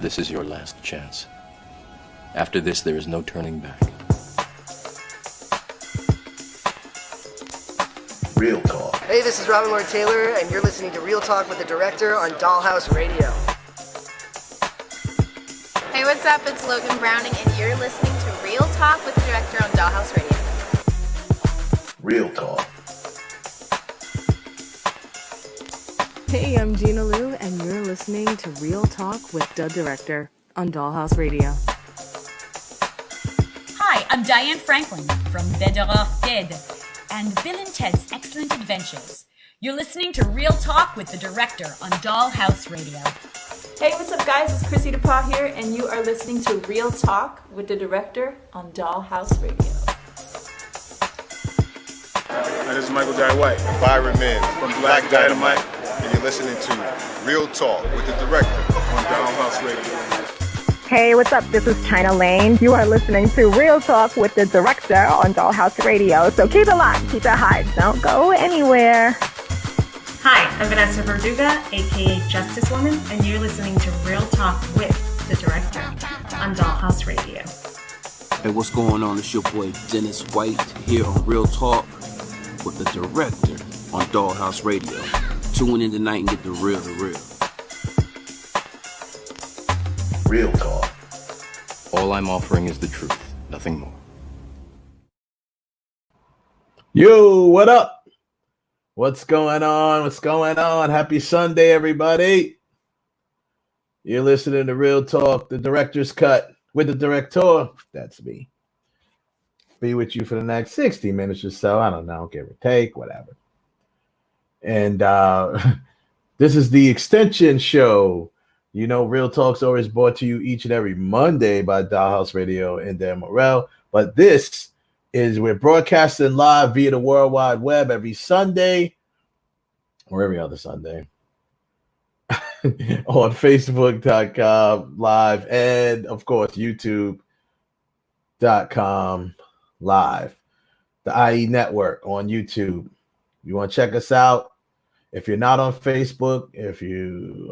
This is your last chance. After this, there is no turning back. Real Talk. Hey, this is Robin Lord Taylor, and you're listening to Real Talk with the Director on Dollhouse Radio. Hey, what's up? It's Logan Browning, and you're listening to Real Talk with the Director on Dollhouse Radio. Real Talk. Hey, I'm Gina Lou, and you're listening to Real Talk with the Director on Dollhouse Radio. Hi, I'm Diane Franklin from Better Off Dead and Bill and Ted's Excellent Adventures. You're listening to Real Talk with the Director on Dollhouse Radio. Hey, what's up, guys? It's Chrissy DePaul here, and you are listening to Real Talk with the Director on Dollhouse Radio. Hi, this is Michael Jai White. Byron Min from Black Dynamite. And you're listening to Real Talk with the Director on Dollhouse Radio. Hey, what's up? This is China Lane. You are listening to Real Talk with the Director on Dollhouse Radio. So keep it locked, keep it hot. Don't go anywhere. Hi, I'm Vanessa Verduga, aka Justice Woman, and you're listening to Real Talk with the Director on Dollhouse Radio. Hey, what's going on? It's your boy Dennis White here on Real Talk with the Director on Dollhouse Radio. Tune in tonight and get the real. Real Talk. All I'm offering is the truth, nothing more. Yo, what up? What's going on? Happy Sunday, everybody. You're listening to Real Talk, the Director's Cut with the Director. That's me. Be with you for the next 60 minutes or so. I don't know, give or take, whatever. And this is the extension show. You know, Real Talk's always brought to you each and every Monday by Dollhouse Radio and Dan Morrell. But this is, we're broadcasting live via the World Wide Web every Sunday or every other Sunday on Facebook.com live and, of course, YouTube.com live. The IE Network on YouTube. You want to check us out? If you're not on Facebook, if you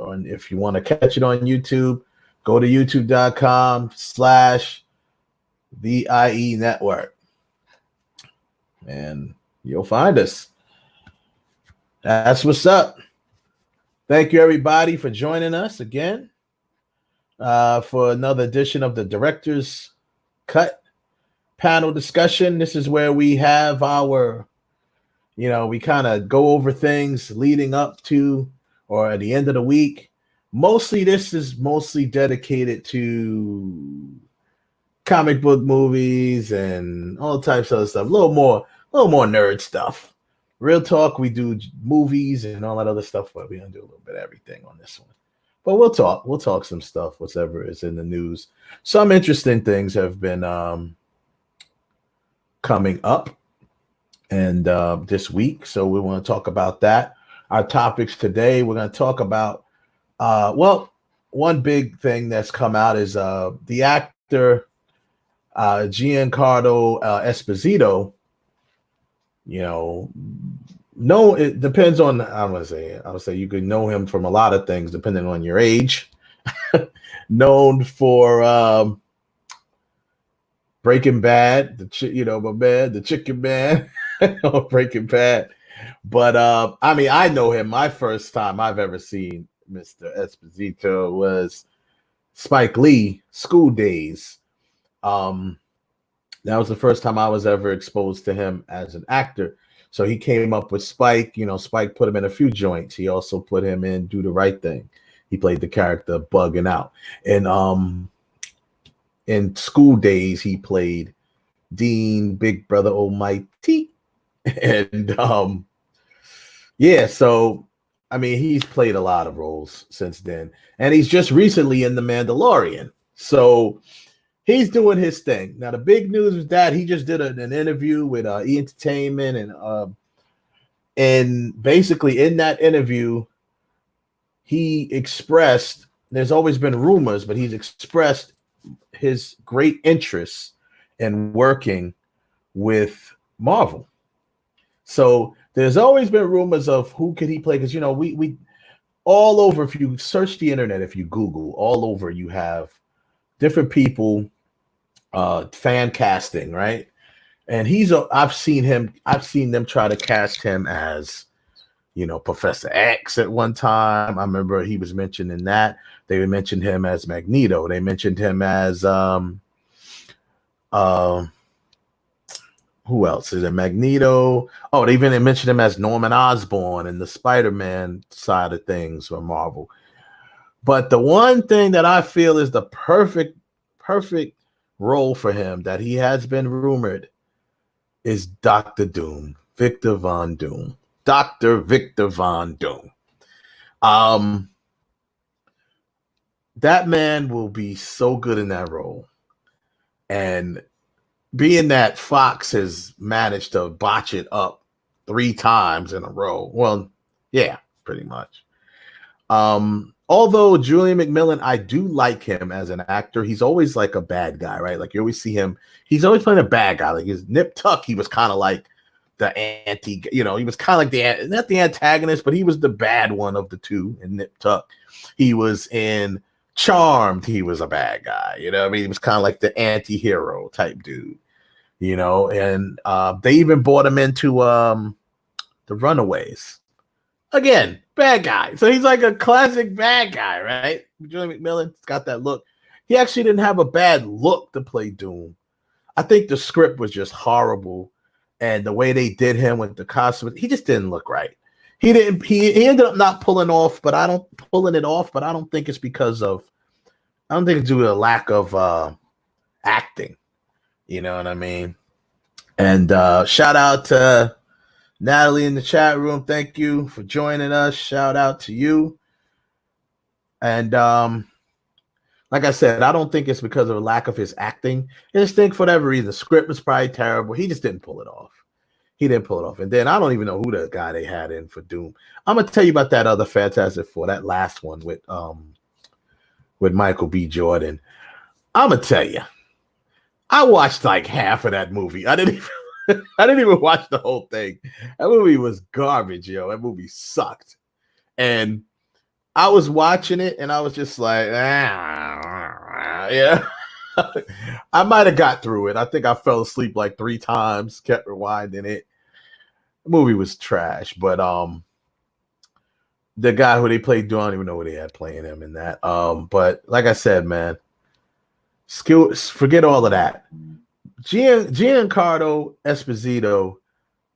want to catch it on YouTube, go to youtube.com/the IE Network. And you'll find us. That's what's up. Thank you, everybody, for joining us again for another edition of the Director's Cut panel discussion. This is where we have our, we kind of go over things leading up to or at the end of the week. This is mostly dedicated to comic book movies and all types of other stuff. A little more nerd stuff. Real Talk, we do movies and all that other stuff, but we're gonna do a little bit of everything on this one. But we'll talk some stuff, whatever is in the news. Some interesting things have been coming up and this week, so we want to talk about that. Our topics today, we're going to talk about one big thing that's come out is the actor Giancarlo Esposito. It depends on, I would say you could know him from a lot of things depending on your age. Known for Breaking Bad, the Chicken Man on Breaking Bad. But I know him. My first time I've ever seen Mr. Esposito was Spike Lee, School Days. That was the first time I was ever exposed to him as an actor. So he came up with Spike. Spike put him in a few joints. He also put him in Do the Right Thing. He played the character Bugging Out. And in School Days, he played Dean, Big Brother Almighty. And he's played a lot of roles since then. And he's just recently in The Mandalorian. So he's doing his thing. Now, the big news is that he just did an interview with E! Entertainment. And basically in that interview, he expressed, there's always been rumors, but he's expressed his great interest in working with Marvel. So there's always been rumors of who could he play, because we all over. If you search the internet, if you Google, all over you have different people fan casting, right? And I've seen them try to cast him as, Professor X at one time. I remember he was mentioned in that. They mentioned him as Magneto. They mentioned him as who else is it? Magneto. Oh, they even mentioned him as Norman Osborn in the Spider-Man side of things for Marvel. But the one thing that I feel is the perfect role for him that he has been rumored is Dr. Doom, Victor Von Doom. Dr. Victor Von Doom. That man will be so good in that role. And being that Fox has managed to botch it up 3 times in a row. Well, yeah, pretty much. Although Julian McMillan, I do like him as an actor. He's always like a bad guy, right? Like you always see him. He's always playing a bad guy. Like his Nip Tuck, he was kind of like the anti, he was kind of like not the antagonist, but he was the bad one of the two in Nip Tuck. He was in Charmed. He was a bad guy. I mean, he was kind of like the anti-hero type dude, and they even brought him into The Runaways. Again, bad guy. So he's like a classic bad guy, right? Julian McMillan's got that look. He actually didn't have a bad look to play Doom. I think the script was just horrible. And the way they did him with the costume, he just didn't look right. He ended up not pulling it off, but I don't think it's because of, I don't think it's due to a lack of acting. You know what I mean? And shout out to Natalie in the chat room. Thank you for joining us. Shout out to you. And like I said, I don't think it's because of a lack of his acting. I just think for whatever reason, the script was probably terrible. He just didn't pull it off. And then I don't even know who the guy they had in for Doom. I'm gonna tell you about that other Fantastic Four, that last one with Michael B. Jordan. I'm gonna tell you, I watched like half of that movie. I didn't even watch the whole thing. That movie was garbage, yo. That movie sucked. And I was watching it and I was just like, yeah. I might have got through it. I think I fell asleep like 3 times, kept rewinding it. The movie was trash, but the guy who they played, I don't even know who they had playing him in that. But like I said, man, forget all of that. Giancarlo Esposito,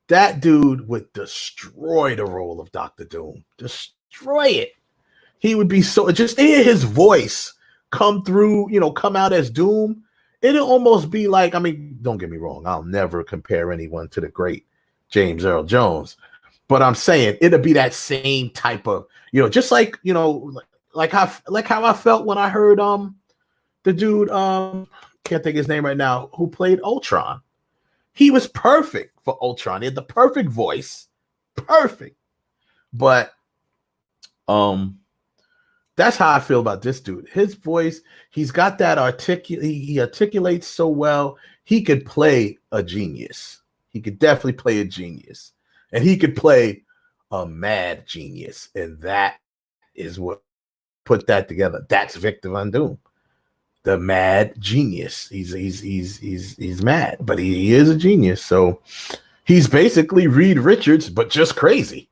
that dude would destroy the role of Dr. Doom. Destroy it. He would be so, just hear his voice come through, come out as Doom. It'll almost be like, I mean, don't get me wrong, I'll never compare anyone to the great James Earl Jones. But I'm saying it'll be that same type of, just like, like how I felt when I heard the dude, can't think of his name right now, who played Ultron. He was perfect for Ultron. He had the perfect voice. Perfect. But that's how I feel about this dude. His voice, he's got that he articulates so well. He could play a genius. He could definitely play a genius. And he could play a mad genius. And that is what put that together. That's Victor Von Doom. The mad genius. He's mad, but he is a genius. So he's basically Reed Richards, but just crazy.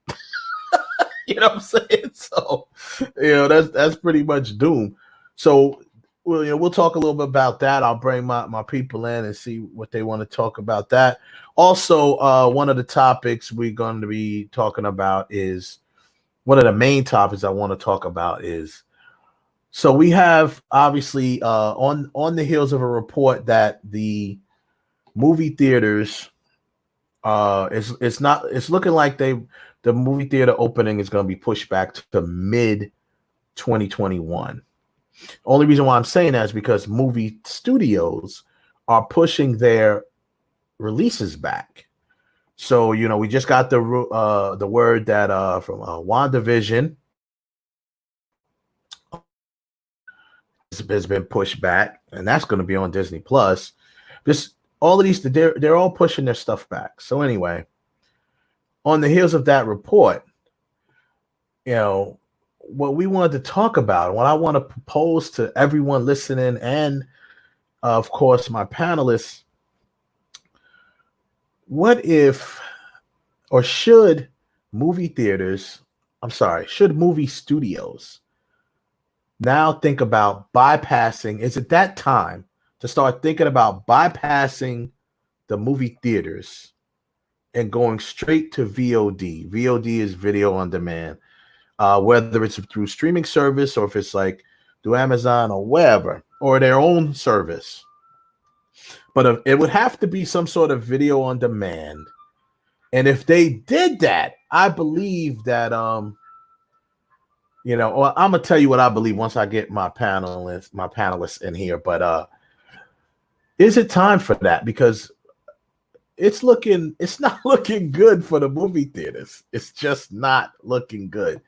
You know what I'm saying? So, that's pretty much Doom. So, we'll talk a little bit about that. I'll bring my people in and see what they want to talk about that. Also, one of the topics we're going to be talking about is, one of the main topics I want to talk about is, so we have obviously on the heels of a report that the movie theaters it's looking like the movie theater opening is going to be pushed back to mid 2021. Only reason why I'm saying that is because movie studios are pushing their releases back. So we just got the word that from WandaVision has been pushed back, and that's going to be on Disney Plus. Just all of these, they're all pushing their stuff back. So anyway, on the heels of that report, what we wanted to talk about, what I want to propose to everyone listening, and of course my panelists, what if or should should movie studios now think about bypassing? Is it that time to start thinking about bypassing the movie theaters and going straight to VOD? VOD is video on demand, whether it's through streaming service or if it's like through Amazon or wherever, or their own service. But it would have to be some sort of video on demand. And if they did that, I believe that well, I'm gonna tell you what I believe once I get my panelists in here. But is it time for that? Because it's not looking good for the movie theaters. It's just not looking good.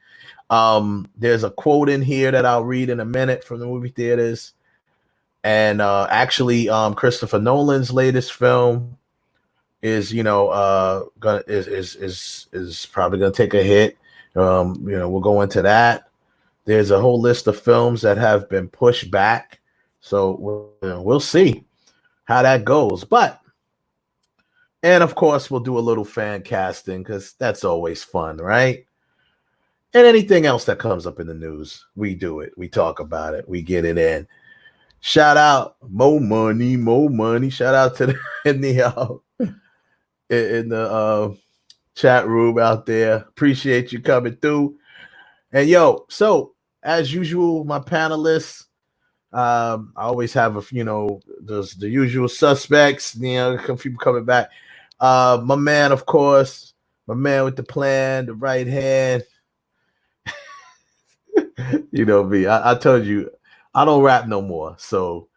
There's a quote in here that I'll read in a minute from the movie theaters. And actually, Christopher Nolan's latest film is probably gonna take a hit. We'll go into that. There's a whole list of films that have been pushed back, so we'll see how that goes. And of course, we'll do a little fan casting because that's always fun, right? And anything else that comes up in the news, we do it. We talk about it. We get it in. Shout out, more money. Shout out to in the chat room out there. Appreciate you coming through. And so as usual, my panelists, I always have there's the usual suspects, people coming back. My man, of course, my man with the plan, the right hand. You know me. I told you I don't rap no more. So,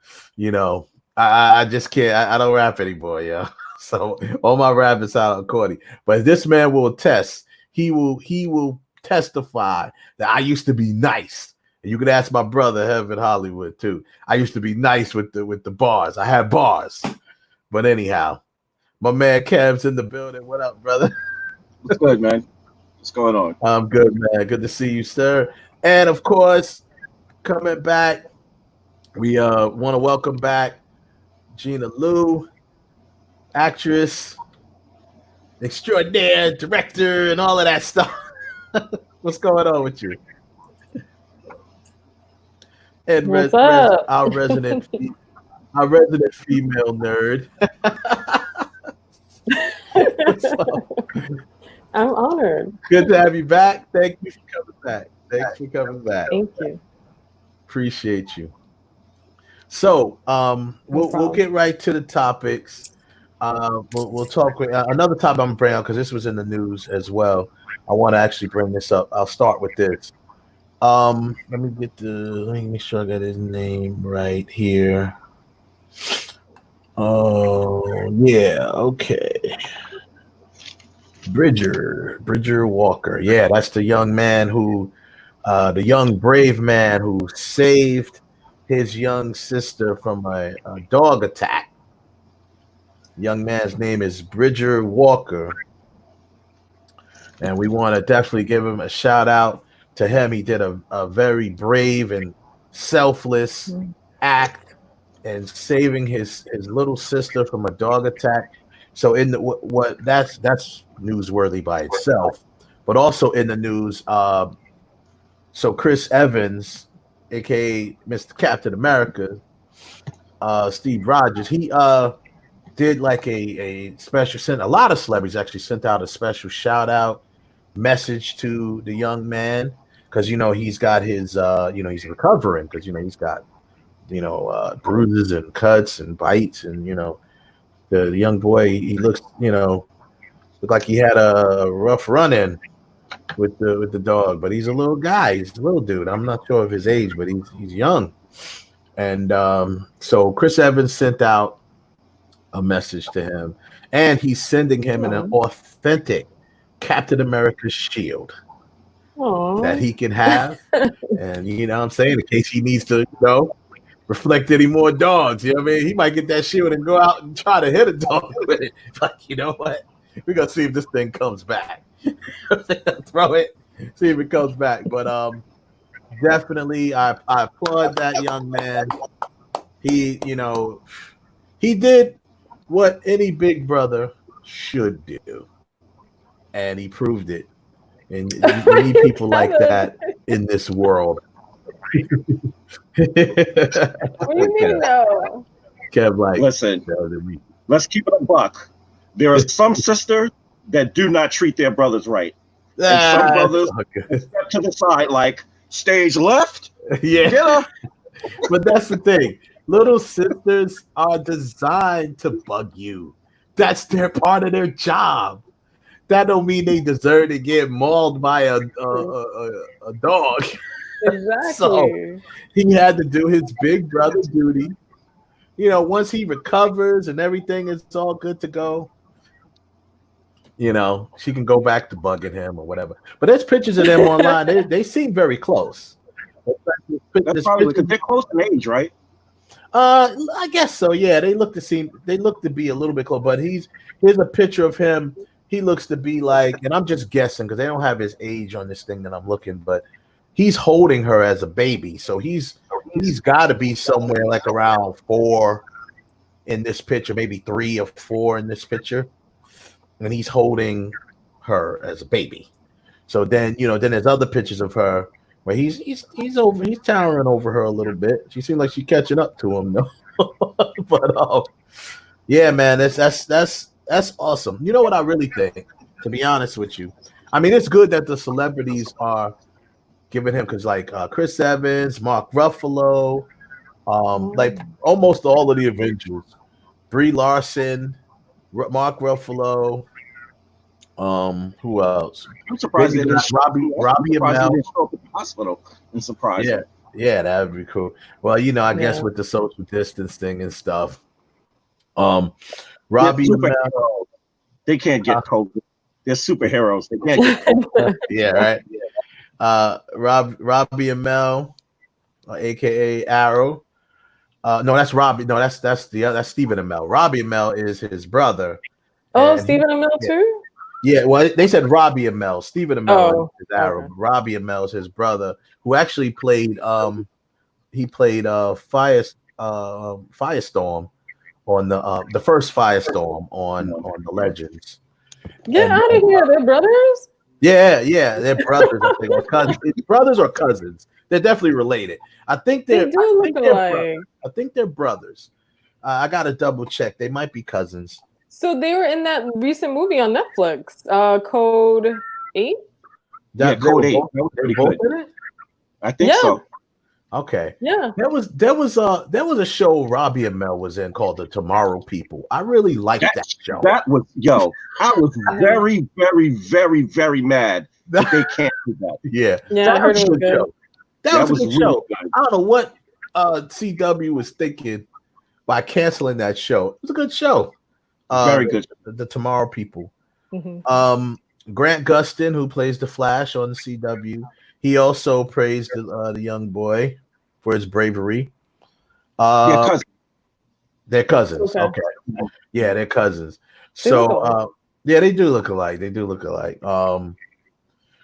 I just can't. I don't rap anymore, yeah. So all my rap is out of Cordy. But this man will attest. He will testify that I used to be nice. And you can ask my brother Heaven Hollywood too. I used to be nice with the bars. I had bars. But anyhow, my man Kev's in the building. What up, brother? What's good, man? What's going on? I'm good, man. Good to see you, sir. And of course, coming back, we want to welcome back Gina Liu, actress, extraordinaire, director, and all of that stuff. What's going on with you? And our resident female nerd. I'm honored. Good to have you back. Thank you for coming back. Thank you. Appreciate you. So we'll get right to the topics. We'll talk with another topic I'm bringing up because this was in the news as well. I want to actually bring this up. I'll start with this. Let me make sure I got his name right here. Oh yeah, okay. Bridger Walker. Yeah, that's the young man the young brave man who saved his young sister from a dog attack. Young man's name is Bridger Walker. And we want to definitely give him a shout out to him. He did a very brave and selfless act in saving his little sister from a dog attack. So in the that's newsworthy by itself, but also in the news. So Chris Evans, aka Mr. Captain America, Steve Rogers, he did like a special a lot of celebrities actually sent out a special shout out message to the young man because he's got his he's recovering because he's got bruises and cuts and bites and the young boy he looks looked like he had a rough run-in with the dog, but he's a little guy. He's a little dude. I'm not sure of his age, but he's young. And so Chris Evans sent out a message to him, and he's sending him an authentic Captain America shield that he can have. And what I'm saying, in case he needs to reflect any more dogs, what I mean? He might get that shield and go out and try to hit a dog with it. But you know what? We're gonna see if this thing comes back. Throw it, see if it comes back. But definitely, I applaud that young man. He, he did what any big brother should do, and he proved it. And we need people like that in this world. What do you mean, no? Kev, like, listen, let's keep it a buck. There are some sisters that do not treat their brothers right. And some brothers step to the side like, stage left? Yeah. Get up. But that's the thing. Little sisters are designed to bug you. That's their part of their job. That don't mean they deserve to get mauled by a dog. Exactly. So he had to do his big brother duty. Once he recovers and everything is all good to go, she can go back to bugging him or whatever. But there's pictures of them online. They seem very close. That's probably because they're close in age, right? I guess so. Yeah, they look to be a little bit close. But here's a picture of him. He looks to be like, and I'm just guessing because they don't have his age on this thing that I'm looking, but he's holding her as a baby. So he's got to be somewhere like around 4 in this picture, maybe 3 or 4 in this picture, and he's holding her as a baby. So then then there's other pictures of her where he's towering over her a little bit. She seems like she's catching up to him though. But yeah, man, that's awesome. You know what I really think, to be honest with you? I mean, it's good that the celebrities are giving him, because like Chris Evans, Mark Ruffalo, like almost all of the Avengers, Brie Larson, Mark Ruffalo, who else? I'm surprised Maybe they didn't Robbie Amell. Amell. At the hospital and surprised. Yeah, that would be cool. Well, I guess with the social distance thing and stuff. Robbie Amell, they can't get COVID. They're superheroes. They can't get COVID. Yeah, right. Robbie Amell, aka Arrow. No, that's Robbie. No, that's Stephen Amell. Robbie Amell is his brother. Oh, Stephen Amell too? Yeah, well, they said Robbie Amell. Stephen Amell is Arrow. Okay. Robbie Amell is his brother, who actually played Firestorm on the first Firestorm on the Legends. Get out of here, they're brothers? Yeah, they're brothers. I think, or cousins. Brothers or cousins. They're definitely related. I think They do look alike. I think they're brothers. I gotta double check. They might be cousins. So they were in that recent movie on Netflix, Code 8? Code 8. That was pretty good. I think so. Okay. Yeah. There was a show Robbie Amell was in called The Tomorrow People. I really liked that show. That was I was very, very, very, very mad that they can't do that. Yeah. I heard it was good. Show. That was a good really show. good. I don't know what CW was thinking by canceling that show. It was a good show. Very good. The Tomorrow People. Mm-hmm. Grant Gustin, who plays the Flash on the CW, he also praised the young boy for his bravery. They're cousins. Okay. Yeah, they're cousins. So yeah, they do look alike.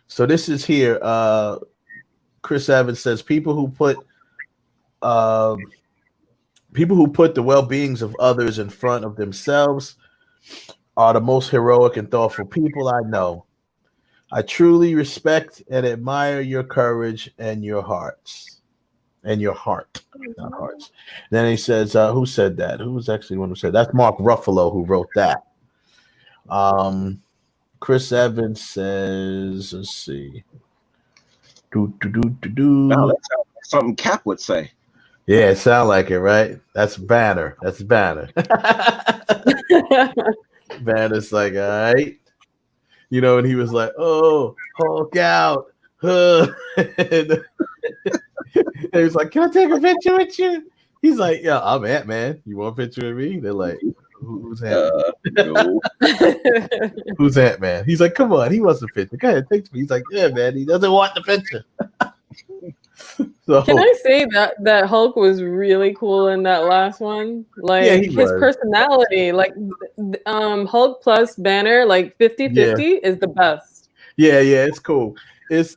So this is here. Chris Evans says people who put the well-beings of others in front of themselves are the most heroic and thoughtful people I know. I truly respect and admire your courage and your hearts. And your heart. Not hearts. Then he says, who said that? Who was actually the one who said that? That's Mark Ruffalo who wrote that. Chris Evans says, let's see. Now, that sounds like something Cap would say. Yeah, it sounds like it, right? That's Banner. Banner's like, all right. And he was like, oh, Hulk out. And he was like, can I take a picture with you? He's like, yeah, I'm Ant-Man. You want a picture with me? They're like, who's Ant-Man? No. Who's Ant-Man? He's like, come on, he wants a picture. Go ahead, take me. He's like, yeah, man, he doesn't want the picture. So, can I say that Hulk was really cool in that last one? Like his personality, like Hulk plus Banner, like 50-50 is the best. Yeah, it's cool. It's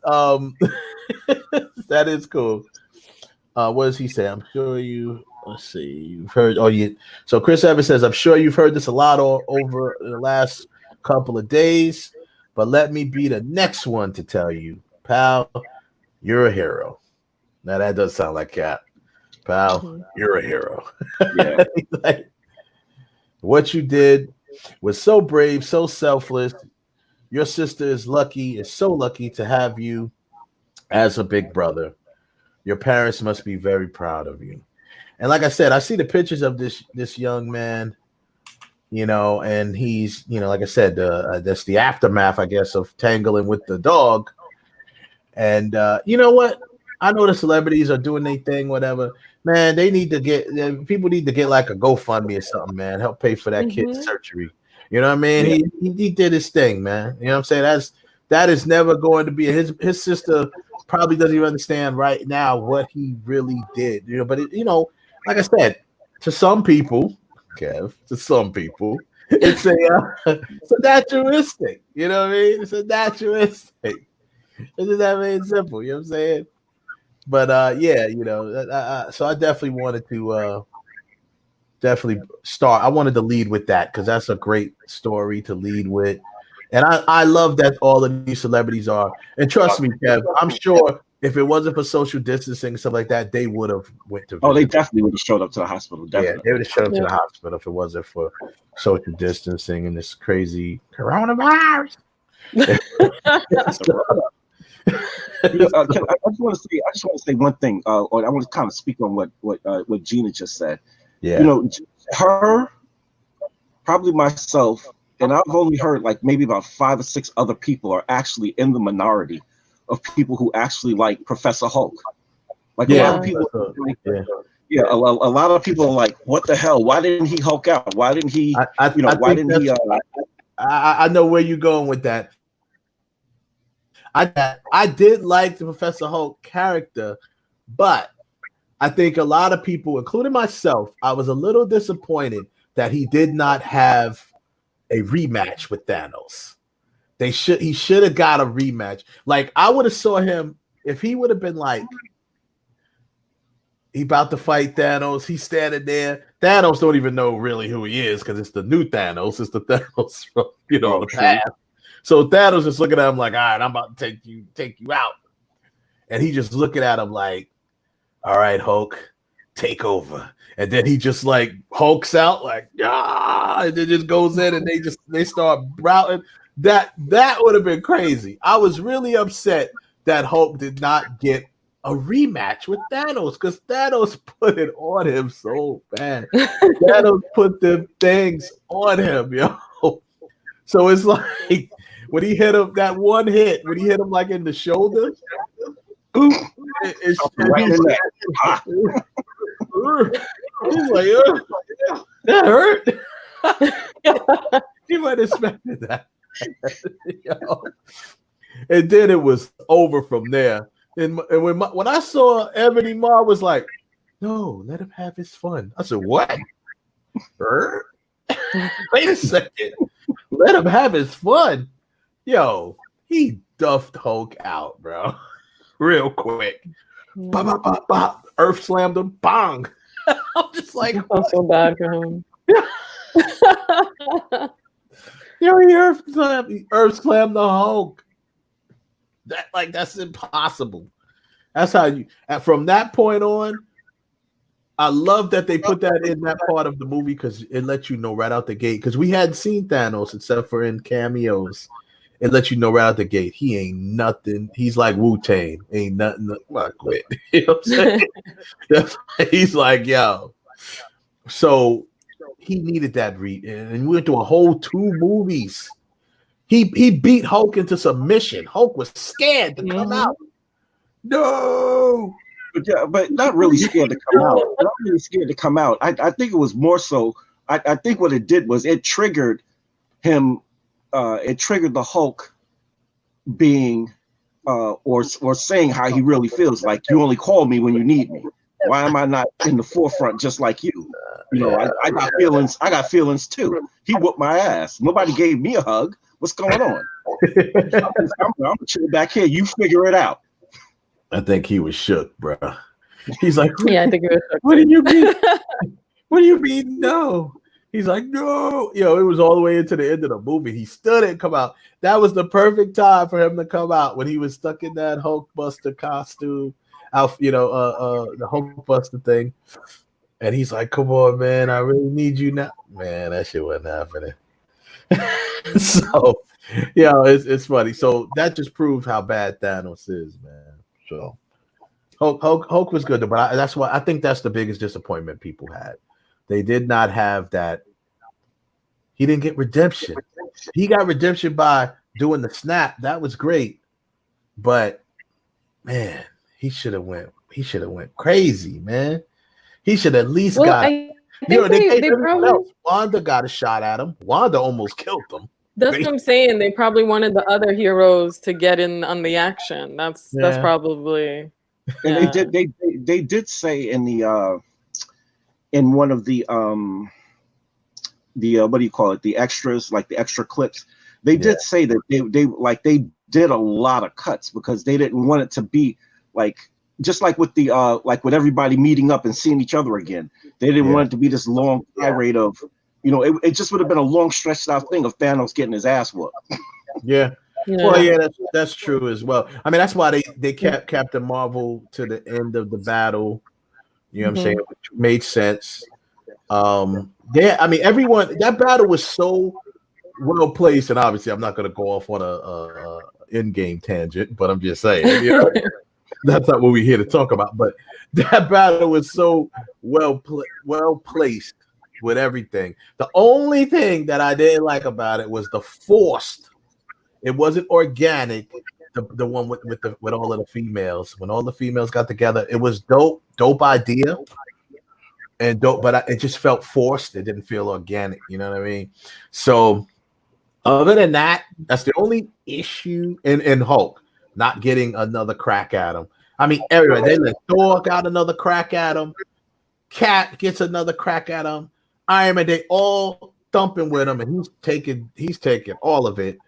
that is cool. What does he say? I'm sure you. Let's see. You've heard. Oh, you. So Chris Evans says, "I'm sure you've heard this a lot over the last couple of days, but let me be the next one to tell you, pal, you're a hero." Now that does sound like Cap. Pal, you're a hero. Yeah. Like, what you did was so brave, so selfless. Your sister is so lucky to have you as a big brother. Your parents must be very proud of you. And like I said, I see the pictures of this young man, and he's, like I said, that's the aftermath, I guess, of tangling with the dog. And you know what? I know the celebrities are doing their thing, whatever. Man, people need to get like a GoFundMe or something, man. Help pay for that kid's surgery. You know what I mean? Yeah. He did his thing, man. You know what I'm saying? That is never going to be his sister probably doesn't even understand right now what he really did. But like I said, to some people, Kev, it's a naturalistic. You know what I mean? It's a naturalistic. It's just that made simple. You know what I'm saying? But so I definitely wanted to start. I wanted to lead with that because that's a great story to lead with. And I love that all of these celebrities are. And trust me, Kev, I'm sure if it wasn't for social distancing and stuff like that, they would have went to. Oh, they definitely would have showed up to the hospital. Definitely. Yeah, they would have showed up to the hospital if it wasn't for social distancing and this crazy coronavirus. I just want to say one thing, or I want to kind of speak on what Gina just said. Yeah. Her, probably myself, and I've only heard like maybe about 5 or 6 other people are actually in the minority of people who actually like Professor Hulk. Like a lot of people, a lot of people are like, "What the hell? Why didn't he Hulk out? Why didn't he? Why didn't he?" I know where you're going with that. I did like the Professor Hulk character, but I think a lot of people, including myself, I was a little disappointed that he did not have a rematch with Thanos. He should have got a rematch. Like I would have saw him if he would have been like he about to fight Thanos. He's standing there. Thanos don't even know really who he is because it's the new Thanos. It's the Thanos from the past. So Thanos is looking at him like, all right, I'm about to take you out. And he just looking at him like, all right, Hulk, take over. And then he just like hulks out like, and then just goes in and they start routing. That would have been crazy. I was really upset that Hulk did not get a rematch with Thanos because Thanos put it on him so bad. Thanos put the things on him, yo. So it's like when he hit him, that one hit, when he hit him like in the shoulder, it's right in there. He's like, that hurt. He might have expected that. And then it was over from there. And when I saw Ebony Ma was like, no, let him have his fun. I said, what? Wait a second. Let him have his fun. Yo, he duffed Hulk out, bro. Real quick. Bop, bop, bop, bop. Earth slammed him. Bang. I'm just like, I feel so bad for him. He Earth slammed the Hulk. That's impossible. That's how you. And from that point on, I love that they put that in that part of the movie because it lets you know right out the gate. Because we hadn't seen Thanos except for in cameos. It lets you know right out the gate he ain't nothing. He's like Wu-Tang, ain't nothing. Well, I quit. You know what I'm saying? He's like, yo. So he needed that read, and we went through a whole 2 movies. He beat Hulk into submission. Hulk was scared to come out. No. But not really scared to come out. Not really scared to come out. I think it was more so. I think what it did was it triggered him. It triggered the Hulk being or saying how he really feels. Like, you only call me when you need me. Why am I not in the forefront just like you? You know, I got feelings. I got feelings too. He whooped my ass. Nobody gave me a hug. What's going on? I'm gonna chill back here. You figure it out. I think he was shook, bro. He's like, yeah, I think it was shook. What do you mean? What do you mean? No. He's like, no. Yo, it was all the way into the end of the movie. He still didn't come out. That was the perfect time for him to come out when he was stuck in that Hulkbuster costume, out, you know, the Hulkbuster thing. And he's like, come on, man, I really need you now. Man, that shit wasn't happening. So, yeah, it's funny. So that just proves how bad Thanos is, man. So Hulk was good, but that's why I think that's the biggest disappointment people had. They did not have that. He didn't get redemption. He got redemption by doing the snap. That was great, but man, he should have went crazy, man. He should at least got. They probably, Wanda got a shot at him. Wanda almost killed him. That's what I'm saying. They probably wanted the other heroes to get in on the action. That's probably. And they did say in the in one of the what do you call it? The extras, like the extra clips. They did say that they did a lot of cuts because they didn't want it to be like just like with the like with everybody meeting up and seeing each other again. They didn't want it to be this long tirade of, you know, it just would have been a long stretched out thing of Thanos getting his ass whooped. Yeah. Well, yeah, that's true as well. I mean, that's why they kept Captain Marvel to the end of the battle. You know what I'm saying? Which made sense. I mean, everyone, that battle was so well placed, and obviously, I'm not going to go off on a in-game tangent, but I'm just saying, you know, that's not what we're here to talk about. But that battle was so well placed with everything. The only thing that I didn't like about it was the forced. It wasn't organic. The one with all of the females. When all the females got together, it was dope idea, and dope. But it just felt forced. It didn't feel organic. You know what I mean? So, other than that, that's the only issue in Hulk not getting another crack at him. I mean, everybody, they let Thor got another crack at him. Cat gets another crack at him. Iron Man, they all thumping with him, and he's taking all of it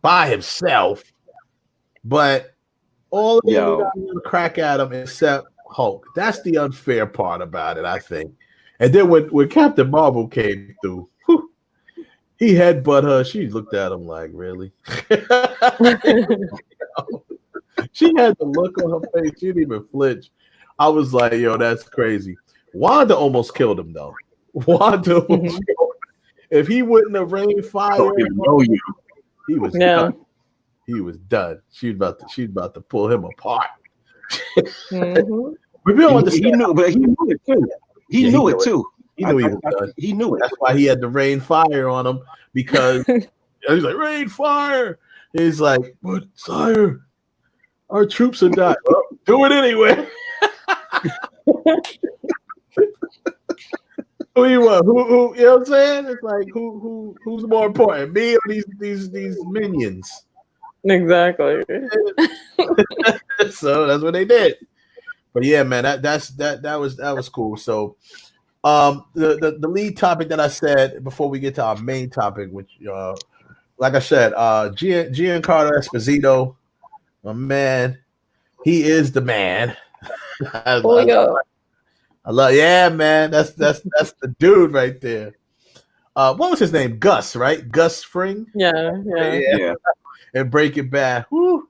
by himself. But all of them got a crack at him except Hulk. That's the unfair part about it, I think. And then when Captain Marvel came through, he headbutt her. She looked at him like, really? She had the look on her face. She didn't even flinch. I was like, yo, that's crazy. Wanda almost killed him, though. Wanda almost killed him. If he wouldn't have rained fire, he was done. He was done. She's about to pull him apart. We don't understand. He knew, but he knew it too. He knew it too. He knew he was done. He knew it. That's why he had to rain fire on him, because he's like, rain fire. He's like, but sire, our troops are dying. Well, do it anyway. Who you want? Who? You know what I'm saying? It's like who's more important, me or these minions? Exactly. So that's what they did. But yeah, man, that was cool. So, the lead topic that I said before we get to our main topic, which, like I said, Giancarlo Esposito, my man, he is the man. I love, yeah, man. That's the dude right there. What was his name? Gus, right? Gus Fring. Yeah. And Breaking Bad. Whew.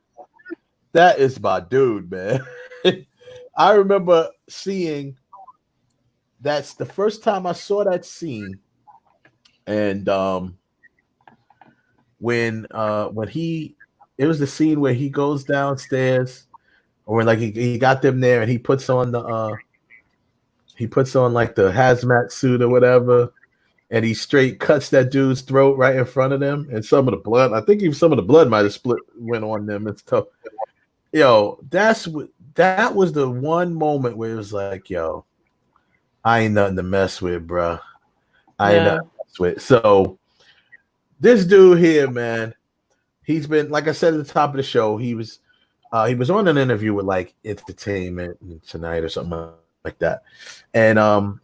That is my dude, man. I remember seeing. That's the first time I saw that scene, and when it was the scene where he goes downstairs, or when like he got them there, and he puts on like the hazmat suit or whatever, and he straight cuts that dude's throat right in front of them, and some of the blood, I think even some of the blood might have went on them and stuff. Yo, that was the one moment where it was like, yo, I ain't nothing to mess with, bro. I ain't nothing to mess with. So this dude here, man, he's been, like I said at the top of the show, he was on an interview with like Entertainment Tonight or something like that. And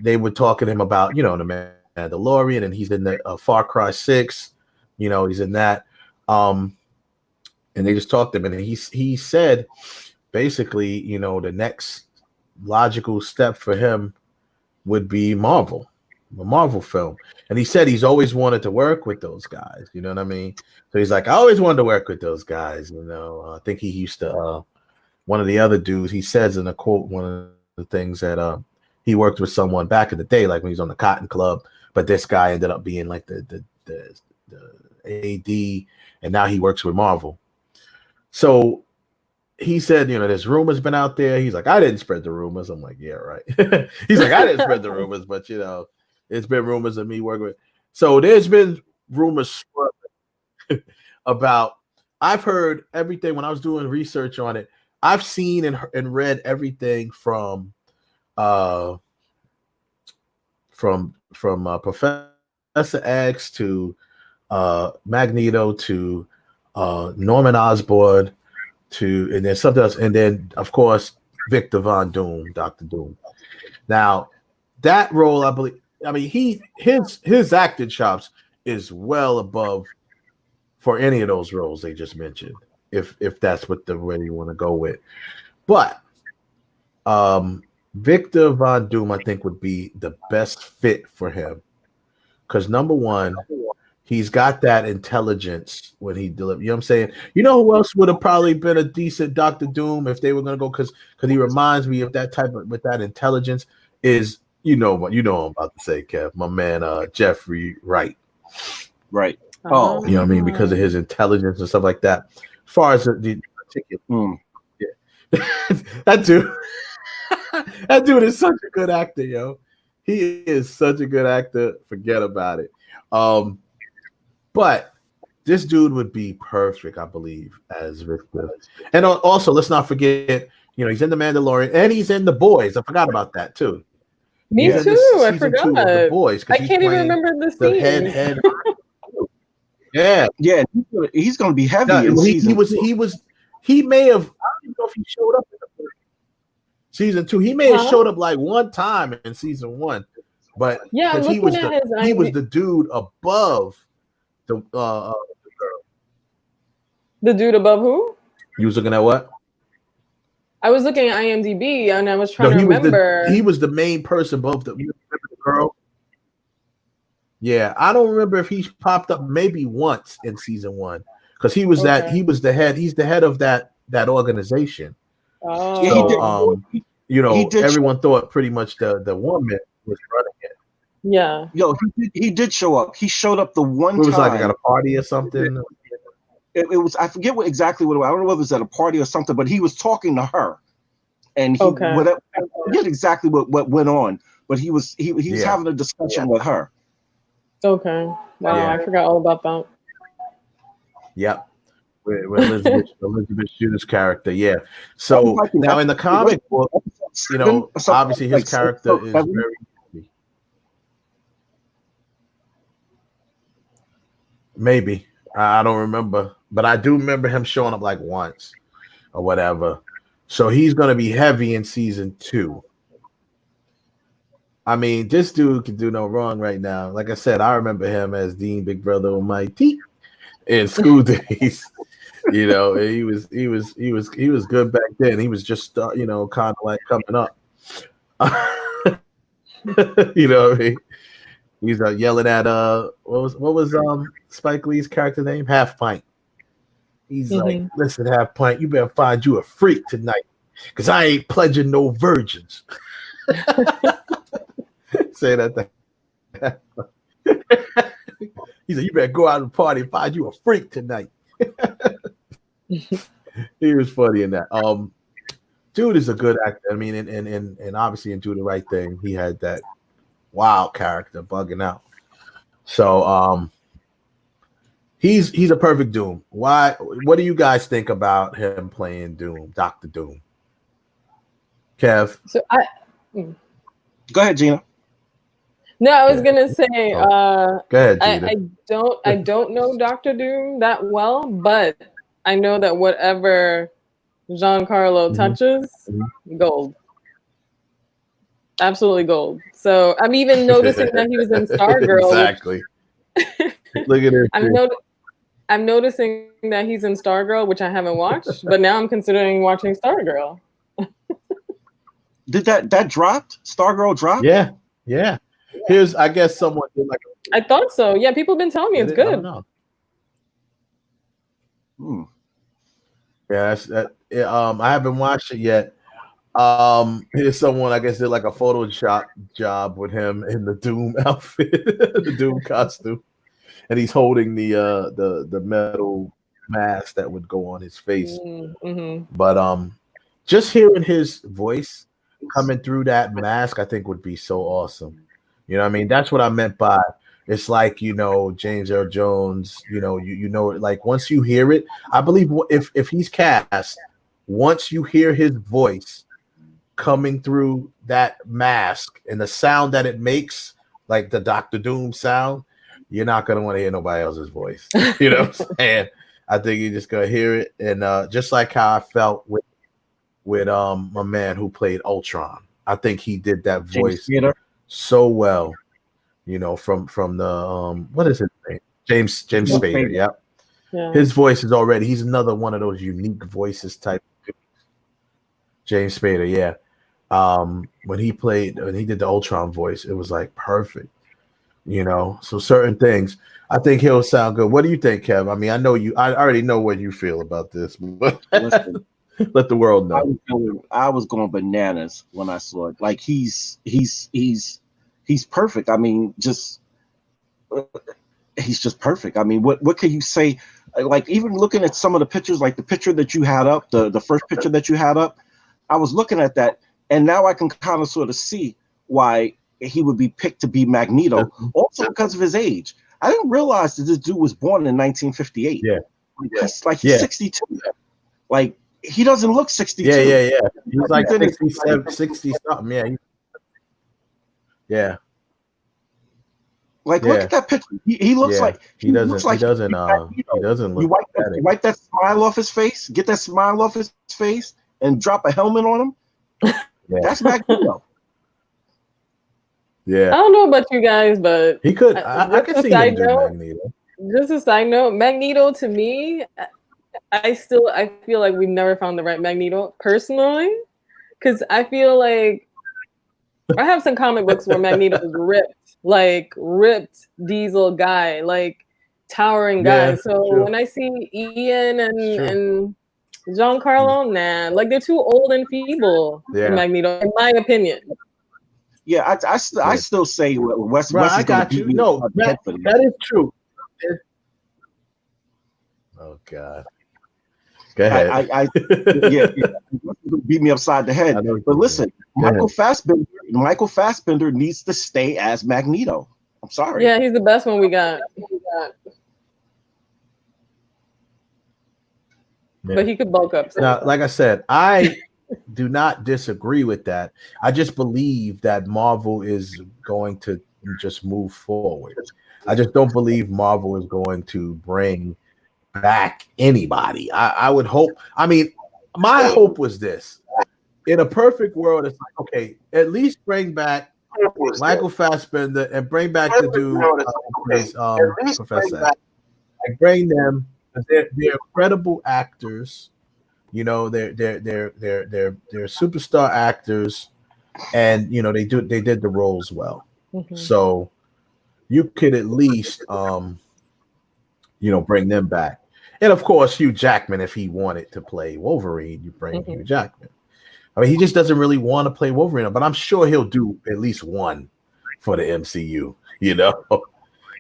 they were talking to him about, you know, the Mandalorian, and he's in the Far Cry 6, you know, he's in that. And they just talked to him, and he said basically, you know, the next logical step for him would be Marvel, a Marvel film. And he said he's always wanted to work with those guys, you know what I mean? So he's like, I always wanted to work with those guys, you know. I think he used to one of the other dudes, he says in a quote, one of the things that he worked with someone back in the day, like when he was on the Cotton Club, but this guy ended up being like the AD, and now he works with Marvel. So he said, you know, there's rumors been out there. He's like, I didn't spread the rumors. I'm like, yeah, right. He's like, I didn't spread the rumors, but you know, it's been rumors of me working with. So there's been rumors about. I've heard everything when I was doing research on it. I've seen and read everything from Professor X to Magneto to Norman Osborn and then something else, and then of course Victor Von Doom, Dr. Doom. Now that role, I mean his acting chops is well above for any of those roles they just mentioned, if that's what the way you want to go with. But Victor Von Doom, I think, would be the best fit for him because number one, he's got that intelligence when he delivers. You know what I'm saying? You know who else would have probably been a decent Dr. Doom if they were going to go? Because he reminds me of that type of, with that intelligence is, you know what I'm about to say, Kev, my man Jeffrey Wright. Right. Oh, you know what I mean? Because of his intelligence and stuff like that. As far as the particular, yeah. that dude is such a good actor, yo. He is such a good actor. Forget about it. But this dude would be perfect, I believe, as Victor. And also, let's not forget, you know, he's in The Mandalorian and he's in The Boys. I forgot about that too. Me too. I forgot. The Boys, I can't even remember the scene. Head. Yeah. He's going to be heavy in season. He may have. I don't know if he showed up in the season 2. He may have showed up like one time in season 1, but yeah, he was the dude above the girl. The dude above who? You was looking at what? I was looking at IMDb and I was trying to remember. He was the main person above the girl. Yeah, I don't remember if he popped up maybe once in season 1 because he was the head. He's the head of that organization. Oh, so you know, everyone thought pretty much the woman was running it. Yeah. Yo, he did show up. He showed up the one time. It was like at a party or something. It was, I forget exactly what it was. I don't know whether it was at a party or something, but he was talking to her, and I forget exactly what went on, but he was having a discussion with her. Okay. Wow, yeah. I forgot all about that. Yep. With Elizabeth Shute's character, yeah. So now in the comic book, you know, obviously his character is very. Maybe I don't remember, but I do remember him showing up like once or whatever. So he's going to be heavy in season 2. I mean, this dude can do no wrong right now. Like I said, I remember him as Dean Big Brother Almighty in School Days. You know, he was good back then. He was just you know, kind of like coming up. You know what I mean? He's yelling at what was Spike Lee's character name? Half Pint. He's like, listen, Half Pint, you better find you a freak tonight, because I ain't pledging no virgins. Say that. He said, you better go out and party and find you a freak tonight. He was funny in that. Dude is a good actor. I mean, and obviously in Do the Right Thing, he had that wild character bugging out. So he's a perfect Doom. Why? What do you guys think about him playing Doom, Dr. Doom? Kev? So go ahead, Gina. No, I was gonna say go ahead, Gina. I don't know Dr. Doom that well, but I know that whatever Giancarlo touches, gold. absolutely gold. So I'm even noticing that he was in Stargirl. Exactly. Look at it. I'm noticing that he's in Stargirl, which I haven't watched, but now I'm considering watching Stargirl. Did that dropped? Stargirl dropped? Yeah. Here's, I guess, someone did like. I thought so. Yeah, people have been telling me it's good. I don't know. Yeah, I haven't watched it yet. Here's someone, I guess, did like a Photoshop job with him in the Doom outfit, the Doom costume, and he's holding the metal mask that would go on his face. Mm-hmm. But just hearing his voice coming through that mask, I think would be so awesome. You know what I mean? That's what I meant by it's like, you know, James Earl Jones, you know, like once you hear it, I believe if he's cast, once you hear his voice coming through that mask and the sound that it makes, like the Doctor Doom sound, you're not going to want to hear nobody else's voice. You know what I'm saying? I think you're just going to hear it. And just like how I felt with my man who played Ultron, I think he did that voice so well, you know, from the what is his name? James Spader. Yep. Yeah. His voice is already, he's another one of those unique voices type. James Spader, yeah. When he did the Ultron voice, it was like perfect, you know. So certain things, I think he'll sound good. What do you think, Kev? I mean, I already know what you feel about this, but listen, let the world know. I was going bananas when I saw it. Like he's perfect. I mean, he's just perfect. I mean, what can you say? Like even looking at some of the pictures, like the picture that you had up, the first picture that you had up, I was looking at that, and now I can kind of sort of see why he would be picked to be Magneto. Also because of his age. I didn't realize that this dude was born in 1958. Yeah, he's 62. Like he doesn't look 62. Yeah. He's like 67, 60 something. Yeah. Yeah. Like, look at that picture. He looks like he doesn't look. You wipe that smile off his face, get that smile off his face, and drop a helmet on him. That's Magneto. I don't know about you guys, but he could. I could see him do Magneto. Just a side note, Magneto to me, I feel like we've never found the right Magneto personally, because I feel like I have some comic books where Magneto is ripped diesel guy, like towering guy. So when I see Ian and Giancarlo, nah, like they're too old and feeble for Magneto, in my opinion. Yeah, I still say Wes. I got you. No, that is true. Oh God. Go ahead. Yeah, beat me upside the head. But listen, Michael Fassbender needs to stay as Magneto. I'm sorry. Yeah, he's the best one we got. But he could bulk up. Now, like I said, I do not disagree with that. I just believe that Marvel is going to just move forward. I just don't believe Marvel is going to bring back anybody. I would hope. I mean, my hope was this: in a perfect world, it's like, okay, at least bring back Michael Fassbender and bring back the dude, Professor. Like, bring them. They're incredible actors. You know, they're superstar actors, and you know they did the roles well. Mm-hmm. So you could at least bring them back. And of course, Hugh Jackman, if he wanted to play Wolverine, you bring Hugh Jackman. I mean, he just doesn't really want to play Wolverine, but I'm sure he'll do at least one for the MCU. You know,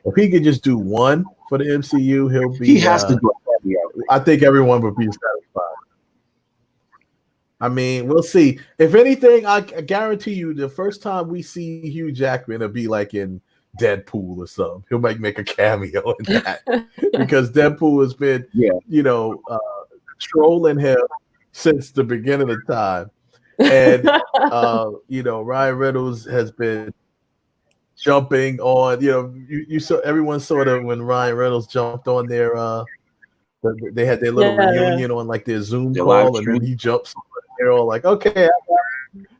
if he could just do one for the MCU, he'll be. He has to do it. I think everyone would be satisfied. I mean, we'll see. If anything, I guarantee you, the first time we see Hugh Jackman, it'll be like in Deadpool or something. He'll make a cameo in that because Deadpool has been, trolling him since the beginning of time, and Ryan Reynolds has been jumping on. You saw everyone sort of when Ryan Reynolds jumped on their. They had their little reunion on like their Zoom call, and then he jumps. They're all like, "Okay,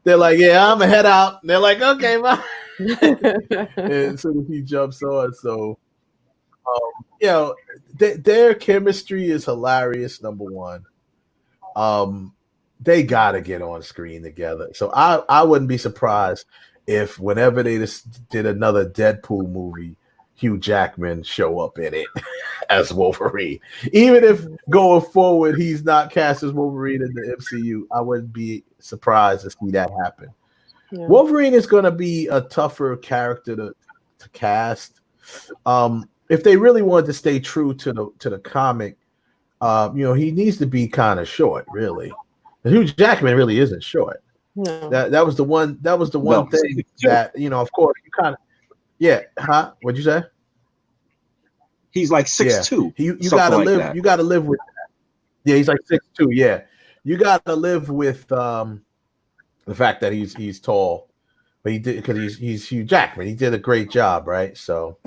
They're like, yeah, I'm gonna head out. And they're like, okay, bye. And as soon as he jumps on, so you know, their chemistry is hilarious. Number one, they gotta get on screen together. So I wouldn't be surprised if whenever they just did another Deadpool movie, Hugh Jackman show up in it as Wolverine. Even if going forward he's not cast as Wolverine in the MCU, I wouldn't be surprised to see that happen. Yeah. Wolverine is going to be a tougher character to cast. If they really wanted to stay true to the comic, he needs to be kind of short, really. And Hugh Jackman really isn't short. No. That was the one thing that, of course, you kind of. Yeah, huh? What'd you say? He's like 6'2". You gotta live. That. You gotta live with that. Yeah, he's like 6'2". Yeah, you gotta live with the fact that he's tall, but he did because he's Hugh Jackman. He did a great job, right? So,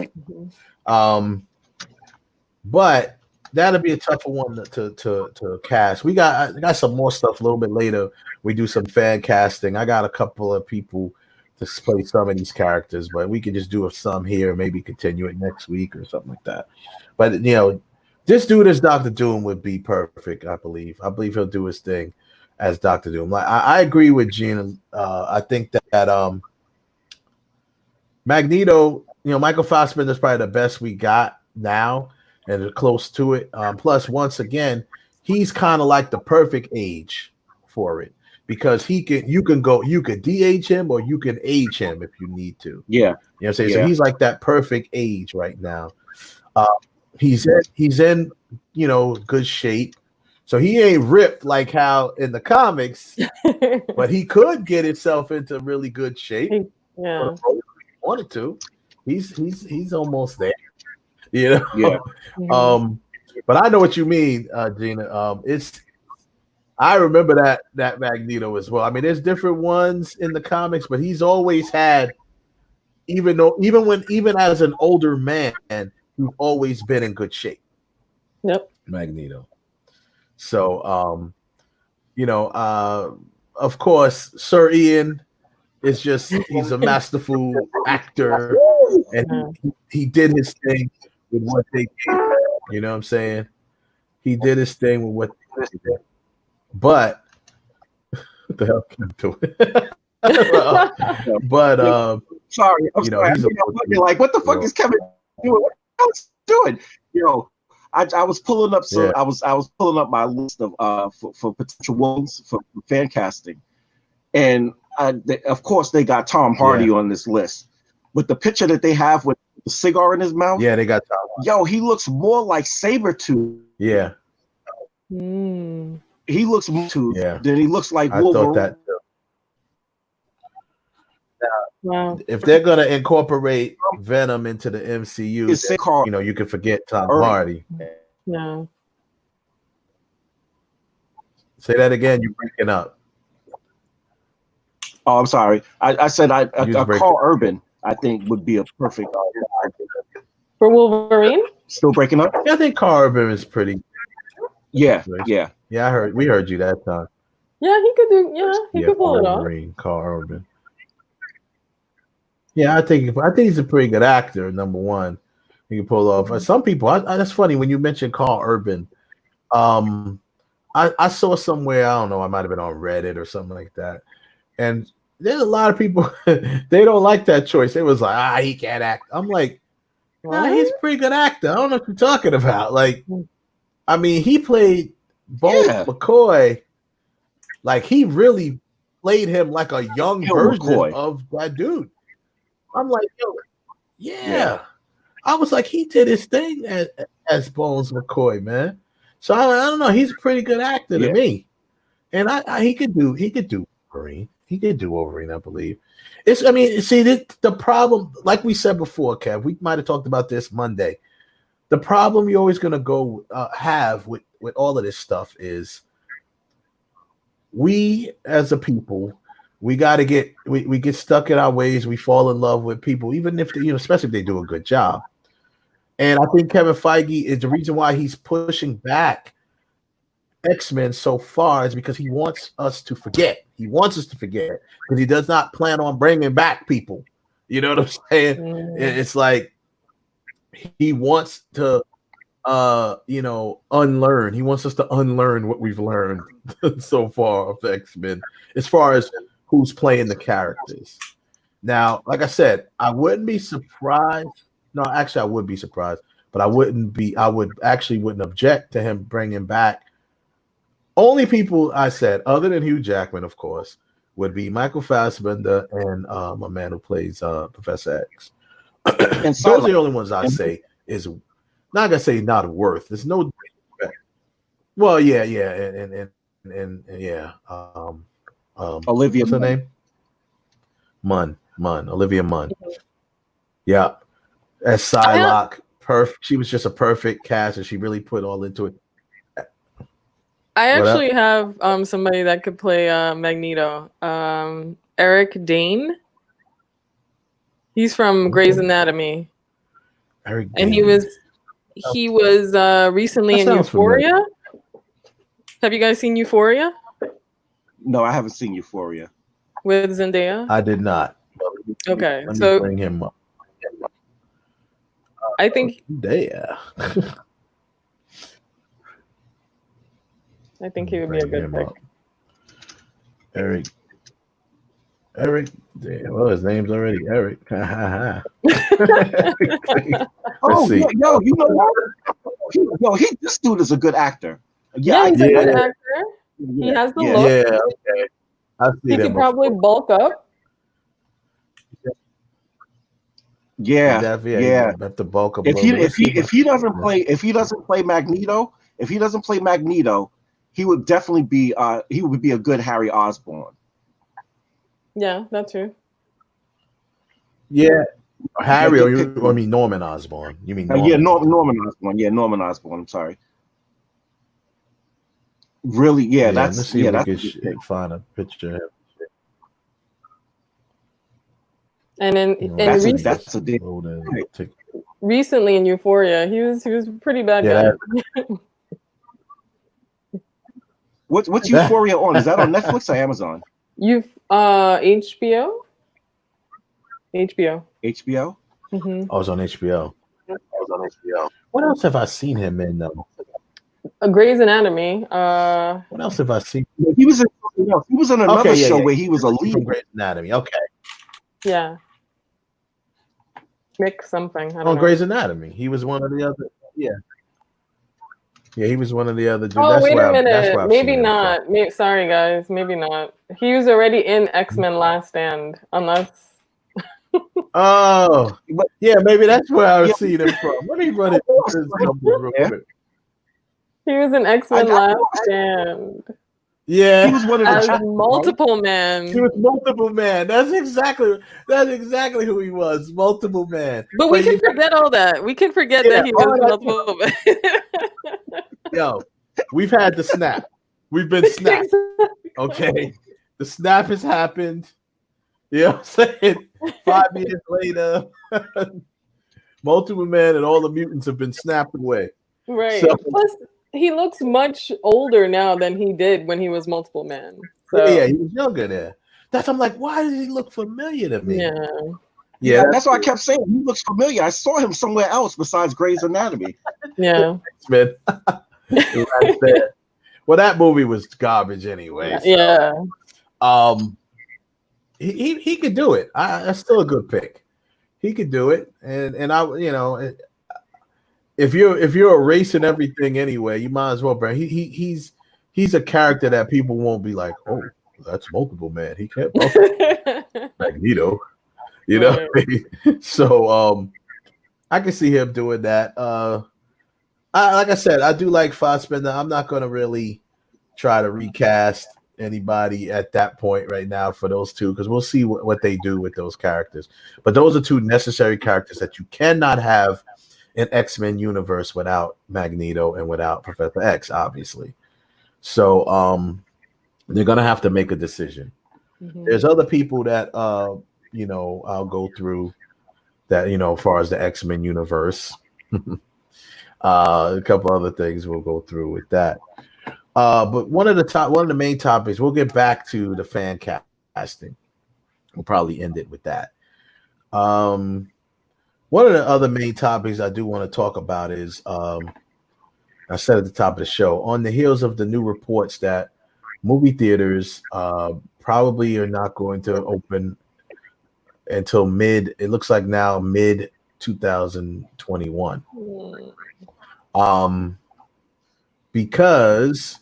but that'll be a tougher one to cast. I got some more stuff a little bit later. We do some fan casting. I got a couple of people to play some of these characters, but we can just do some here, maybe continue it next week or something like that. But this dude as Dr. Doom would be perfect, I believe. I believe he'll do his thing as Dr. Doom. Like I agree with Gina. I think that Magneto, Michael Fassbender is probably the best we got now and close to it. Plus, once again, he's kind of like the perfect age for it. Because you could DH him or you can age him if you need to. Yeah. You know what I'm saying? Yeah. So he's like that perfect age right now. He's in good shape. So he ain't ripped like how in the comics, but he could get himself into really good shape. Yeah. If he wanted to. He's almost there. Yeah. But I know what you mean, Gina. I remember that Magneto as well. I mean, there's different ones in the comics, but he's always had, even as an older man, he's always been in good shape. Yep. Magneto. So, of course, Sir Ian is he's a masterful actor, and he did his thing with what they did. You know what I'm saying? He did his thing with what they did. But what the hell can I do? Sorry, I'm sorry. Like, what the fuck is Kevin doing? What else doing? I was pulling up. I was pulling up my list of for potential ones for fan casting, and of course they got Tom Hardy on this list. But the picture that they have with the cigar in his mouth, they got Tom Hardy. Yo, he looks more like Sabretooth. Yeah. He looks too. Yeah. Then he looks like Wolverine. I thought that too. Wow. If they're gonna incorporate Venom into the MCU, you can forget Tom Hardy. No. Say that again. You're breaking up. Oh, I'm sorry. I said Carl Urban, I think, would be a perfect for Wolverine. Still breaking up. Yeah, I think Carl Urban is pretty. Yeah. Yeah, we heard you that time. Yeah, he could do. Yeah, he could pull it off. Carl Urban. Yeah, I think he's a pretty good actor. Number one, he can pull off. Some people. That's funny when you mentioned Carl Urban. I saw somewhere. I don't know. I might have been on Reddit or something like that. And there's a lot of people. They don't like that choice. It was like, he can't act. I'm like, nah, he's a pretty good actor. I don't know what you're talking about. Like, I mean, he played Bolt McCoy. Like, he really played him like a young version of that dude. I'm like, yeah. I was like, he did his thing as Bones McCoy, man. So I don't know. He's a pretty good actor to me, and he could do Wolverine. He could do Wolverine, I believe. The problem, like we said before, Kev, we might have talked about this Monday. The problem you're always going to have with all of this stuff is we as a people. We got to get stuck in our ways. We fall in love with people, even if especially if they do a good job. And I think Kevin Feige is the reason why he's pushing back X-Men so far is because he wants us to forget. He wants us to forget because he does not plan on bringing back people. You know what I'm saying? It's like he wants to unlearn. He wants us to unlearn what we've learned so far of X-Men as far as who's playing the characters. Now, like I said, I wouldn't be surprised. No, actually I would be surprised, but I wouldn't object to him bringing back only people I said, other than Hugh Jackman, of course, would be Michael Fassbender and a man who plays Professor X. And those are the only ones I say is not gonna say not worth. There's no. Well, yeah, and yeah. Olivia, what's her name? Olivia Munn. Yeah, as Psylocke, perfect. She was just a perfect cast, and she really put all into it. I actually have somebody that could play Magneto. Eric Dane. He's from Grey's Anatomy. Eric and Dane. he was recently in Euphoria. Familiar. Have you guys seen Euphoria? No, I haven't seen Euphoria. With Zendaya? I did not. Okay, Let me so bring him up. I think Zendaya. I think he would be a good pick. Eric. Well, his name's already Eric. Oh, yeah, yo, you know what? This dude is a good actor. Yeah, he's a good actor. He has the look. Yeah, okay. He could probably bulk up. Yeah. Have to bulk up. If he doesn't play Magneto, he would definitely be a good Harry Osborn. Yeah, that's true. Yeah, Harry, or you mean Norman Osborn? You mean Norman? Norman Osborn. Yeah, Norman Osborn. I'm sorry. Really? Yeah, that's let's see if we can find a picture. And recently in Euphoria, he was a pretty bad guy. What's Euphoria on? Is that on Netflix or Amazon? HBO. HBO. Mm-hmm. Oh, it's on HBO. What else have I seen him in though? Grey's Anatomy. What else have I seen? He was in another show where he was a lead. From Grey's Anatomy. Okay. Yeah. Mick something. I don't know. Grey's Anatomy. He was one of the other. Yeah. Yeah, he was one of the other dudes. Oh, wait a minute. Maybe not. Sorry, guys. Maybe not. He was already in X-Men Last Stand, unless. Oh, yeah. Maybe that's where I was seeing him from. Let me run it. He was in X-Men Last Stand. Yeah, he was one of the multiple man. He was multiple man. That's exactly who he was. Multiple man. But we can forget all that. We can forget that he was multiple man. Yo, we've had the snap. We've been snapped. Okay, the snap has happened. You know what I'm saying? 5 years later, multiple man and all the mutants have been snapped away. Right. So, plus, he looks much older now than he did when he was multiple man. So. Yeah, he was younger there. I'm like, why does he look familiar to me? Yeah, that's why I kept saying he looks familiar. I saw him somewhere else besides Grey's Anatomy. Yeah. Man. Well, that movie was garbage anyway. So, yeah. He could do it. That's still a good pick. He could do it, and I, if you're erasing everything anyway, you might as well bring. He's a character that people won't be like, oh, that's multiple man. He can't Magneto, you know. Right. So I can see him doing that. Like I said, I do like Fassbender. I'm not going to really try to recast anybody at that point right now for those two, because we'll see what they do with those characters. But those are two necessary characters that you cannot have an X-Men universe without Magneto and without Professor X, obviously. So they're going to have to make a decision. Mm-hmm. There's other people that I'll go through that, as far as the X-Men universe. A couple other things we'll go through with that. But one of the main topics, we'll get back to the fan casting. We'll probably end it with that. One of the other main topics I do want to talk about is, I said at the top of the show, on the heels of the new reports that movie theaters probably are not going to open until mid 2021. Because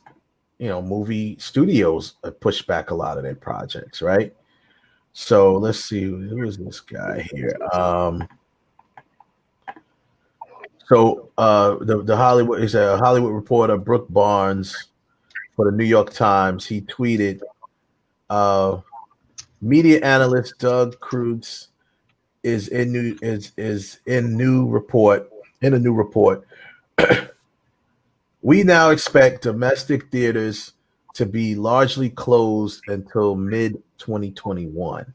movie studios pushed back a lot of their projects, right? So let's see, who is this guy here? The Hollywood is a Hollywood reporter, Brooke Barnes, for the New York Times. He tweeted, media analyst Doug Krutz is in a new report. We now expect domestic theaters to be largely closed until mid-2021,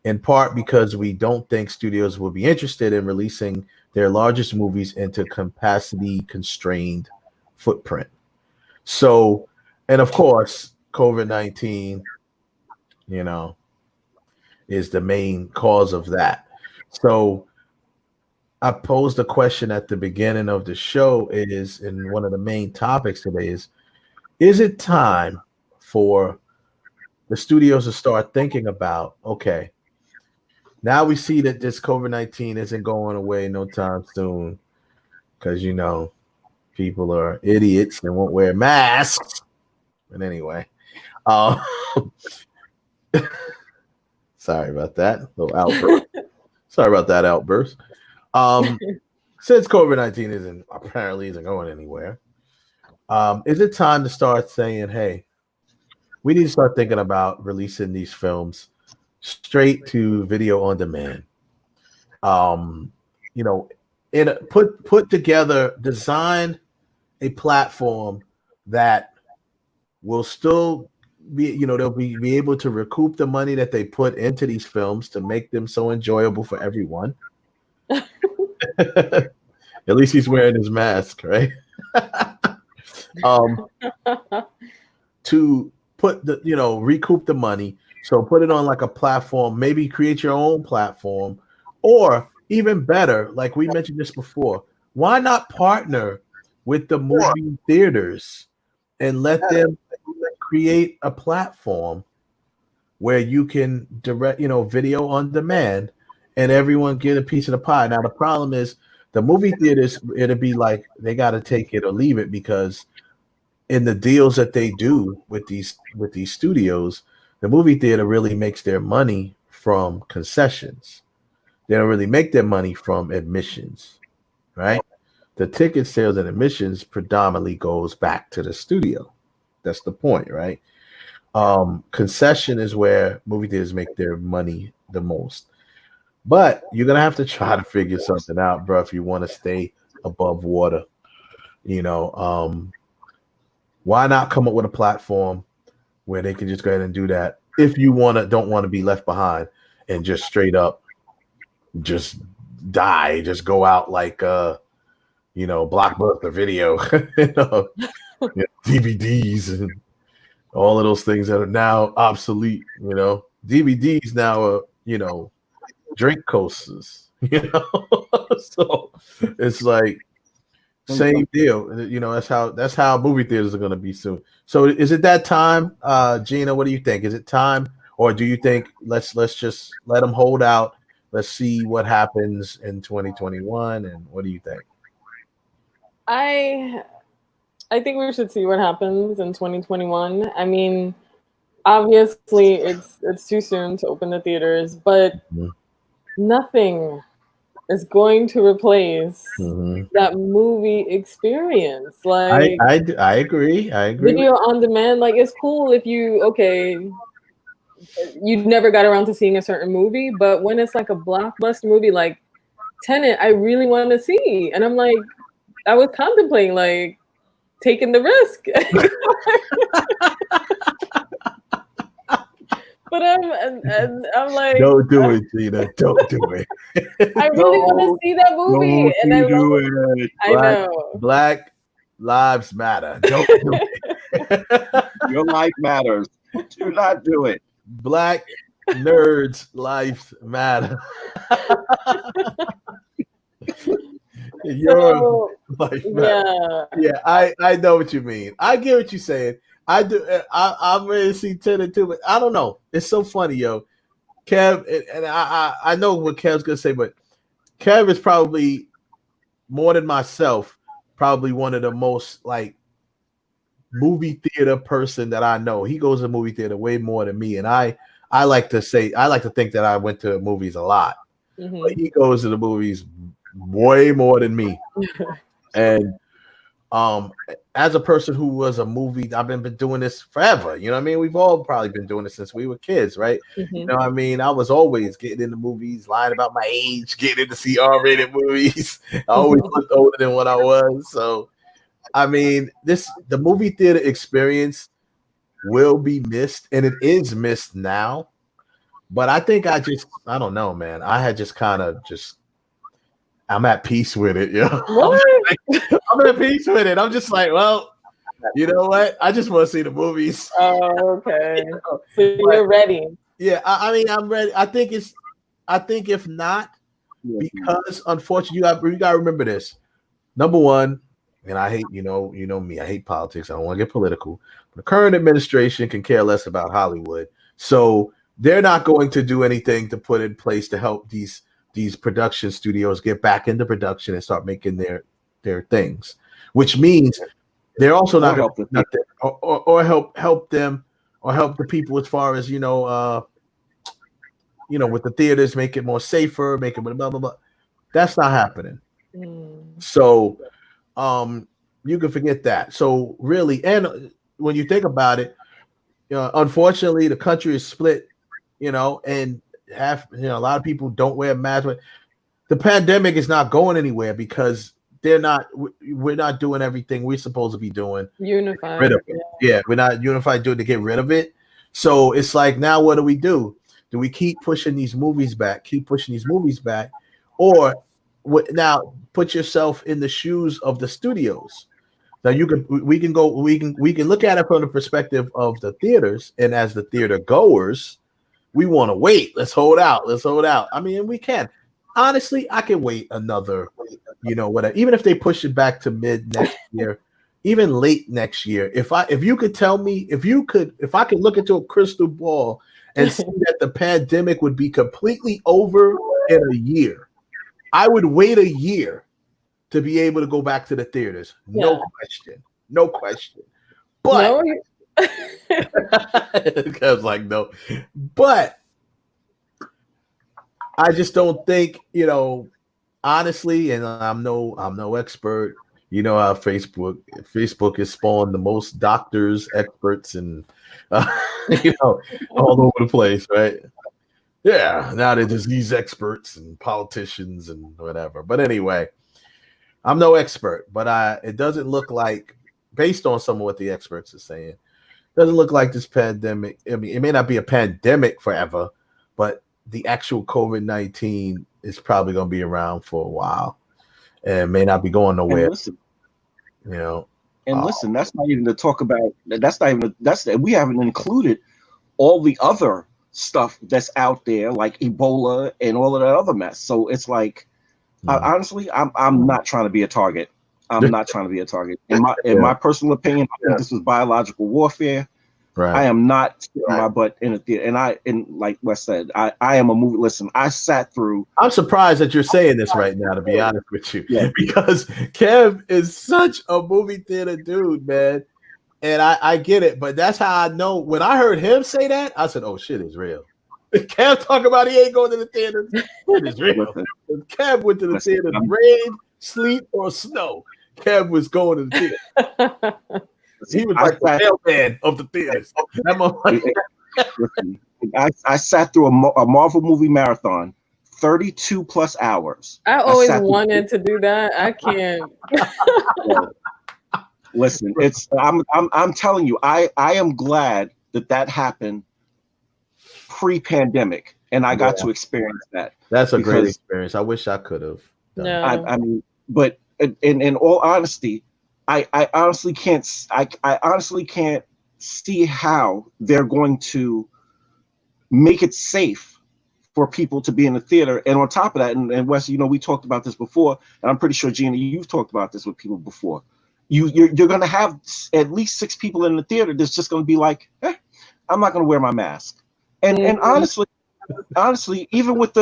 in part because we don't think studios will be interested in releasing their largest movies into capacity-constrained footprint. So, and of course, COVID-19, is the main cause of that. So I posed a question at the beginning of the show, and one of the main topics today is it time for the studios to start thinking about, okay, now we see that this COVID-19 isn't going away no time soon because, people are idiots and won't wear masks. But anyway, sorry about that little outburst. Sorry about that outburst. Since COVID-19 apparently isn't going anywhere, is it time to start saying, hey, we need to start thinking about releasing these films straight to video on demand? Design a platform that will still be, they'll be able to recoup the money that they put into these films to make them so enjoyable for everyone. At least he's wearing his mask, right? To put recoup the money. So put it on like a platform, maybe create your own platform, or even better, like we mentioned this before, why not partner with the movie theaters and let them create a platform where you can direct, video on demand, and everyone get a piece of the pie. Now, the problem is the movie theaters, it'll be like they got to take it or leave it, because in the deals that they do with these studios, the movie theater really makes their money from concessions. They don't really make their money from admissions, right? The ticket sales and admissions predominantly goes back to the studio. That's the point, right? Concession is where movie theaters make their money the most. But you're going to have to try to figure something out, bro, if you want to stay above water. Why not come up with a platform where they can just go ahead and do that if you don't want to be left behind and just straight up just die, just go out like Blockbuster Video, DVDs and all of those things that are now obsolete. DVDs now are drink coasters. So it's like same deal. That's how movie theaters are going to be soon. So is it that time, Gina? What do you think? Is it time, or do you think let's just let them hold out? Let's see what happens in 2021. And what do you think? I think we should see what happens in 2021. I mean, obviously it's too soon to open the theaters, but nothing is going to replace that movie experience. Like I agree. Video on demand, like it's cool if you never got around to seeing a certain movie, but when it's like a blockbuster movie like Tenet, I really want to see, and I'm like, I was contemplating like taking the risk. But I'm like, don't do it, Gina. Don't do it. I really want to see that movie, and I know Black Lives Matter. Don't do it. Your life matters. Do not do it. Black nerds' lives matter. Your life matter. Yeah, I know what you mean. I get what you're saying. I do. I'm ready to see 10 and 2, but I don't know. It's so funny, yo. Kev, and I know what Kev's gonna say, but Kev is probably more than myself, probably one of the most like movie theater person that I know. He goes to movie theater way more than me, and I like to think that I went to movies a lot, but he goes to the movies way more than me. And as a person who was a movie, I've been doing this forever. You know what I mean? We've all probably been doing it since we were kids, right? You know what I mean? I was always getting into movies, lying about my age, getting in to see R-rated movies. I always looked older than what I was. So, I mean, the movie theater experience will be missed, and it is missed now. But I think I don't know, man. I had just kind of I'm at peace with it, yo. I'm at peace with it. I'm just like, well, you know what? I just want to see the movies. Oh, okay. So you're ready. Yeah, I mean, I'm ready. I think if not, because unfortunately, you got to remember this. Number one, and I hate, you know me, I hate politics. I don't want to get political. The current administration can care less about Hollywood. So they're not going to do anything to put in place to help these production studios get back into production and start making their things, which means they're also not going to help them or help the people as far as with the theaters, make it more safer, make it blah blah blah. That's not happening. So you can forget that. So really, and when you think about it, unfortunately the country is split, and a lot of people don't wear masks. But the pandemic is not going anywhere because we're not doing everything we're supposed to be doing. Unified. Rid of it. Yeah, we're not unified doing to get rid of it. So it's like, now what do we do? Do we keep pushing these movies back? Or now put yourself in the shoes of the studios. Now we can look at it from the perspective of the theaters, and as the theater goers, we want to wait. Let's hold out. I mean, we can. Honestly, I can wait another, whatever. Even if they push it back to mid next year, even late next year. If I could look into a crystal ball and see that the pandemic would be completely over in a year, I would wait a year to be able to go back to the theaters. No question. But I was like, no. But I just don't think, honestly, and I'm no expert. You know how Facebook has spawned the most doctors, experts, and all over the place, right? Yeah, now they're disease experts and politicians and whatever. But anyway, I'm no expert, but it doesn't look like, based on some of what the experts are saying, doesn't look like this pandemic. I mean, it may not be a pandemic forever, but the actual COVID-19 is probably going to be around for a while and may not be going nowhere. And listen, that's not even to talk about. We haven't included all the other stuff that's out there, like Ebola and all of that other mess. So it's like, honestly, I'm not trying to be a target. I'm not trying to be a target. In my personal opinion, I think this was biological warfare. Right. I am not sticking my butt in a theater. And like Wes said, I am a movie. Listen, I sat through. I'm surprised that you're saying this right now, to be honest with you, because Kev is such a movie theater dude, man. And I get it, but that's how I know. When I heard him say that, I said, "Oh, shit is real." Kev talk about he ain't going to the theater. It is real. Kev went to the theater, rain, sleet, or snow. Kev was going to the theater. He was like the mailman of the theaters. I sat through a Marvel movie marathon, 32 plus hours. I always wanted to do that. I can't. Listen, I'm telling you, I am glad that happened pre-pandemic, and I got to experience that. That's a great experience. I wish I could have. I mean, but in all honesty, I honestly can't. I honestly can't see how they're going to make it safe for people to be in the theater. And on top of that, and Wes, you know, we talked about this before, and I'm pretty sure Gina, you've talked about this with people before. You're going to have at least 6 people in the theater that's just going to be like, I'm not going to wear my mask. And honestly, even with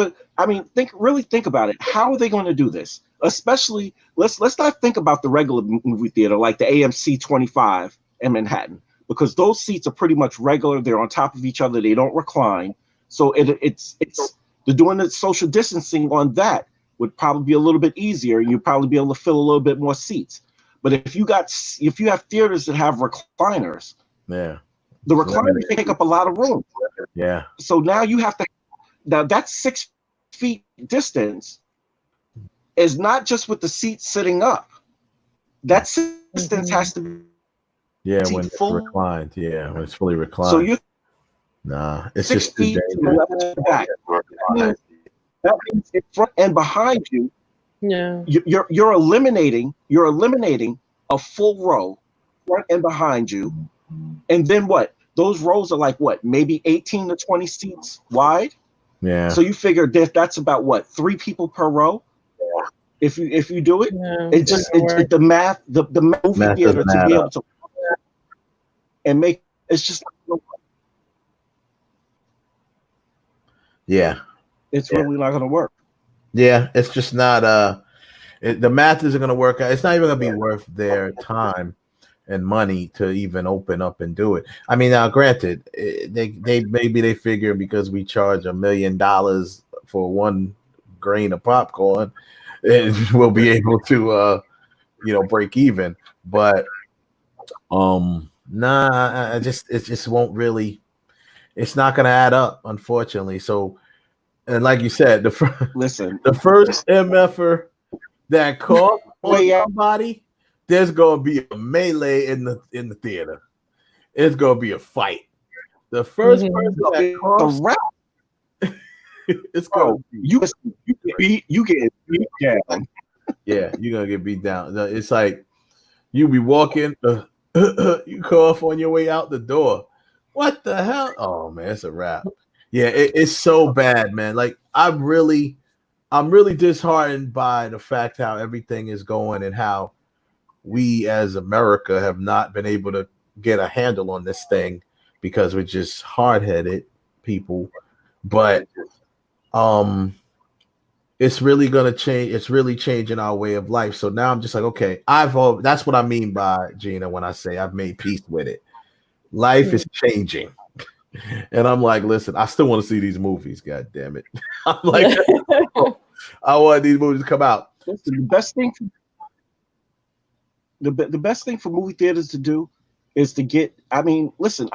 really think about it. How are they going to do this? Especially, let's not think about the regular movie theater like the AMC 25 in Manhattan, because those seats are pretty much regular. They're on top of each other. They don't recline. So it's they're doing the social distancing on that would probably be a little bit easier, and you'd probably be able to fill a little bit more seats. But if you have theaters that have recliners, the recliners take up a lot of room. Yeah. So now that's 6 feet distance is not just with the seat sitting up. That distance has to be when it's reclined. Yeah, when it's fully reclined. So you're it's 6 just too feet to the dangerous. left and back. That means in front and behind you. Yeah. You're eliminating a full row front and behind you. And then what? Those rows are like what? Maybe 18 to 20 seats wide. Yeah. So you figure that's about what? 3 people per row. If you do it, it's just the math, the movie Math theater doesn't to be add able up. to and make it's just it's really not going to work. Yeah, it's just not the math isn't going to work out. It's not even going to be worth their time and money to even open up and do it. I mean, now granted, they maybe they figure because we charge $1 million for 1 grain of popcorn, we'll be able to break even. But it just won't really. It's not going to add up, unfortunately. So, and like you said, the first MFer that caught on somebody, there's gonna be a melee in the theater. It's gonna be a fight. The first person that coughs, it's gonna be you get beat down. Yeah, you're gonna get beat down. It's like you be walking, you cough on your way out the door. What the hell? Oh man, it's a wrap. Yeah, it's so bad, man. Like I'm really disheartened by the fact how everything is going and how we as America have not been able to get a handle on this thing because we're just hard-headed people. But it's really gonna change. It's really changing our way of life. So now I'm just like, okay, that's what I mean by Gina when I say I've made peace with it. Life is changing. And I'm like, listen, I still want to see these movies. God damn it! I'm like, I want these movies to come out. Listen, the best thing for movie theaters to do is to get. I mean, listen,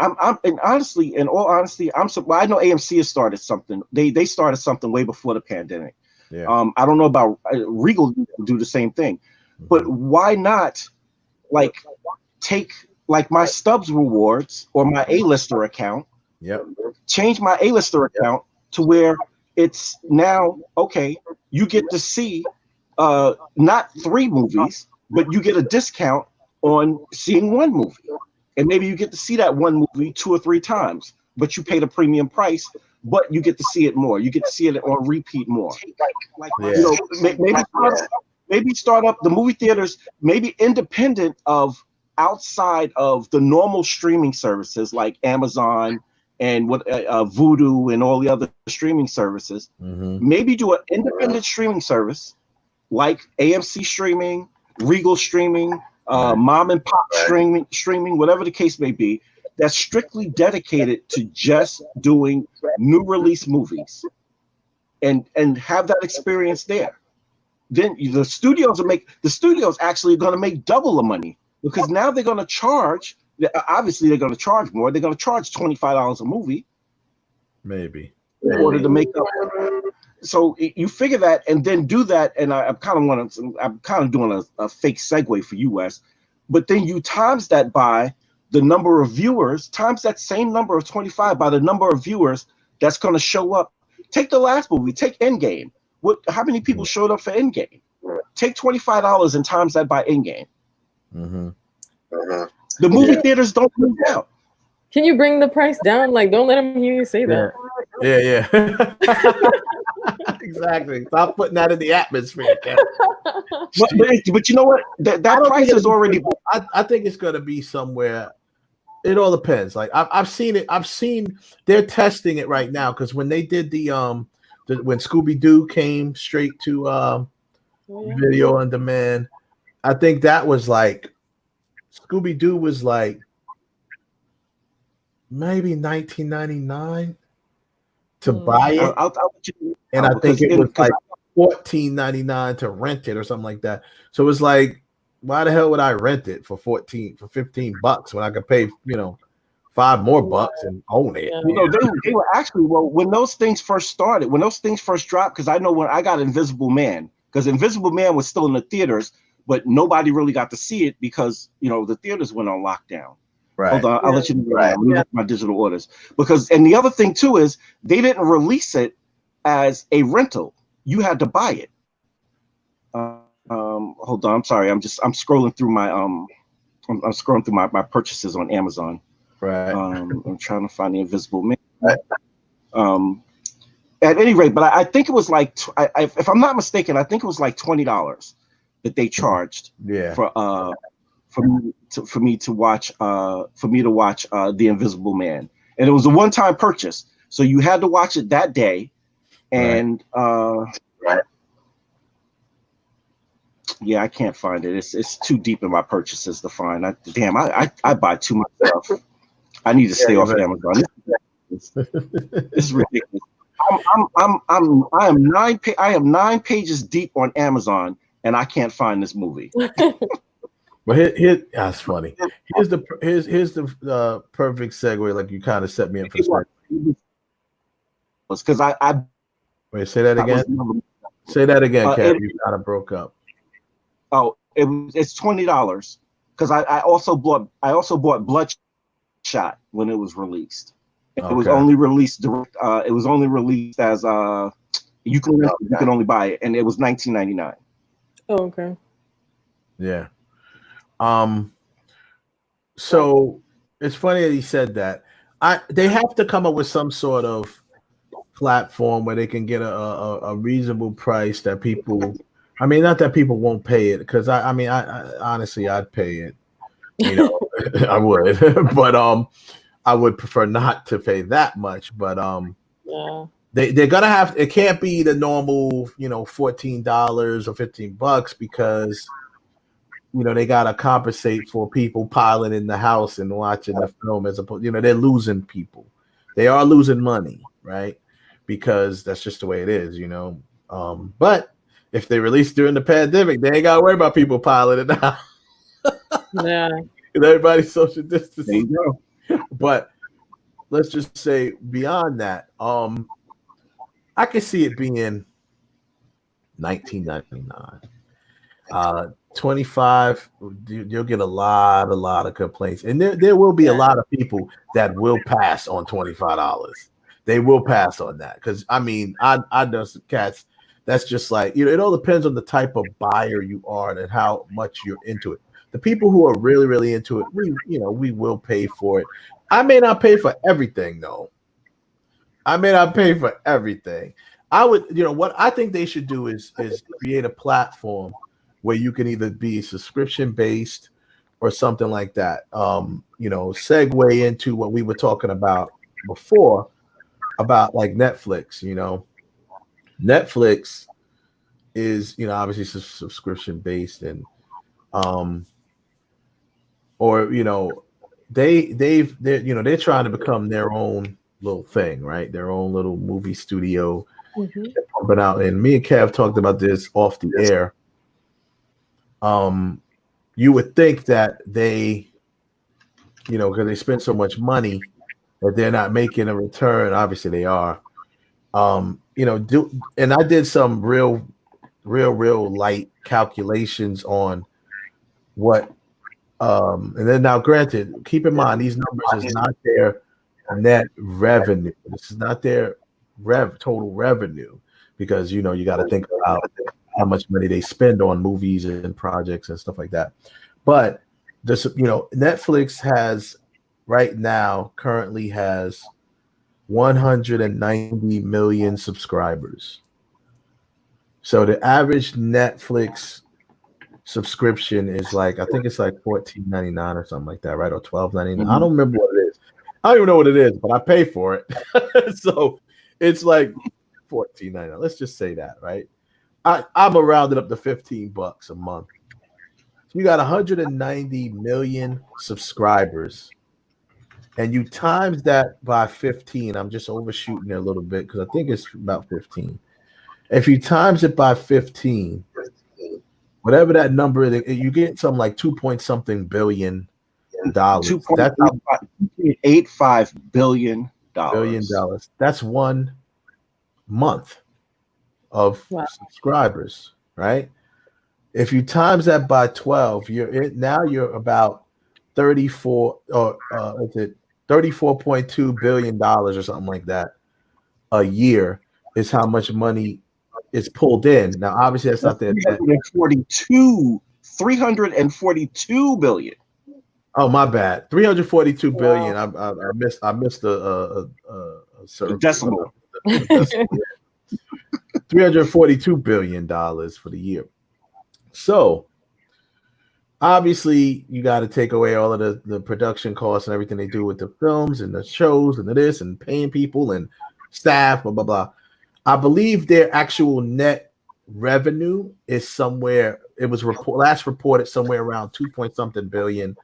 in all honesty, I know AMC has started something. They started something way before the pandemic. Yeah. I don't know about Regal do the same thing, but why not take my Stubs rewards or my A-lister account? Yep. Change my A-lister account to where it's now okay. You get to see not 3 movies, but you get a discount on seeing 1 movie, and maybe you get to see that 1 movie 2 or 3 times, but you paid a premium price. But you get to see it more. You get to see it on repeat more. Maybe start up the movie theaters, maybe independent of outside of the normal streaming services like Amazon and Vudu and all the other streaming services. Mm-hmm. Maybe do an independent streaming service like AMC streaming, Regal streaming, mom and pop streaming, whatever the case may be, that's strictly dedicated to just doing new release movies and have that experience there. Then the studios actually going to make double the money because now they're going to charge. Obviously, they're going to charge more. They're going to charge $25 a movie, maybe, in order to make up. So you figure that and then do that. And I'm kind of doing a fake segue for you, Wes. But then you times that by the number of viewers, times that same number of 25 by the number of viewers that's going to show up. Take the last movie, take Endgame. How many people showed up for Endgame? Take $25 and times that by Endgame. Mm-hmm. The movie theaters don't move out. Can you bring the price down? Like, don't let them hear you say that. Yeah. Exactly. Stop putting that in the atmosphere, Kev. But you know what? That price is already. I think it's going to be somewhere. It all depends. Like I've seen it. I've seen they're testing it right now because when they did when Scooby Doo came straight to video on demand, I think that was like Scooby Doo was like maybe $19.99 to buy it, and I think it was like $14.99 to rent it or something like that. So it's like, why the hell would I rent it for $15 when I could pay $5 more and own it? They were actually when those things first started, when those things first dropped, because I know when I got Invisible Man, because Invisible Man was still in the theaters, but nobody really got to see it because the theaters went on lockdown. Right. Hold on, I'll let you know. Let me look at my digital orders and the other thing too is they didn't release it as a rental. You had to buy it. Hold on, I'm sorry. I'm scrolling through my I'm scrolling through my purchases on Amazon. Right. I'm trying to find the Invisible Man. Right. At any rate, but I think it was like if I'm not mistaken, I think it was like $20 that they charged. Yeah. For me to watch The Invisible Man, and it was a one-time purchase, so you had to watch it that day, and yeah, I can't find it. It's too deep in my purchases to find. I buy too much stuff. I need to stay off Amazon. This is ridiculous. I am 9 pages deep on Amazon, and I can't find this movie. But here, that's funny. Here's the perfect segue. Like you kind of set me up for this. Because I wait. Say that again. Say that again, Kev. You kind of broke up. Oh, it's $20 because I also bought Bloodshot when it was released. Okay. It was only released direct. It was only released as you can only buy it, and it was $19.99. Oh, okay. Yeah. So it's funny that he said that. They have to come up with some sort of platform where they can get a reasonable price that people. I mean, not that people won't pay it, because I honestly I'd pay it. I would, but I would prefer not to pay that much. But yeah. They're gonna have. It can't be the normal, $14 or $15 because. They gotta compensate for people piling in the house and watching the film as opposed. They're losing people. They are losing money, right? Because that's just the way it is, But if they release during the pandemic, they ain't gotta worry about people piling in the house. Yeah. And everybody's social distancing. There you go. But let's just say beyond that, I can see it being $19.99. 25, you'll get a lot of complaints, and there will be a lot of people that will pass on $25. They will pass on that because I know some cats. That's just like it all depends on the type of buyer you are and how much you're into it. The people who are really, really into it, we will pay for it. I may not pay for everything though. I may not pay for everything. I would, what I think they should do is create a platform where you can either be subscription based or something like that. Segue into what we were talking about before about like Netflix. Netflix is obviously subscription based, and they're trying to become their own little thing, right? Their own little movie studio. Mm-hmm. Pumping out, and me and Kev talked about this off the air. You would think that they, because they spend so much money that they're not making a return. Obviously they are. And I did some real light calculations on what, and then now granted, keep in mind, these numbers is not their net revenue. This is not their total revenue, because, you got to think about how much money they spend on movies and projects and stuff like that. But this, Netflix has right now currently has 190 million subscribers. So the average Netflix subscription is like, I think it's like $14.99 or something like that, right? Or $12.99. I don't remember what it is. I don't even know what it is, but I pay for it. So it's like $14.99. Let's just say that, right? I'm around it up to $15 a month. So you got 190 million subscribers, and you times that by 15. I'm just overshooting it a little bit because I think it's about 15. If you times it by 15, whatever that number is, you get something like 2 point something billion dollars. $2.85 billion. That's 1 month of subscribers, right? If you times that by 12, you're about 34 or is it $34.2 billion or something like that a year is how much money is pulled in. Now, obviously, that's not that. 342 billion. Oh, my bad. 342 billion. I missed a certain decimal. $342 billion for the year. So obviously you got to take away all of the production costs and everything they do with the films and the shows and this and paying people and staff, blah, blah, blah. I believe their actual net revenue is somewhere, it was last reported somewhere around 2 point something billion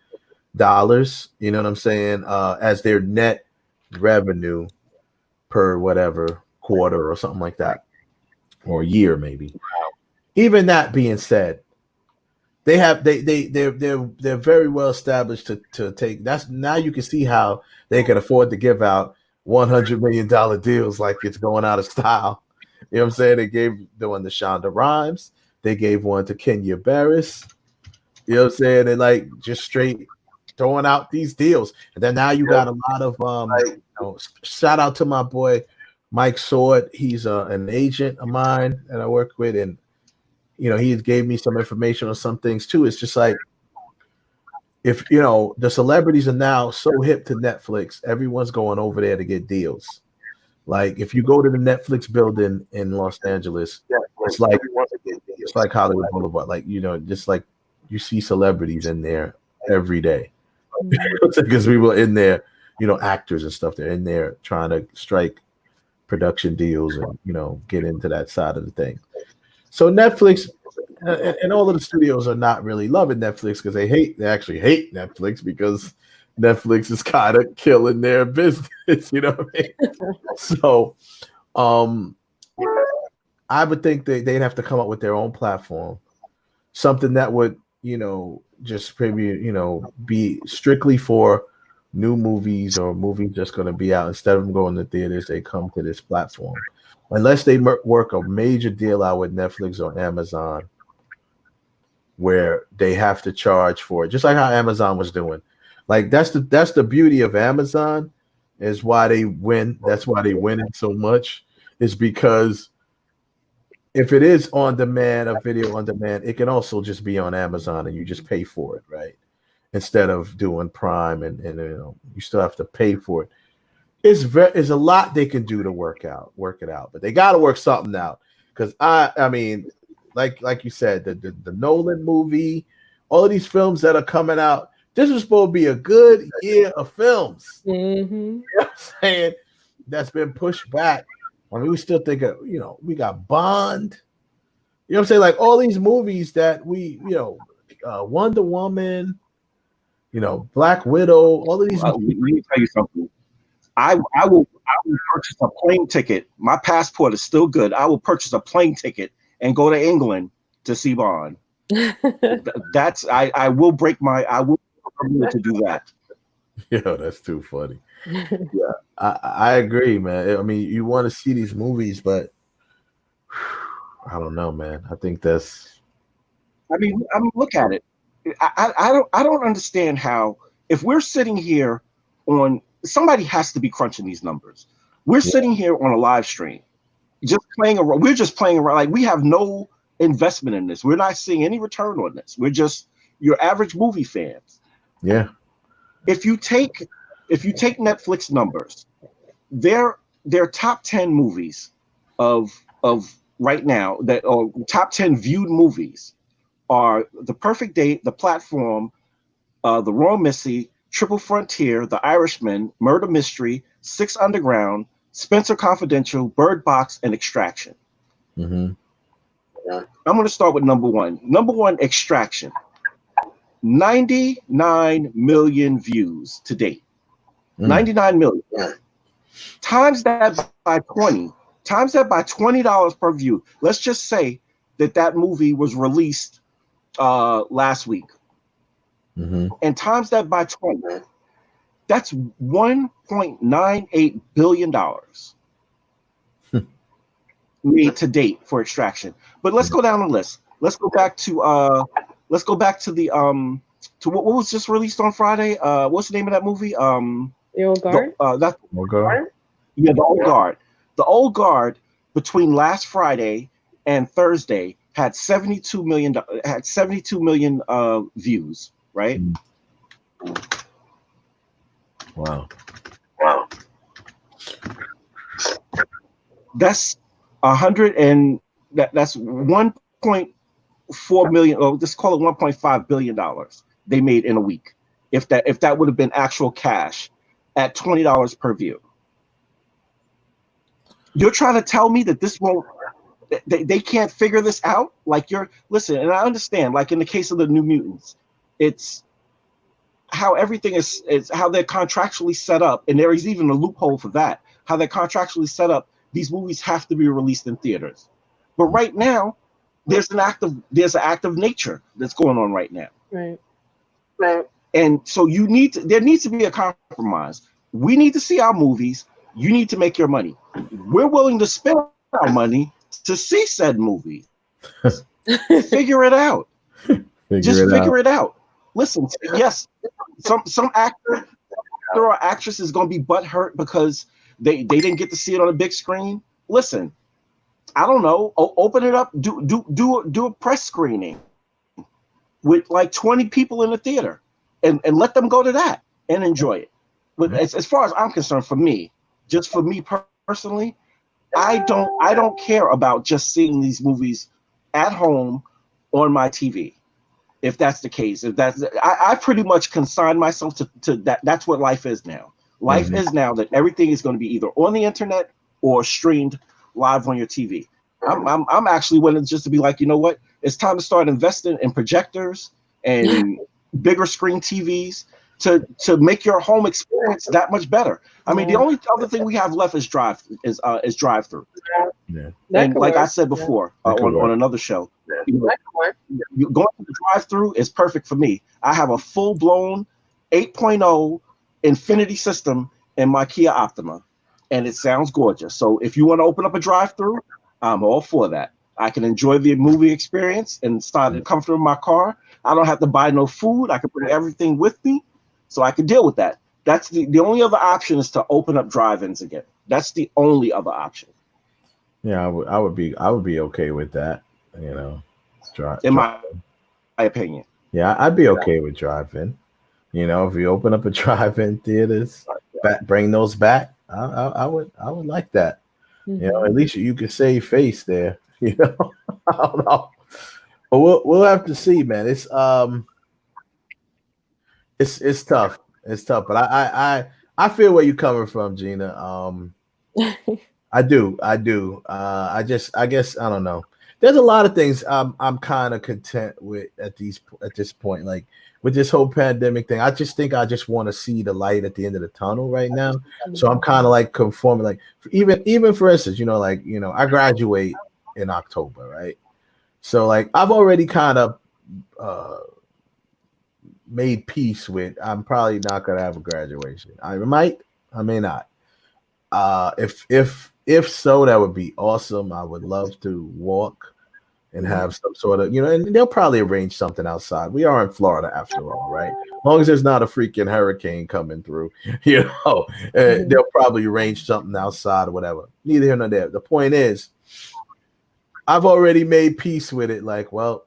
dollars, you know what I'm saying, as their net revenue per whatever quarter or something like that, or year maybe. Even that being said, they're very well established to take. That's now you can see how they can afford to give out $100 million deals like it's going out of style. You know what I'm saying? They gave the one to Shonda Rhimes. They gave one to Kenya Barris. You know what I'm saying? They like just straight throwing out these deals. And then now you got a lot of shout out to my boy Mike Sword. He's an agent of mine that I work with, and he gave me some information on some things too. It's just like, if the celebrities are now so hip to Netflix, everyone's going over there to get deals. Like if you go to the Netflix building in Los Angeles, it's like Hollywood Boulevard. Like just like you see celebrities in there every day because we were in there, actors and stuff. They're in there trying to strike production deals and get into that side of the thing. So Netflix and all of the studios are not really loving Netflix because they actually hate Netflix because Netflix is kind of killing their business. You know what I mean? So I would think they'd have to come up with their own platform, something that would, just maybe, be strictly for new movies or movies just going to be out. Instead of them going to theaters, they come to this platform. Unless they work a major deal out with Netflix or Amazon, where they have to charge for it, just like how Amazon was doing. Like that's the beauty of Amazon, is why they win. That's why they win it so much, is because if it is on demand, a video on demand, it can also just be on Amazon and you just pay for it, right? Instead of doing Prime and you still have to pay for it. It's a lot they can do to work it out, but they got to work something out. Because I mean, like you said, the Nolan movie, all of these films that are coming out, this was supposed to be a good year of films. Mm-hmm. You know what I'm saying? That's been pushed back. I mean, we still think of, we got Bond. You know what I'm saying? Like all these movies that we, Wonder Woman, Black Widow, all of these. Let me tell you something. I will purchase a plane ticket. My passport is still good. I will purchase a plane ticket and go to England to see Bond. I will to do that. Yo, that's too funny. Yeah, I agree, man. I mean, you want to see these movies, but I don't know, man. I think that's. I mean, look at it. I don't understand how, if we're sitting here on, somebody has to be crunching these numbers. We're sitting here on a live stream, just playing around. We're just playing around. Like we have no investment in this. We're not seeing any return on this. We're just your average movie fans. Yeah. If you take Netflix numbers, their top 10 movies of right now that or top 10 viewed movies are The Perfect Date, The Platform, The Royal Missy, Triple Frontier, The Irishman, Murder Mystery, Six Underground, Spencer Confidential, Bird Box, and Extraction. Mm-hmm. I'm going to start with number one. Number one, Extraction. 99 million views to date. 99 million. Times that by 20. Times that by $20 per view. Let's just say that movie was released last week. Mm-hmm. And times that by 20. That's $1.98 billion made to date for Extraction. But let's go down the list. Let's go back to the to what was just released on Friday. What's the name of that movie? The Old Guard. Old Guard. Yeah, The Old Guard. The Old Guard between last Friday and Thursday had 72 million views, right? Wow. That's 100 and that's 1.4 million, or just call it $1.5 billion they made in a week. If that would have been actual cash at $20 per view. You're trying to tell me that this won't, they can't figure this out? Like, listen, and I understand, like in the case of the New Mutants, it's how everything is how they're contractually set up, and there is even a loophole for that. How they're contractually set up, these movies have to be released in theaters. But right now, there's an act of nature that's going on right now. Right. And so there needs to be a compromise. We need to see our movies. You need to make your money. We're willing to spend our money to see said movie. Figure it out. Figure it out. Listen, yes, some actor or actress is going to be butthurt because they didn't get to see it on a big screen. Listen, I don't know. Open it up. Do a press screening with like 20 people in the theater, and let them go to that and enjoy it. But as far as I'm concerned, for me personally, I don't care about just seeing these movies at home on my TV. If that's the case, I pretty much consign myself to that. That's what life is now. Life is now that everything is going to be either on the internet or streamed live on your TV. I'm actually willing just to be like, you know what? It's time to start investing in projectors and bigger screen TVs to make your home experience that much better. I mean, the only other thing we have left is drive-through. Yeah. And like I said before on another show, you going to the drive-through is perfect for me. I have a full-blown 8.0 Infinity system in my Kia Optima, and it sounds gorgeous. So if you want to open up a drive-through, I'm all for that. I can enjoy the movie experience and start in the comfort of my car. I don't have to buy no food. I can bring everything with me, so I can deal with that. That's the only other option is to open up drive-ins again. That's the only other option. Yeah, I would be okay with that. You know, in my opinion. Yeah, I'd be okay with drive-in. You know, if you open up a drive-in theaters, bring those back. I would like that. Mm-hmm. You know, at least you could save face there. You know, I don't know, but we'll have to see, man. It's tough. It's tough, but I feel where you're coming from, Gina. I do. I guess I don't know. There's a lot of things I'm kind of content with at this point. Like with this whole pandemic thing, I just think I just want to see the light at the end of the tunnel right now. So I'm kind of like conforming. Like even for instance, I graduate in October, right? So like I've already kind of made peace with. I'm probably not gonna have a graduation. I might. I may not. If so, that would be awesome. I would love to walk and have some sort of, and they'll probably arrange something outside. We are in Florida after all, right? As long as there's not a freaking hurricane coming through, they'll probably arrange something outside or whatever. Neither here nor there. The point is, I've already made peace with it. Like, well,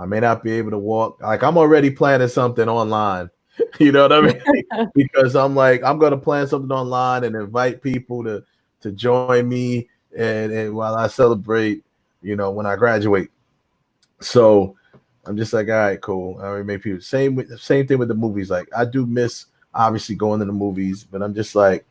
I may not be able to walk. Like I'm already planning something online. You know what I mean? Because I'm like, I'm gonna plan something online and invite people to join me and while I celebrate, when I graduate. So I'm just like, all right, cool. I already make people same thing with the movies. Like I do miss obviously going to the movies, but I'm just like,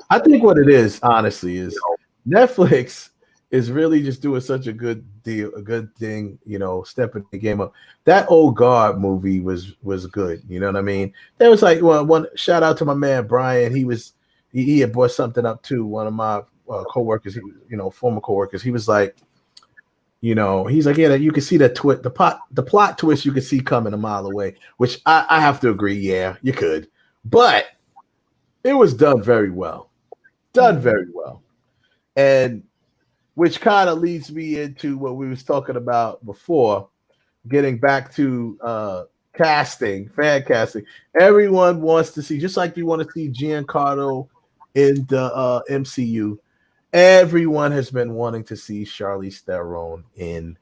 I think what it is, honestly, is Netflix is really just doing such a good deal, a good thing, stepping the game up. That Old Guard movie was good. You know what I mean? There was like one shout out to my man Brian. He had brought something up too. One of my coworkers, former coworkers. He was like, he's like, yeah, you can see the plot twist you can see coming a mile away, which I have to agree. Yeah, you could, but it was done very well. And which kind of leads me into what we was talking about before, getting back to fan casting. Everyone wants to see, just like you want to see Giancarlo in the MCU. Everyone has been wanting to see Charlize Theron in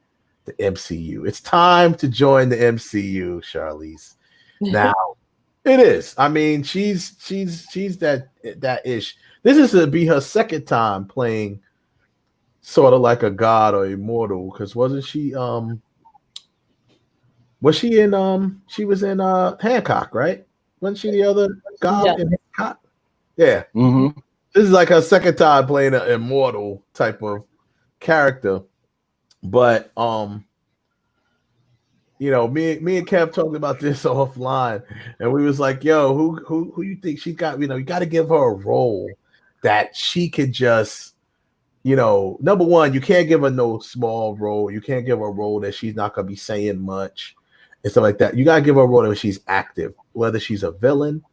the MCU. It's time to join the MCU, Charlize. Now, it is. I mean, she's that ish. This is to be her second time playing sort of like a god or immortal, because wasn't she was she in Hancock, right? Wasn't she the other god in Hancock? Yeah. Mm-hmm. This is like her second time playing an immortal type of character. But me and Kev talked about this offline, and we was like, yo, who you think she got? You got to give her a role that she could just, number one, you can't give her no small role. You can't give her a role that she's not gonna be saying much and stuff like that. You gotta give her a role that she's active, whether she's a villain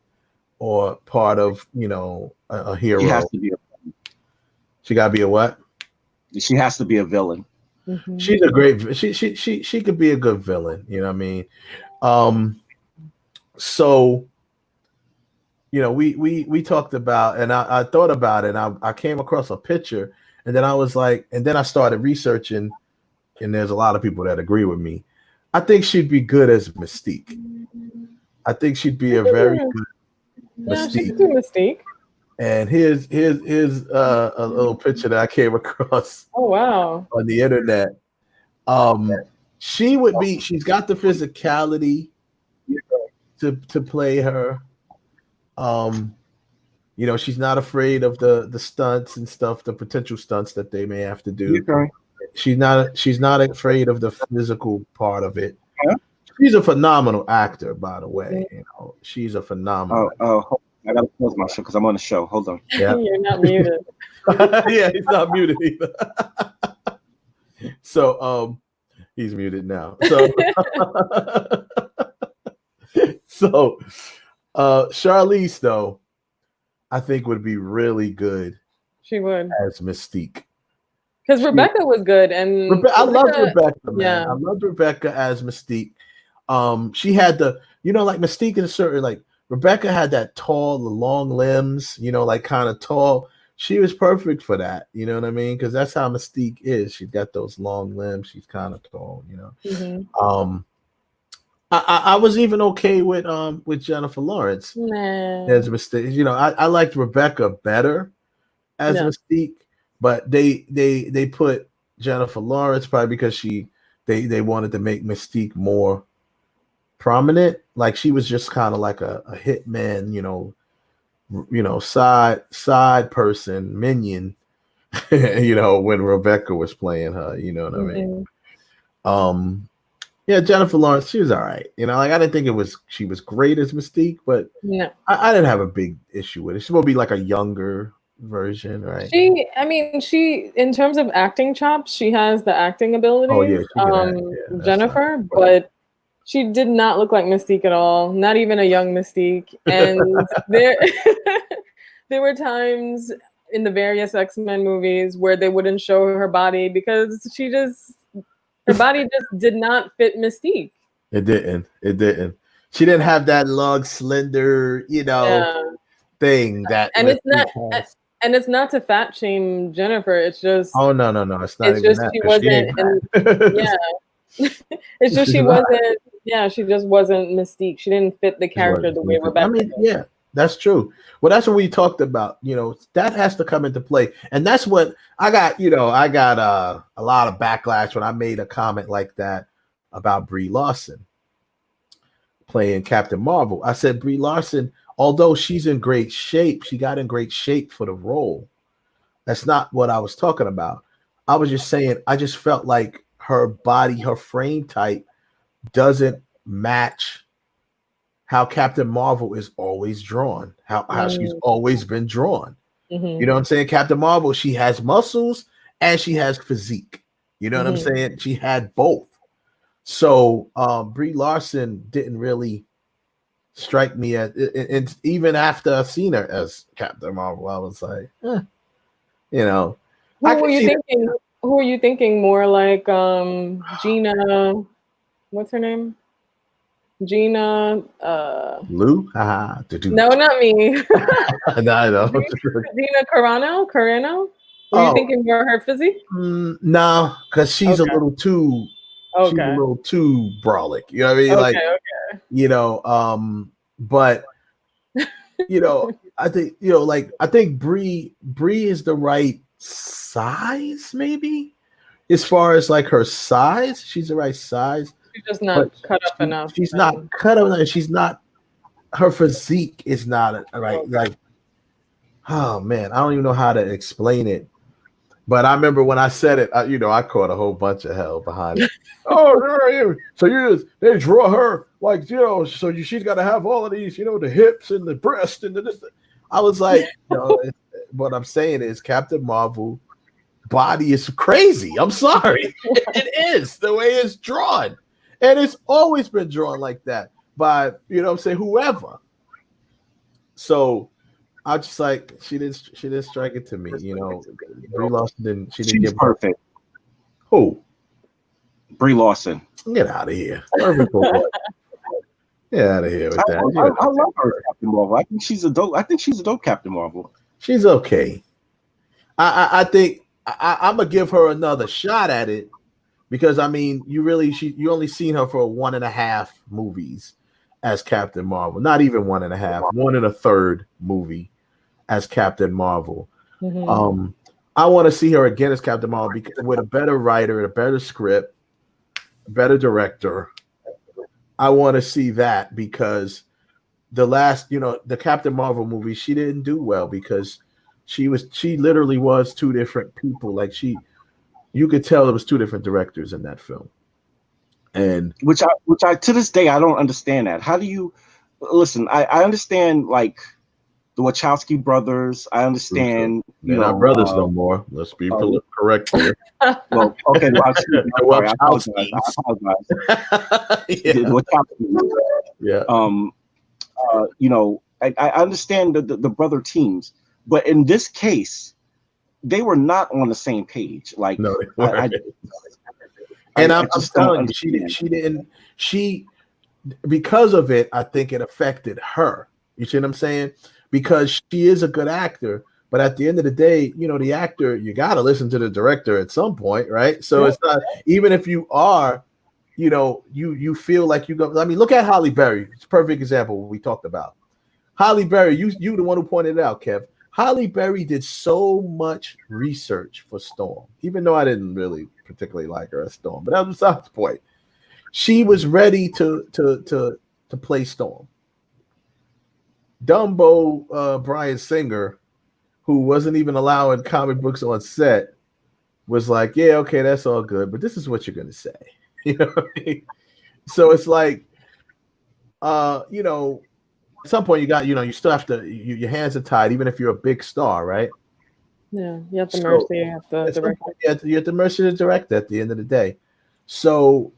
or part of, a hero. She has to be she gotta be a what? She has to be a villain. Mm-hmm. She's a great. She could be a good villain. You know what I mean? So, we talked about, and I thought about it. And I came across a picture, and then I was like, and then I started researching, and there's a lot of people that agree with me. I think she'd be good as Mystique. I think she'd be a very good Mystique. She could do Mystique. And here's a little picture that I came across. Oh wow! On the internet, she's got the physicality to play her. She's not afraid of the stunts and stuff, the potential stunts that they may have to do. Okay. She's not afraid of the physical part of it. Yeah. She's a phenomenal actor, by the way. She's a phenomenal. I gotta close my show because I'm on the show. Hold on. Yeah. You're not muted. Yeah, he's not muted either. So he's muted now. So Charlize, though, I think would be really good. She would as Mystique. Because Rebecca was good, and I loved Rebecca. Man. Yeah, I loved Rebecca as Mystique. She had the, like Mystique in a certain, like Rebecca had that tall, long limbs, like kind of tall. She was perfect for that. You know what I mean? Because that's how Mystique is. She's got those long limbs. She's kind of tall. Mm-hmm. I was even okay with Jennifer Lawrence as Mystique. I liked Rebecca better as Mystique, but they put Jennifer Lawrence probably because they wanted to make Mystique more prominent. Like she was just kind of like a hitman, side person, minion, when Rebecca was playing her, you know what I mean? Yeah, Jennifer Lawrence, she was all right. I didn't think she was great as Mystique, but I didn't have a big issue with it. She will be like a younger version, right? She in terms of acting chops, she has the acting ability. Oh yeah, Jennifer, but she did not look like Mystique at all. Not even a young Mystique. And there were times in the various X-Men movies where they wouldn't show her body because her body just did not fit Mystique. It didn't. She didn't have that long, slender, thing that. And it's not. And it's not to fat shame Jennifer. It's just Oh no, it's not it's even just that. she 'Cause she wasn't ain't yeah. It's just She's she not. wasn't she just wasn't Mystique. She didn't fit the character the way I Rebecca mean, did. yeah, that's true. Well, that's what we talked about. That has to come into play, and that's what I got. I got a lot of backlash when I made a comment like that about Brie Larson playing Captain Marvel. I said Brie Larson, although she's in great shape, she got in great shape for the role. That's not what I was talking about. I was just saying I just felt like her body, her frame type doesn't match how Captain Marvel is always drawn, how she's always been drawn. Mm-hmm. You know what I'm saying? Captain Marvel, she has muscles and she has physique. You know what I'm saying? She had both. So Brie Larson didn't really strike me as, and even after I've seen her as Captain Marvel, I was like, Who were you thinking? Who were you thinking more like Gina? What's her name? Gina. Lou? No, not me. No, I know. Gina Carano. Were you thinking more her physique? No, because she's a little too. She's a little too brolic. You know what I mean? Like, but I think I think Brie is the right size, maybe as far as like her size. She's the right size. She's just not cut up enough. She's not cut up enough. She's not. Her physique is not right. Like, oh man, I don't even know how to explain it. But I remember when I said it, I caught a whole bunch of hell behind it. So they draw her like, she's got to have all of these, the hips and the breast and this. I was like, what I'm saying is Captain Marvel body is crazy. I'm sorry. It is the way it's drawn. And it's always been drawn like that by, whoever. So I just like she didn't strike it to me, Brie Larson didn't. She didn't She's give perfect. Who? Brie Larson. Get out of here. Perfect for what? Get out of here with that. I love her as Captain Marvel. I think she's a dope Captain Marvel. She's okay. I think I'm gonna give her another shot at it because I mean you only seen her for 1.5 movies as Captain Marvel, not even 1.5, 1 1/3 movie as Captain Marvel. Mm-hmm. I want to see her again as Captain Marvel because with a better writer, a better script, a better director. I want to see that because the last, the Captain Marvel movie, she didn't do well because she literally was two different people. Like you could tell it was two different directors in that film. And which I to this day I don't understand that. How do you listen? I understand like the Wachowski brothers. I understand. They're not brothers no more. Let's be correct here. Well, okay. Well, I apologize. Yeah. I understand the brother teams, but in this case, they were not on the same page. Like, no, I'm telling you, she didn't. Because of it, I think it affected her. You see what I'm saying? Because she is a good actor, but at the end of the day, the actor, you got to listen to the director at some point, right? So it's not, even if you are, you feel like you go. I mean, look at Halle Berry. It's a perfect example we talked about. Halle Berry, you the one who pointed it out, Kev. Halle Berry did so much research for Storm, even though I didn't really particularly like her as Storm, but that was besides the point. She was ready to play Storm. Dumbo Bryan Singer, who wasn't even allowing comic books on set, was like, yeah, okay, that's all good, but this is what you're gonna say. You know what I mean? So it's like, at some point you still have to, your hands are tied, even if you're a big star, right? Yeah, you have the mercy of the director. You have the mercy of the director at the end of the day. So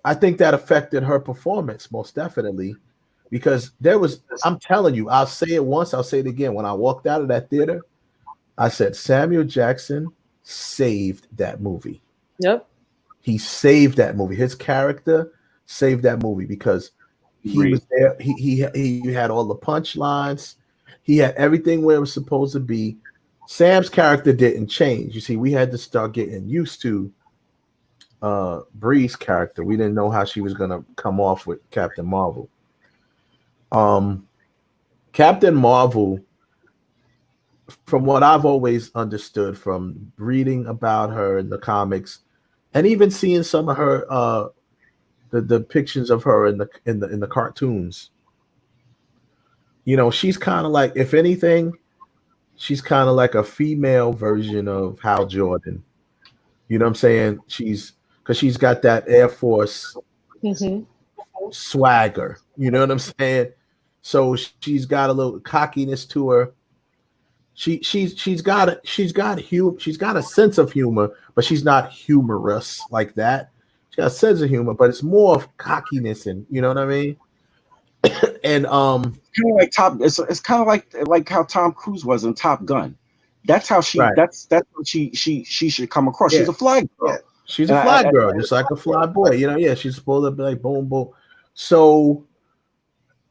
I think that affected her performance most definitely. Because I'm telling you, I'll say it once, I'll say it again. When I walked out of that theater, I said, Samuel Jackson saved that movie. Yep. He saved that movie. His character saved that movie because he was there. He had all the punchlines. He had everything where it was supposed to be. Sam's character didn't change. You see, we had to start getting used to Bree's character. We didn't know how she was gonna come off with Captain Marvel. Captain Marvel, from what I've always understood from reading about her in the comics, and even seeing some of her the depictions of her in the cartoons, you know, she's kind of like, if anything, she's kind of like a female version of Hal Jordan. You know what I'm saying? Because she's got that Air Force swagger. You know what I'm saying? So she's got a little cockiness to her. She's got a sense of humor, but she's not humorous like that. She got a sense of humor, but it's more of cockiness, and you know what I mean. And kind of like it's kind of like how Tom Cruise was in Top Gun. That's how she. Right. That's what she should come across. Yeah. She's a fly girl. Yeah. She's a fly girl, just like a fly boy. You know, yeah, she's supposed to be like boom, boom. So,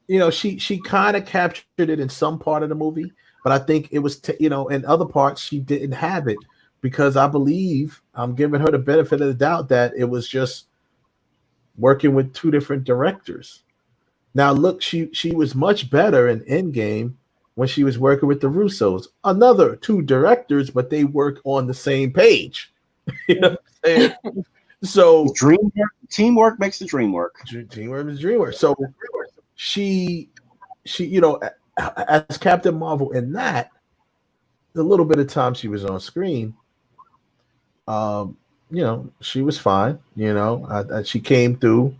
you know, she kind of captured it in some part of the movie, but I think it was, you know, in other parts she didn't have it, because I believe I'm giving her the benefit of the doubt that it was just working with two different directors. Now, look, she was much better in Endgame when she was working with the Russos. Another two directors, but they work on the same page. You know what I'm saying? So teamwork makes the dream work. Teamwork is dream work. So she, you know, as Captain Marvel in that, the little bit of time she was on screen, you know, she was fine. You know, she came through.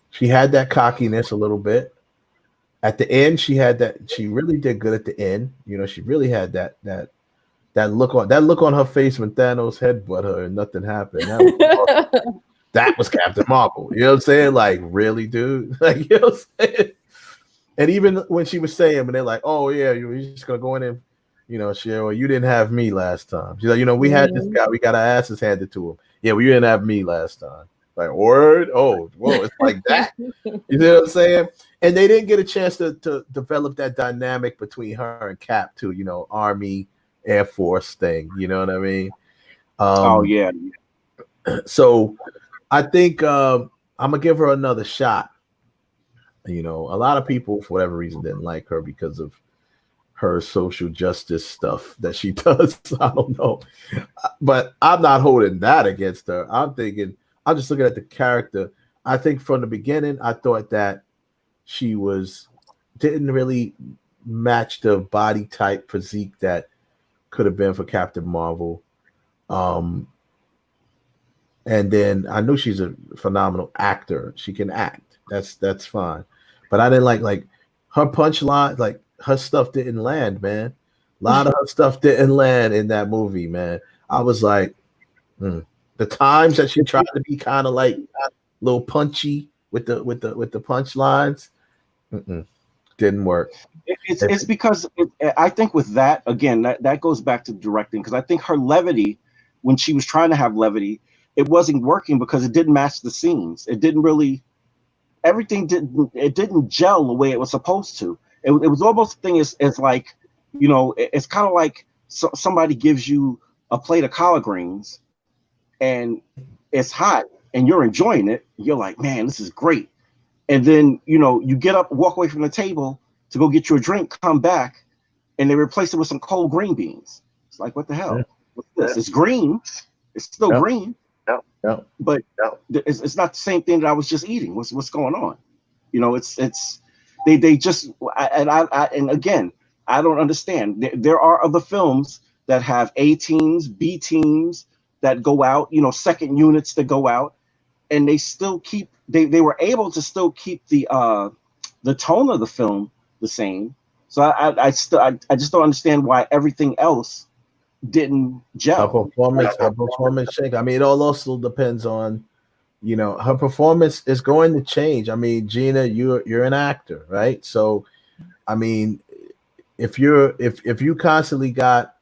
She had that cockiness a little bit. At the end, she had that. She really did good at the end. You know, she really had that look on her face when Thanos headbutt her and nothing happened. That was Captain Marvel. You know what I'm saying? Like, really, dude? Like, you know what I'm saying? And even when she was saying, when they're like, "Oh yeah, you're just gonna go in and, you know, well, you didn't have me last time." She's like, "You know, we had this guy. We got our asses handed to him. Yeah, well, you didn't have me last time." Like, word? Oh, whoa, it's like that. You know what I'm saying? And they didn't get a chance to develop that dynamic between her and Cap too. You know, Army, Air Force thing. You know what I mean? Oh yeah. So I think I'm gonna give her another shot. You know, a lot of people for whatever reason didn't like her because of her social justice stuff that she does. I don't know, but I'm not holding that against her. I'm just looking at the character. I think from the beginning, I thought that she didn't really match the body type physique that could have been for Captain Marvel. And then I knew she's a phenomenal actor. She can act. That's fine. But I didn't like her punchline, like her stuff didn't land, man. A lot of her stuff didn't land in that movie, man. I was like, the times that she tried to be kind of like a little punchy with the punchlines, didn't work. It's because I think with that, again, that goes back to directing, because I think her levity, when she was trying to have levity, it wasn't working because it didn't match the scenes. It didn't really, everything didn't gel the way it was supposed to. It was almost a thing as like, you know, it's kind of like somebody gives you a plate of collard greens and it's hot and you're enjoying it. You're like, man, this is great. And then, you know, you get up, walk away from the table to go get you a drink, come back, and they replace it with some cold green beans. It's like, what the hell? What's this? It's green. It's still green. But it's not the same thing that I was just eating. What's going on? You know, they just, and again, I don't understand. There are other films that have A teams, B teams that go out, you know, second units that go out, and they still keep, they were able to still keep the tone of the film the same. So I just don't understand why everything else didn't gel. Her performance change. I mean, it all also depends on, you know, her performance is going to change. I mean, Gina, you're an actor, right? So, I mean, if you constantly got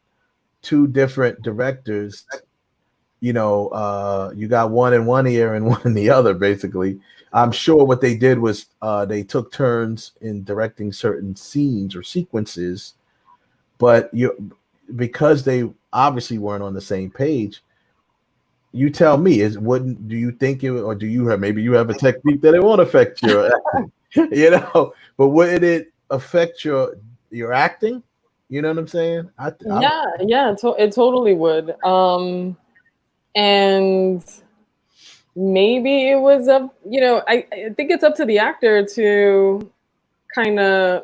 two different directors, you got one in one ear and one in the other, basically. I'm sure what they did was they took turns in directing certain scenes or sequences, but because they obviously weren't on the same page. You tell me, do you think it, or do you have, maybe you have a technique that it won't affect your acting, but would it affect your acting? You know what I'm saying? It totally would. And maybe it was up, I think it's up to the actor to kind of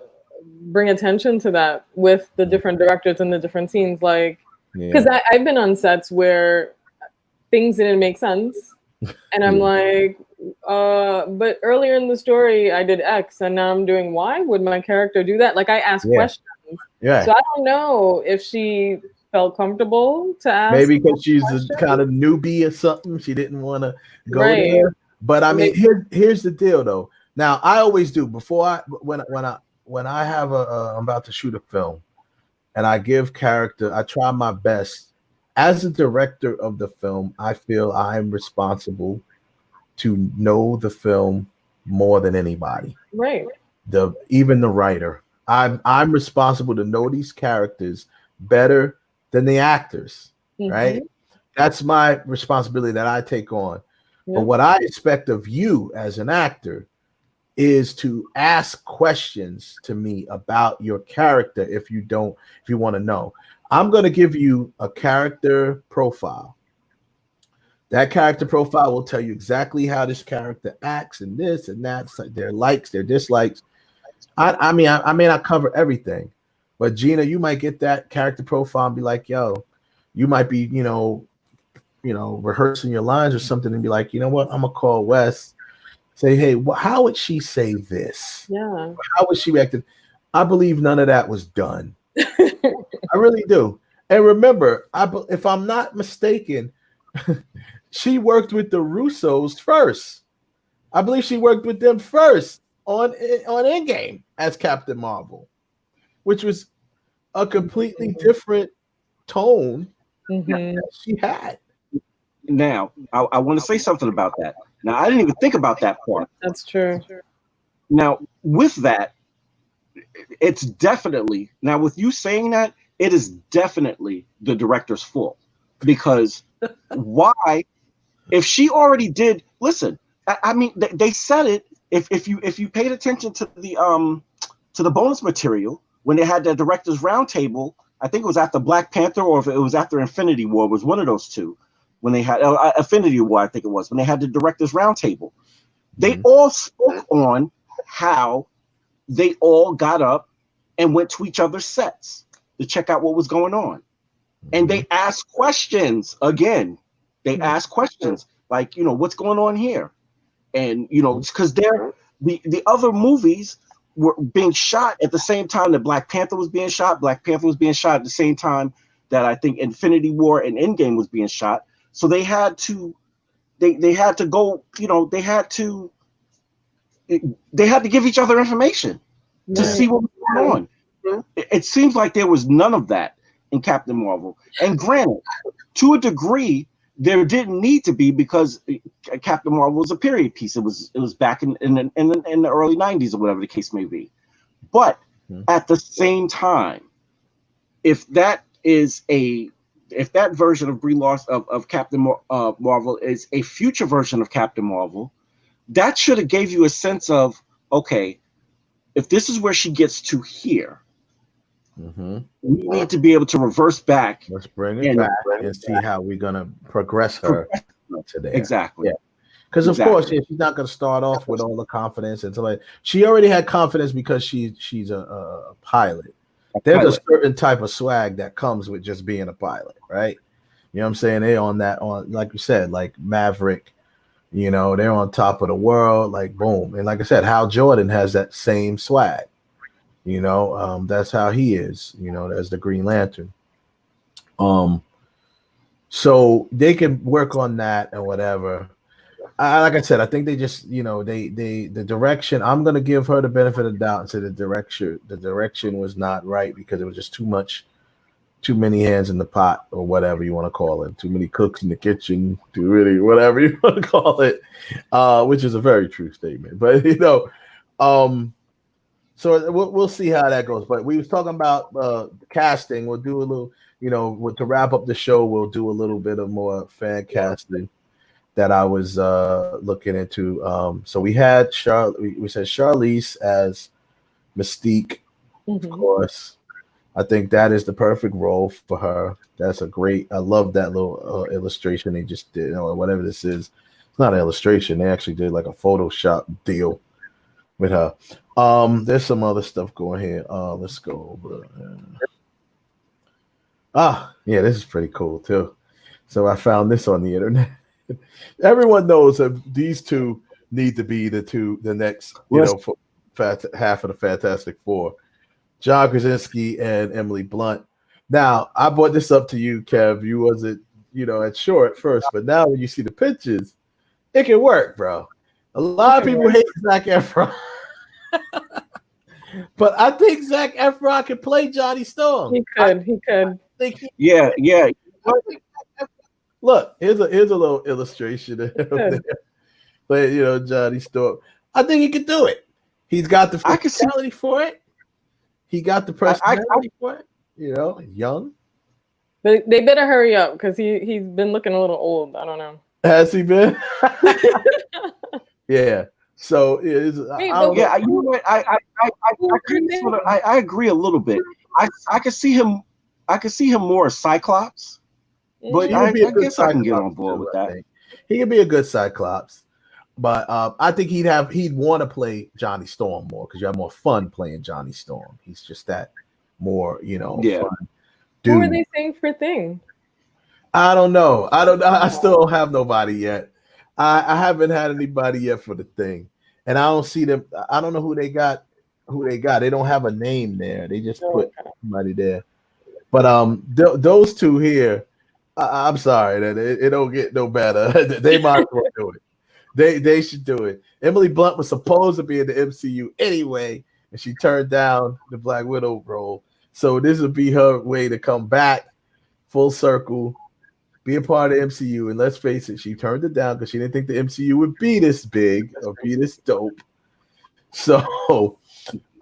bring attention to that with the different directors and the different scenes. Like, because I've been on sets where things didn't make sense. And I'm like, but earlier in the story, I did X and now I'm doing Y. Would my character do that? Like, I asked questions. Yeah. So I don't know if she felt comfortable to ask. Maybe because she's a kind of newbie or something. She didn't want to go there. But I mean, here's the deal, though. Now, I always do when I have I'm about to shoot a film, and I give character, I try my best. As a director of the film, I feel I'm responsible to know the film more than anybody. Right. Even the writer. I'm responsible to know these characters better than the actors, right? That's my responsibility that I take on. But what I expect of you as an actor is to ask questions to me about your character if you want to know. I'm going to give you a character profile. That character profile will tell you exactly how this character acts and this and that, their likes, their dislikes. I mean, I may not cover everything, but Gina, you might get that character profile and be like, yo, you might be, rehearsing your lines or something and be like, you know what, I'm going to call Wes, say, hey, how would she say this? Yeah. How would she react? I believe none of that was done. I really do. And remember, if I'm not mistaken, she worked with the Russos first. I believe she worked with them first on Endgame as Captain Marvel, which was a completely different tone that she had. Now, I want to say something about that. Now, I didn't even think about that part. That's true. Now, with that, it's definitely, now with you saying that, it is definitely the director's fault. Because why, if she already did, listen, I mean, they said it, if you paid attention to the bonus material, when they had the director's roundtable, I think it was after Black Panther or if it was after Infinity War, it was one of those two. When they had Infinity War, I think it was, when they had the director's roundtable. They all spoke on how they all got up and went to each other's sets to check out what was going on. And they asked questions again. They asked questions like, what's going on here? And, because the other movies were being shot at the same time that Black Panther was being shot. Black Panther was being shot at the same time that I think Infinity War and Endgame was being shot. So they had to, they had to go, they had to give each other information to see what was going on. It seems like there was none of that in Captain Marvel. And granted, to a degree, there didn't need to be because Captain Marvel was a period piece. It was back in the early 90s or whatever the case may be. But at the same time, if that version of Brie Larson of Captain Marvel is a future version of Captain Marvel, that should have gave you a sense of, okay, if this is where she gets to here, we need to be able to reverse back. Let's bring it back and see how we're going to progress her today. Exactly. Yeah. Because of course, she's not going to start off with all the confidence and something. She already had confidence because she's a pilot. There's a certain type of swag that comes with just being a pilot, right? You know what I'm saying? They're on like you said, like Maverick, they're on top of the world, like boom. And like I said, Hal Jordan has that same swag. That's how he is, as the Green Lantern. So they can work on that and whatever. Like I said, I think they just, the direction, I'm going to give her the benefit of the doubt and say the direction was not right because it was just too much too many hands in the pot or whatever you want to call it. Too many cooks in the kitchen, too many whatever you want to call it, which is a very true statement. But so we'll see how that goes. But we was talking about casting. We'll do a little, to wrap up the show. We'll do a little bit of more fan casting that I was looking into. So we had we said Charlize as Mystique, of course. I think that is the perfect role for her. That's a great. I love that little illustration they just did, or whatever this is. It's not an illustration. They actually did like a Photoshop deal with her. There's some other stuff going here. Let's go over. Yeah, this is pretty cool too. So I found this on the internet. Everyone knows that these two need to be the next, half of the Fantastic Four. John Krasinski and Emily Blunt. Now, I brought this up to you, Kev. You wasn't, at short at first, but now when you see the pictures, it can work, bro. A lot of people hate Zac Efron. But I think Zac Efron can play Johnny Storm. He could. Yeah. Look, here's a little illustration of him there. Johnny Storm. I think he could do it. He's got the personality for it. He got the personality for it. Young. But they better hurry up because he's been looking a little old. I don't know. Has he been? Yeah. So I agree a little bit. I could see him. I could see him more as Cyclops, but I guess I can get on board with that. He could be a good Cyclops, but I think he'd want to play Johnny Storm more because you have more fun playing Johnny Storm. He's just that more, fun dude. Who are they saying for Thing? I don't know. I still don't have nobody yet. I haven't had anybody yet for the Thing, and I don't see them. I don't know who they got. They don't have a name there. They just put somebody there. But those two here, I'm sorry that it don't get no better. They might as well do it. They should do it. Emily Blunt was supposed to be in the MCU anyway, and she turned down the Black Widow role. So this would be her way to come back full circle, be a part of the MCU. And let's face it, she turned it down because she didn't think the MCU would be this big or be this dope. So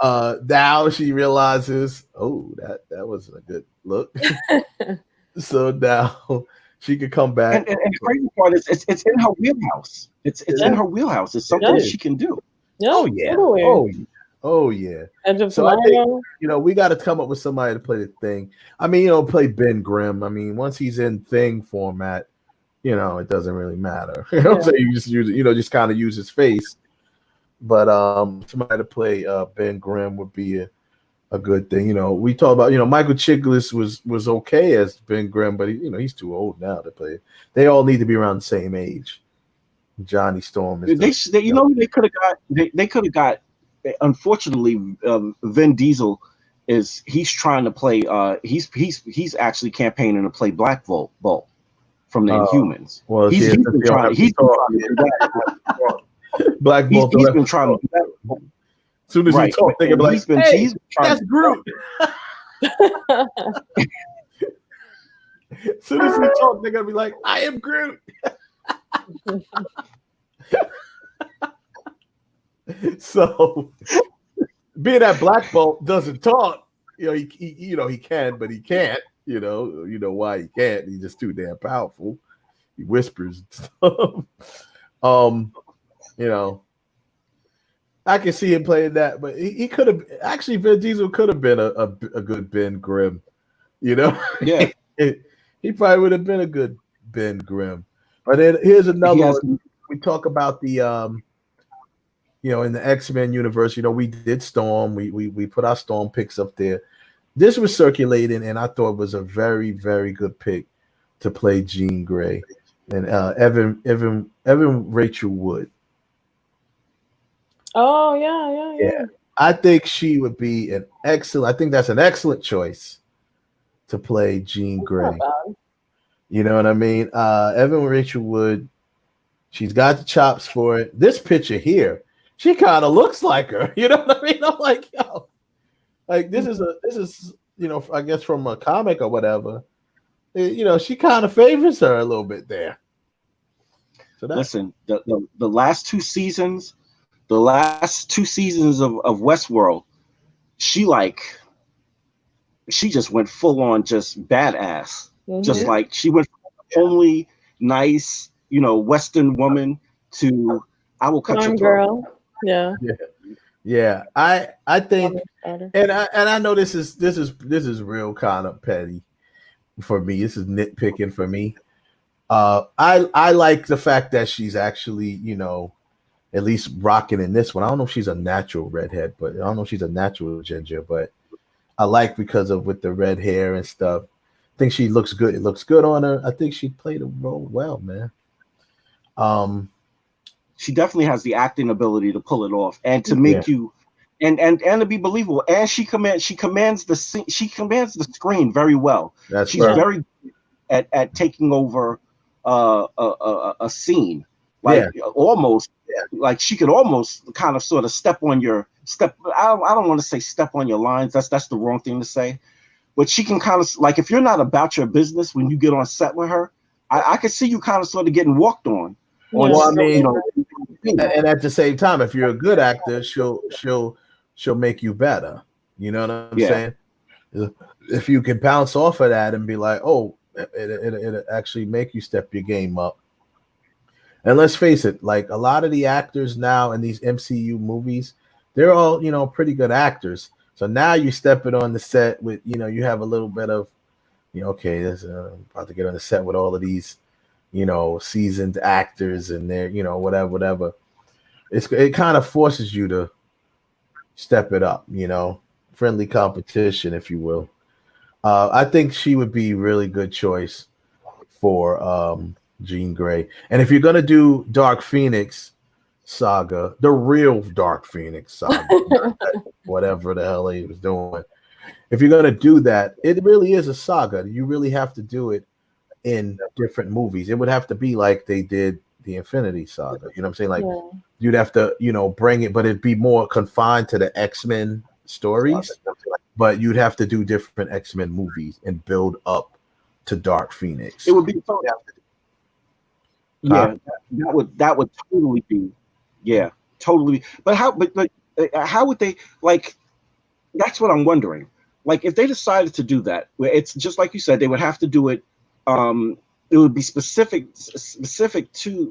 now she realizes, that wasn't a good look. So now she could come back. And the crazy part is it's in her wheelhouse. It's in her wheelhouse. It's something that she can do. Yeah, oh yeah. Totally. Oh yeah. So I think, we got to come up with somebody to play the Thing. I mean, play Ben Grimm. I mean, once he's in Thing format, it doesn't really matter. So you just use it, just kind of use his face. But somebody to play Ben Grimm would be a good thing. We talk about, Michael Chiklis was okay as Ben Grimm, but he's too old now to play. They all need to be around the same age. Johnny Storm is they could have got unfortunately Vin Diesel he's trying to play he's actually campaigning to play Black Bolt from the Inhumans. Well, he's been trying to do that. Black Bolt. He's been trying to do that. As soon as he talks, they can be like, he's trying that's Groot. As soon as he talks, they're gonna be like, I am Groot. So being that Black Bolt doesn't talk, he can, but he can't. You know why he can't. He's just too damn powerful. He whispers and stuff. I can see him playing that, but he could have actually. Vin Diesel could have been a good Ben Grimm, Yeah, he probably would have been a good Ben Grimm. But then here's another one. We talk about the in the X-Men universe. We did Storm. We put our Storm picks up there. This was circulating, and I thought it was a very, very good pick to play Jean Grey and Evan Rachel Wood. Oh yeah. I think she would be an excellent. I think that's an excellent choice to play Jean Grey. You know what I mean? Evan Rachel Wood. She's got the chops for it. This picture here, she kind of looks like her. You know what I mean? I'm like, yo, like this is I guess from a comic or whatever, she kind of favors her a little bit there. So listen, the last two seasons of Westworld, she just went full on just badass. Mm-hmm. Just like she went from only nice, Western woman to I will cut your throat. Girl. Yeah. I think, and I know this is real kind of petty for me. This is nitpicking for me. I like the fact that she's actually, at least rocking in this one. I don't know if she's a natural redhead, but I don't know if she's a natural ginger, but I like because of with the red hair and stuff. I think she looks good. It looks good on her. I think she played a role well, man. She definitely has the acting ability to pull it off and to make you and to be believable. And she commands the screen very well. She's very good at taking over a scene. Almost like she could almost kind of sort of step on your step. I don't want to say step on your lines. That's the wrong thing to say. But she can kind of like, if you're not about your business when you get on set with her, I could see you kind of sort of getting walked on. Well, I mean, and at the same time, if you're a good actor, she'll make you better. You know what I'm saying? If you can bounce off of that and be like, oh, it actually make you step your game up. And let's face it, like a lot of the actors now in these MCU movies, they're all, pretty good actors. So now you step it on the set with, you have a little bit of, okay, this about to get on the set with all of these, seasoned actors and they're, whatever. It kind of forces you to step it up, friendly competition, if you will. I think she would be a really good choice for Jean Grey. And if you're going to do Dark Phoenix saga, the real Dark Phoenix saga, whatever the hell he was doing, if you're going to do that, it really is a saga. You really have to do it in different movies. It would have to be like they did the Infinity Saga. You know what I'm saying? Like you'd have to, bring it, but it'd be more confined to the X-Men stories, but you'd have to do different X-Men movies and build up to Dark Phoenix. It would be that would totally be totally. But how would they, like, that's what I'm wondering. Like if they decided to do that, where it's just like you said, they would have to do it. It would be specific to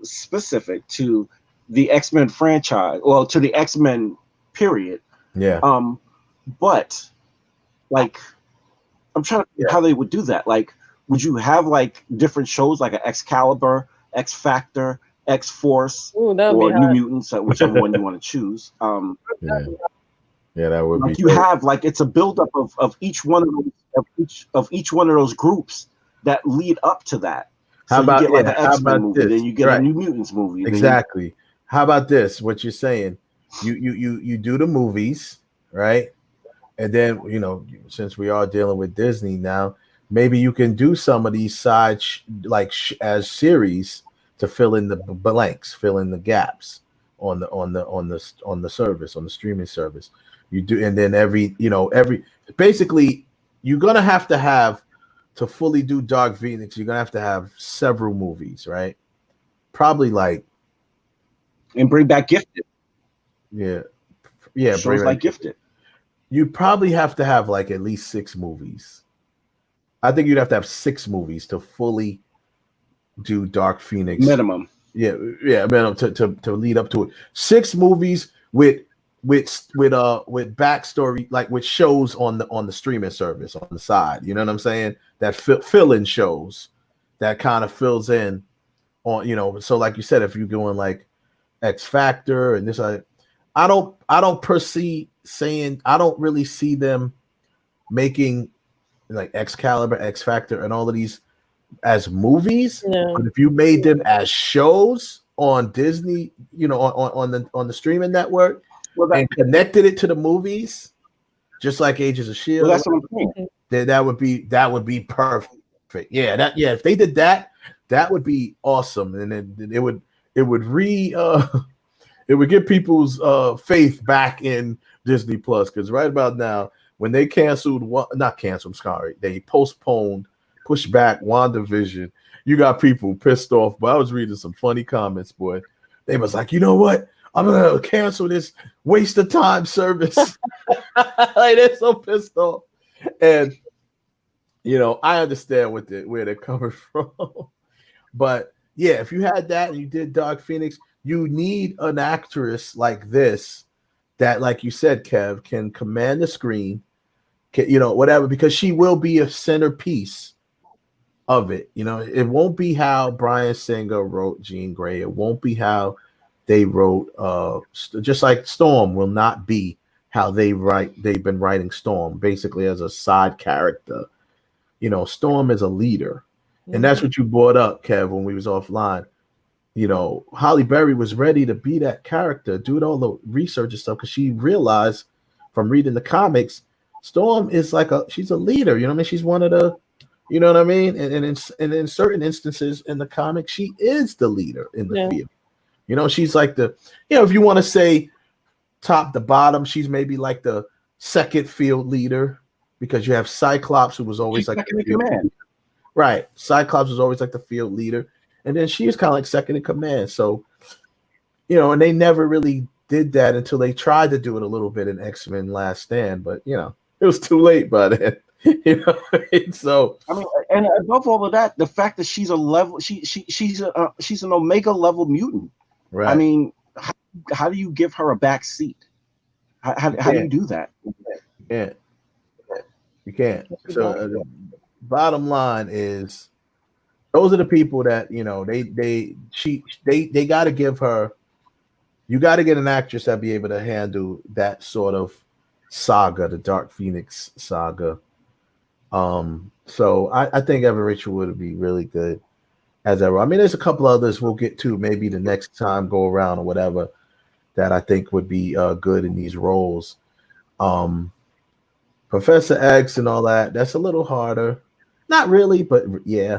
the X-Men franchise, well, to the X-Men period. Yeah. But like, I'm trying to think how they would do that. Like, would you have like different shows, like an Excalibur, X Factor, X Force, or New Mutants, whichever one you want to choose? Yeah, that would like be. You have like it's a buildup of each one of each one of those groups that lead up to that. So How about you get like an how X-Men about movie, this? then you get Right. a New Mutants movie. Exactly. How about this? What you're saying? You do the movies, right? And then since we are dealing with Disney now, maybe you can do some of these side as series to fill in the blanks, fill in the gaps on the service, on the streaming service. You do, and then every basically you're gonna have to fully do Dark Phoenix. You're gonna have to have several movies, right? Probably and bring back Gifted. Yeah. Shows like Gifted. You probably have to have like at least 6 movies. I think you'd have to have 6 movies to fully do Dark Phoenix minimum. Yeah, minimum to lead up to it. 6 movies with backstory, like with shows on the streaming service on the side. You know what I'm saying? That fill-in shows that kind of fills in on, so like you said, if you're going like X Factor and this, I don't really see them making like Excalibur, X Factor, and all of these as movies. No. But if you made them as shows on Disney, on the streaming network, and connected it to the movies, just like Agents of Shield, that's what I'm saying. Then that would be perfect. If they did that, that would be awesome, and then it would get people's faith back in Disney Plus, because right about now when they not canceled, I'm sorry, they postponed, pushed back WandaVision, you got people pissed off. But I was reading some funny comments, boy. They was like, you know what? I'm gonna cancel this waste of time service. Like, they're so pissed off. And I understand where they're coming from. But yeah, if you had that and you did Dark Phoenix, you need an actress like this that, like you said, Kev, can command the screen, whatever, because she will be a centerpiece of it. It won't be how Bryan Singer wrote Jean Grey. It won't be how they wrote just like Storm will not be how they've been writing Storm, basically as a side character. Storm is a leader. And that's what you brought up, Kev, when we was offline. Halle Berry was ready to be that character, do all the research and stuff, because she realized from reading the comics, Storm is she's a leader. I mean, she's one of the, you know what I mean? And in certain instances in the comics, she is the leader in the field. She's like the, if you want to say top to bottom, she's maybe like the second field leader, because you have Cyclops, who was always like the field leader. Right. Cyclops was always like the field leader. And then she was kind of like second in command. So, and they never really did that until they tried to do it a little bit in X-Men Last Stand. But, it was too late by then. So, I mean, and above all of that, the fact that she's a level, she's an Omega level mutant. Right. I mean, how do you give her a back seat? How do you do that? You can't. So the bottom line is, those are the people that they got to give her. You got to get an actress that be able to handle that sort of saga, the Dark Phoenix saga. So I think Evan Rachel would be really good as ever. I mean, there's a couple others we'll get to maybe the next time go around or whatever that I think would be good in these roles. Professor X and all that, that's a little harder. Not really, but yeah.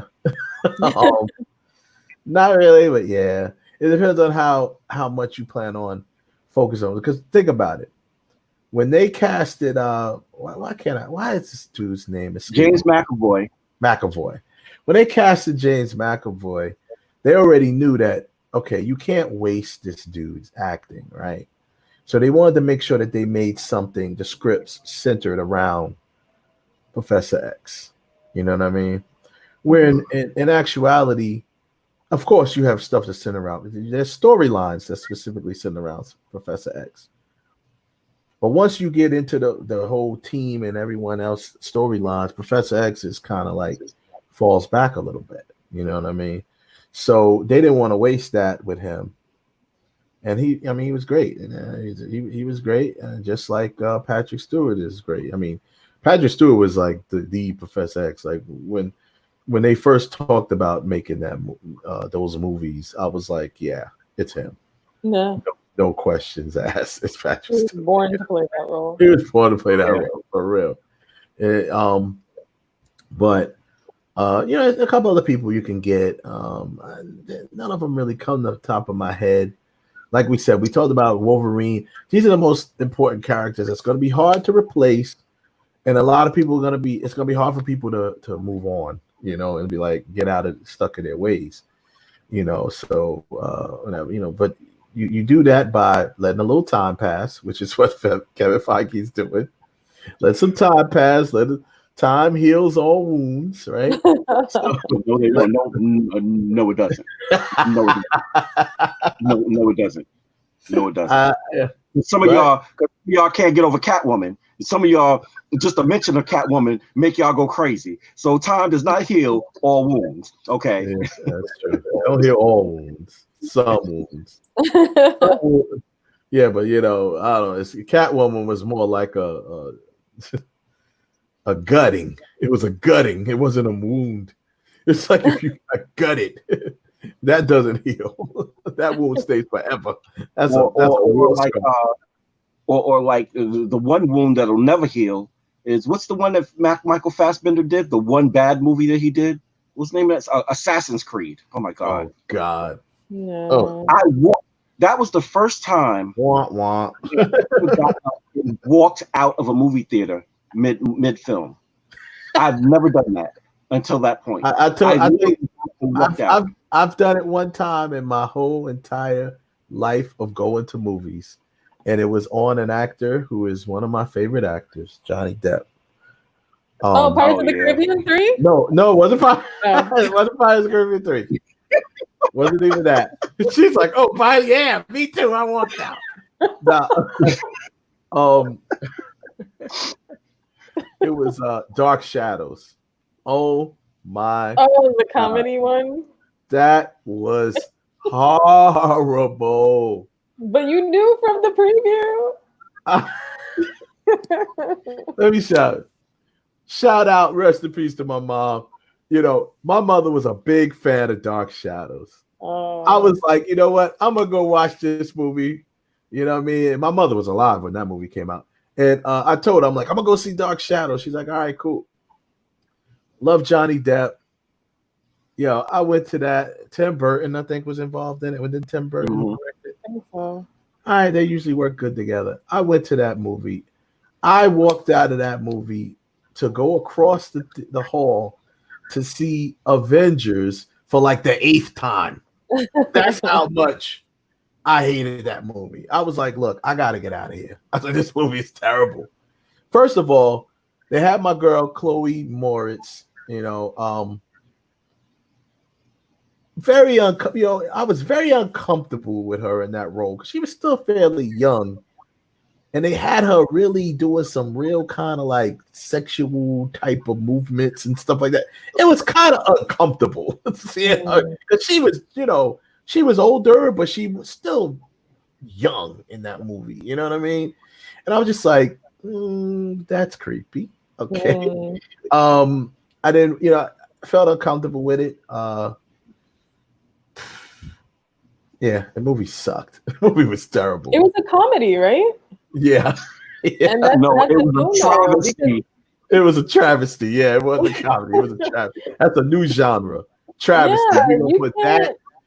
Not really, but yeah. It depends on how much you plan on focusing on. Because think about it. When they casted why is this dude's name James McAvoy. When they casted James McAvoy, they already knew that, okay, you can't waste this dude's acting, right? So they wanted to make sure that they made the scripts centered around Professor X. You know what I mean? Where in actuality, of course, you have stuff that's centered around. There's storylines that specifically center around Professor X. But once you get into the whole team and everyone else storylines, Professor X is kind of like falls back a little bit. You know what I mean? So they didn't want to waste that with him. And he was great. And he was great. Just like Patrick Stewart is great. I mean, Patrick Stewart was like the Professor X. Like when they first talked about making those movies, I was like, yeah, it's him. No questions asked. It's Patrick Stewart. He was born to play that role. He was born to play that role, for real. But a couple other people you can get. None of them really come to the top of my head. Like we said, we talked about Wolverine. These are the most important characters. It's going to be hard to replace, and a lot of people it's going to be hard for people to move on, and be like, get out of stuck in their ways, so whatever, but you do that by letting a little time pass, which is what Kevin Feige's doing. Let some time pass. Time heals all wounds, right? So, no, it doesn't. No, it doesn't. No, it doesn't. Yeah. Some of y'all can't get over Catwoman. Some of y'all, just a mention of Catwoman, make y'all go crazy. So time does not heal all wounds. Okay, yeah, that's true. Don't heal all wounds. Some wounds. Yeah, but I don't know. Catwoman was more like a gutting. It was a gutting. It wasn't a wound. It's like if you got gutted, that doesn't heal. That wound stays forever. That's like the one wound that'll never heal is, what's the one that Michael Fassbender did? The one bad movie that he did. What's the name of that? Assassin's Creed. Oh my God. Oh God. No. That was the first time walked out of a movie theater mid film. I've never done that until that point. I've done it one time in my whole entire life of going to movies, and it was on an actor who is one of my favorite actors, Johnny Depp. Pirates of the Caribbean 3? No, it wasn't Pirates. It wasn't Pirates of the Caribbean 3. Wasn't even that. She's like, oh, yeah, me too. I want that. It was Dark Shadows. Oh my! Oh, the comedy one. That was horrible. But you knew from the preview. Let me shout out, rest in peace to my mom. You know, my mother was a big fan of Dark Shadows. I was like, you know what? I'm gonna go watch this movie. You know what I mean? And my mother was alive when that movie came out. And I told her, I'm like, I'm gonna go see Dark Shadows. She's like, all right, cool. Love Johnny Depp. Yo, I went to that. Tim Burton, I think, was involved in it. When did Tim Burton direct it? I think so. All right, they usually work good together. I went to that movie. I walked out of that movie to go across the hall to see Avengers for like the 8th time. That's how much I hated that movie. I was like, look, I got to get out of here. I said, this movie is terrible. First of all, they had my girl, Chloe Moritz, you know, I was very uncomfortable with her in that role because she was still fairly young. And they had her really doing some real kind of like sexual type of movements and stuff like that. It was kind of uncomfortable seeing her because she was, you know, she was older, but she was still young in that movie. You know what I mean? And I was just like, that's creepy. Okay. I didn't, you know, I felt uncomfortable with it. Yeah, the movie sucked. The movie was terrible. It was a comedy, right? Yeah. And that's, no, that's it was a travesty. It was a travesty. Yeah, it wasn't a comedy. It was a travesty. That's a new genre. Travesty. Yeah,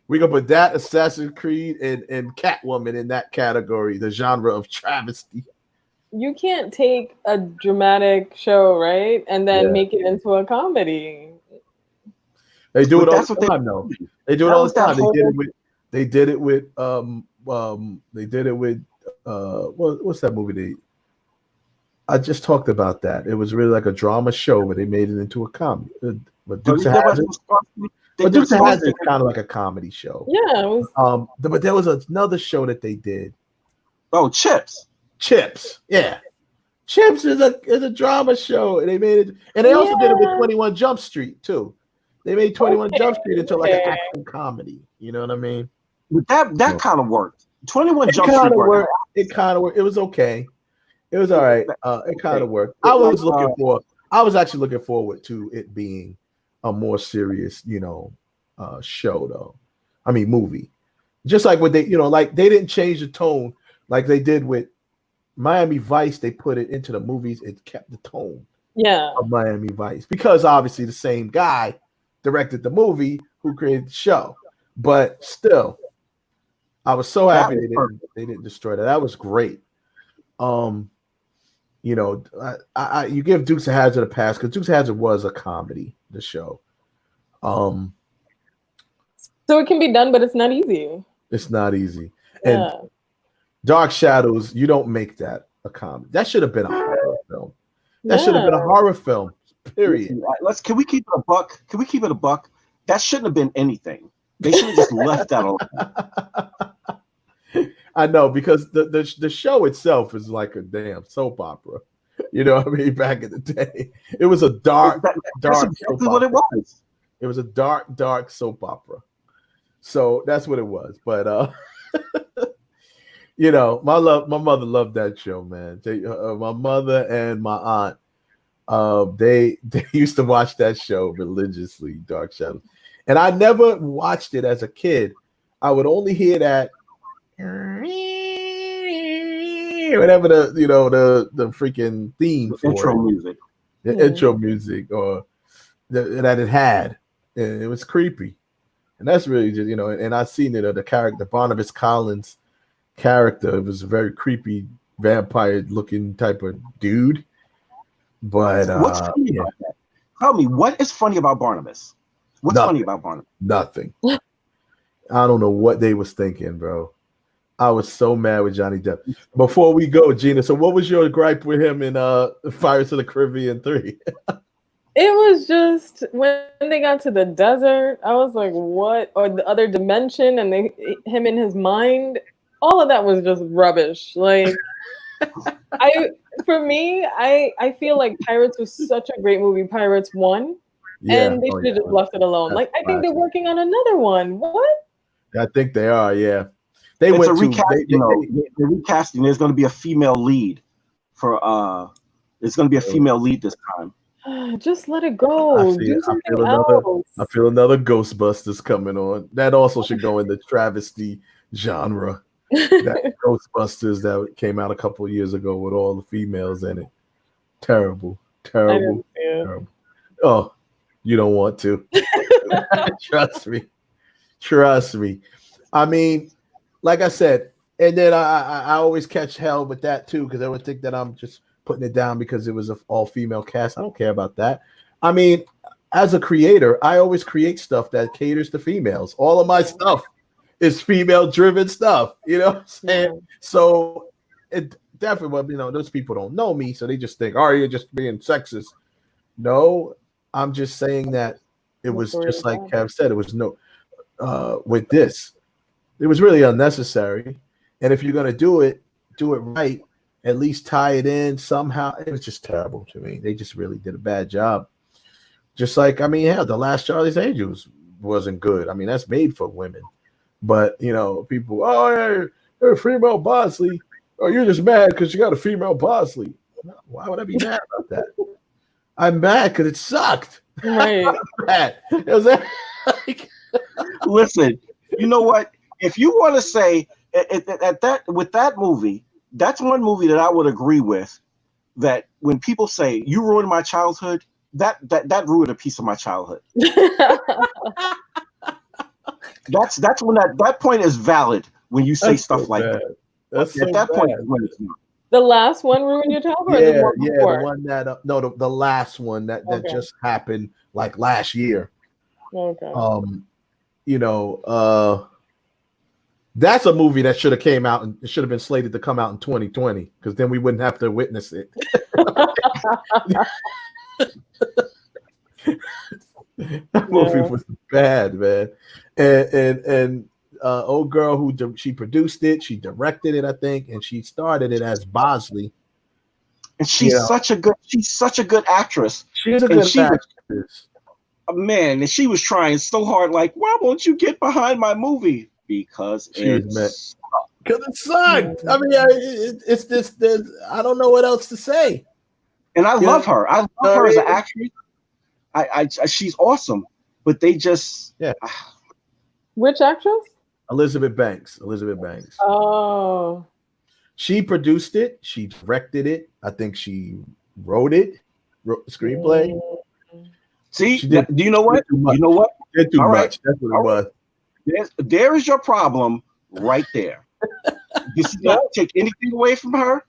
we're gonna put that Assassin's Creed and Catwoman in that category, the genre of travesty. You can't take a dramatic show, right, and then make it into a comedy. They do it all the time, though. They do it all the time. They did it with what's that movie? I just talked about that. It was really like a drama show, but they made it into a comedy. But Dukes of Hazzard is kind of like a comedy show. Yeah. It was... but there was another show that they did. Oh, Chips. Yeah. Chips is a drama show, and they made it, and they also did it with 21 Jump Street too. They made 21 Jump Street into like an action comedy. You know what I mean? But that kind of worked. 21 Jump Street worked. It kind of worked. It was okay. It was all right. It kind of worked. I was actually looking forward to it being a more serious, you know, show though. I mean, movie. Just like what they, you know, like they didn't change the tone like they did with Miami Vice. They put it into the movies. It kept the tone. Yeah. Of Miami Vice because obviously the same guy directed the movie who created the show, but still, I was so happy they didn't destroy that. That was great. You know, you give Dukes of Hazzard a pass because Dukes of Hazzard was a comedy. The show. So it can be done, but it's not easy. It's not easy. And Dark Shadows, you don't make that a comedy. That should have been a horror film. That should have been a horror film. Period. Can we keep it a buck? Can we keep it a buck? That shouldn't have been anything. They should have just left that alone. I know, because the show itself is like a damn soap opera. You know what I mean? Back in the day, it was a dark exactly what it was. It was a dark soap opera. So that's what it was. But you know, my mother loved that show, man. My mother and my aunt. They used to watch that show religiously, Dark Shadows, and I never watched it as a kid. I would only hear that whatever the freaking theme, intro music, intro music, or that it had, and it was creepy, and that's really just And I seen it. The character Barnabas Collins character, it was a very creepy vampire looking type of dude. But what's funny about that? Tell me, what is funny about Barnabas? What's funny about Barnabas? Nothing. I don't know what they was thinking, bro. I was so mad with Johnny Depp. Before we go, Gina, so what was your gripe with him in Pirates of the Caribbean 3? It was just when they got to the desert, I was like, what? Or the other dimension and him in his mind. All of that was just rubbish. Like I feel like Pirates was such a great movie, Pirates 1. And they should have just left it alone. Like I think they're working on another one. What? I think they are, yeah. It's a recasting. They're recasting. There's going to be a female lead for there's going to be a female lead this time. Just let it go. Do something else. I feel another Ghostbusters coming on. That also should go in the travesty genre. That Ghostbusters that came out a couple of years ago with all the females in it. Terrible. Oh, you don't want to. Trust me. I mean, like I said, and then I always catch hell with that too, because I would think that I'm just putting it down because it was an all-female cast. I don't care about that. I mean, as a creator, I always create stuff that caters to females. All of my stuff is female-driven stuff. You know what I'm saying? So it definitely, those people don't know me, so they just think, oh, you're just being sexist. No, I'm just saying that it was just like Kev said, it was with this. It was really unnecessary. And if you're going to do it right, at least tie it in somehow. It was just terrible to me. They just really did a bad job. Just like, the last Charlie's Angels wasn't good. I mean, that's made for women. But, people, oh, you're a female Bosley. Oh, you're just mad because you got a female Bosley. Why would I be mad about that? I'm mad because it sucked. Right. I'm mad. It was like... Listen, you know what? If you want to say with that movie, that's one movie that I would agree with. That when people say you ruined my childhood, that ruined a piece of my childhood. that's when that point is valid when you say stuff like that. That's at that point is when it's not. The last one ruined your childhood? Yeah, the one that the last one that just happened like last year. Okay. That's a movie that should have came out and it should have been slated to come out in 2020 because then we wouldn't have to witness it. That movie was bad, man. And old girl who she produced it, she directed it, I think, and she started it as Bosley. And she's such a good actress. She's a good actress. Man, and she was trying so hard, like, why won't you get behind my movie? Because it sucked. I mean, it's this. I don't know what else to say. And I love her. I love her as an actress. She's awesome. But they just Which actress? Elizabeth Banks. Oh. She produced it. She directed it. I think she wrote the screenplay. See, do you know what? You know what? Did too much. That's what it was. There is your problem right there. This is not to take anything away from her.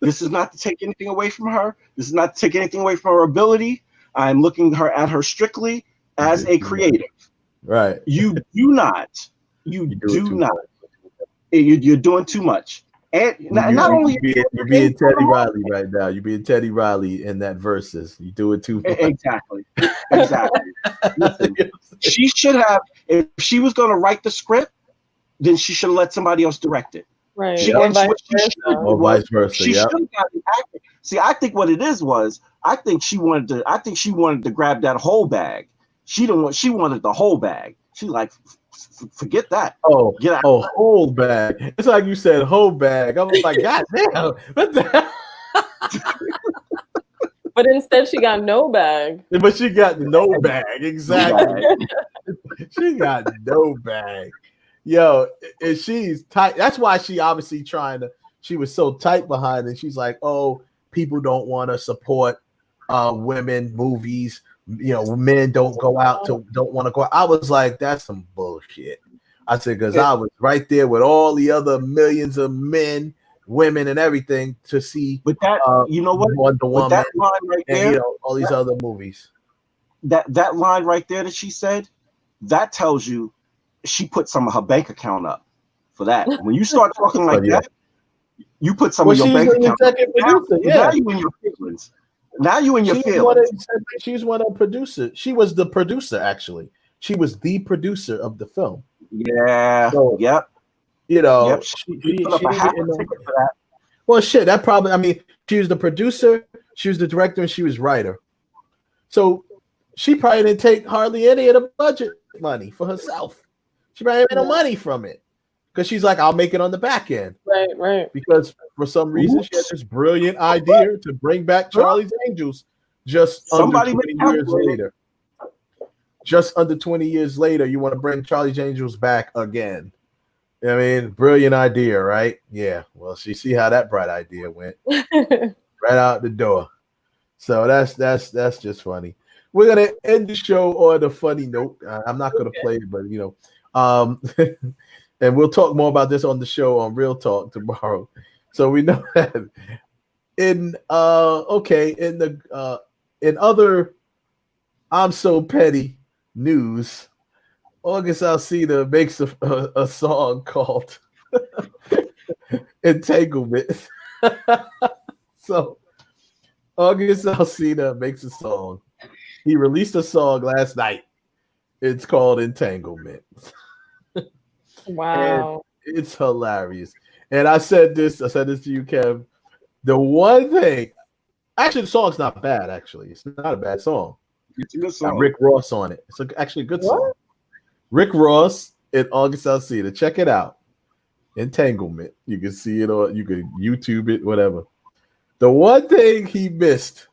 This is not to take anything away from her. This is not to take anything away from her ability. I'm looking at her strictly as a creative. Right. You do not. You're doing too much. And not only you're being Teddy Riley right now. You're being Teddy Riley in that verses. You do it too much. Exactly. Listen, she should have. If she was going to write the script, then she should have let somebody else direct it. Right. Or vice versa. She should have got the actor. See, I think what it was. I think she wanted to grab that whole bag. She wanted the whole bag. She like. Forget that. Whole bag. It's like you said, whole bag. I was like, God damn. What the hell? But instead, she got no bag. But she got no bag. Exactly. She got no bag. Yo, and she's tight. That's why she obviously she was so tight behind it. She's like, oh, people don't want to support women movies. Men don't want to go out. I was like, that's some bullshit. I said, because I was right there with all the other millions of men women and everything to see. But that, you know what? Wonder Woman, that line right there, and all these other movies. That line right there that she said, that tells you she put some of her bank account up for that. When you start talking like that, you put some of your bank account up. Now you in your feelings. Now you in your feelings. She's one of the producers. She was the producer, actually. She was the producer of the film. Yeah. So, yep. You know, yep. She put up a half a ticket for that. Well, shit, that probably, I mean, she was the producer, she was the director, and she was writer. So she probably didn't take hardly any of the budget money for herself. She probably made no money from it. Because she's like, I'll make it on the back end. Right. Because for some reason, she had this brilliant idea to bring back Charlie's Angels just under 20 years later. Just under 20 years later, you want to bring Charlie's Angels back again. I mean, brilliant idea, right? Yeah. Well, see how that bright idea went. Right out the door. So that's just funny. We're gonna end the show on a funny note. I'm not gonna play it, but and we'll talk more about this on the show on Real Talk tomorrow. So we know that in other I'm So Petty news, August Alsina makes a song called Entanglement. So August Alsina makes a song. He released a song last night. It's called Entanglement. Wow. And it's hilarious. And I said this to you, Kev. The one thing, actually, the song's not bad, actually. It's not a bad song. It's a good song. Got Rick Ross on it. It's actually a good song. Rick Ross and August Alsina. Check it out. Entanglement. You can see it, or you can YouTube it, whatever. The one thing he missed,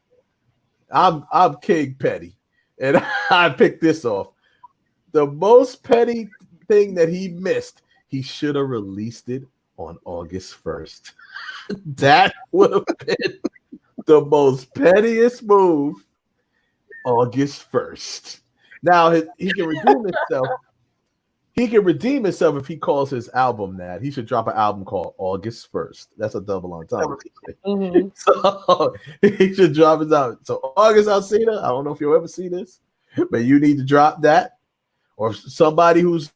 I'm King Petty, and I picked this off. The most petty thing that he missed, he should have released it on August 1st. That would have been the most pettiest move. August 1st. Now he can redeem himself. He can redeem himself if he calls his album that. He should drop an album called August 1st. That's a double entendre. Mm-hmm. So he should drop his album. So August Alsina, I don't know if you'll ever see this, but you need to drop that. Or somebody who's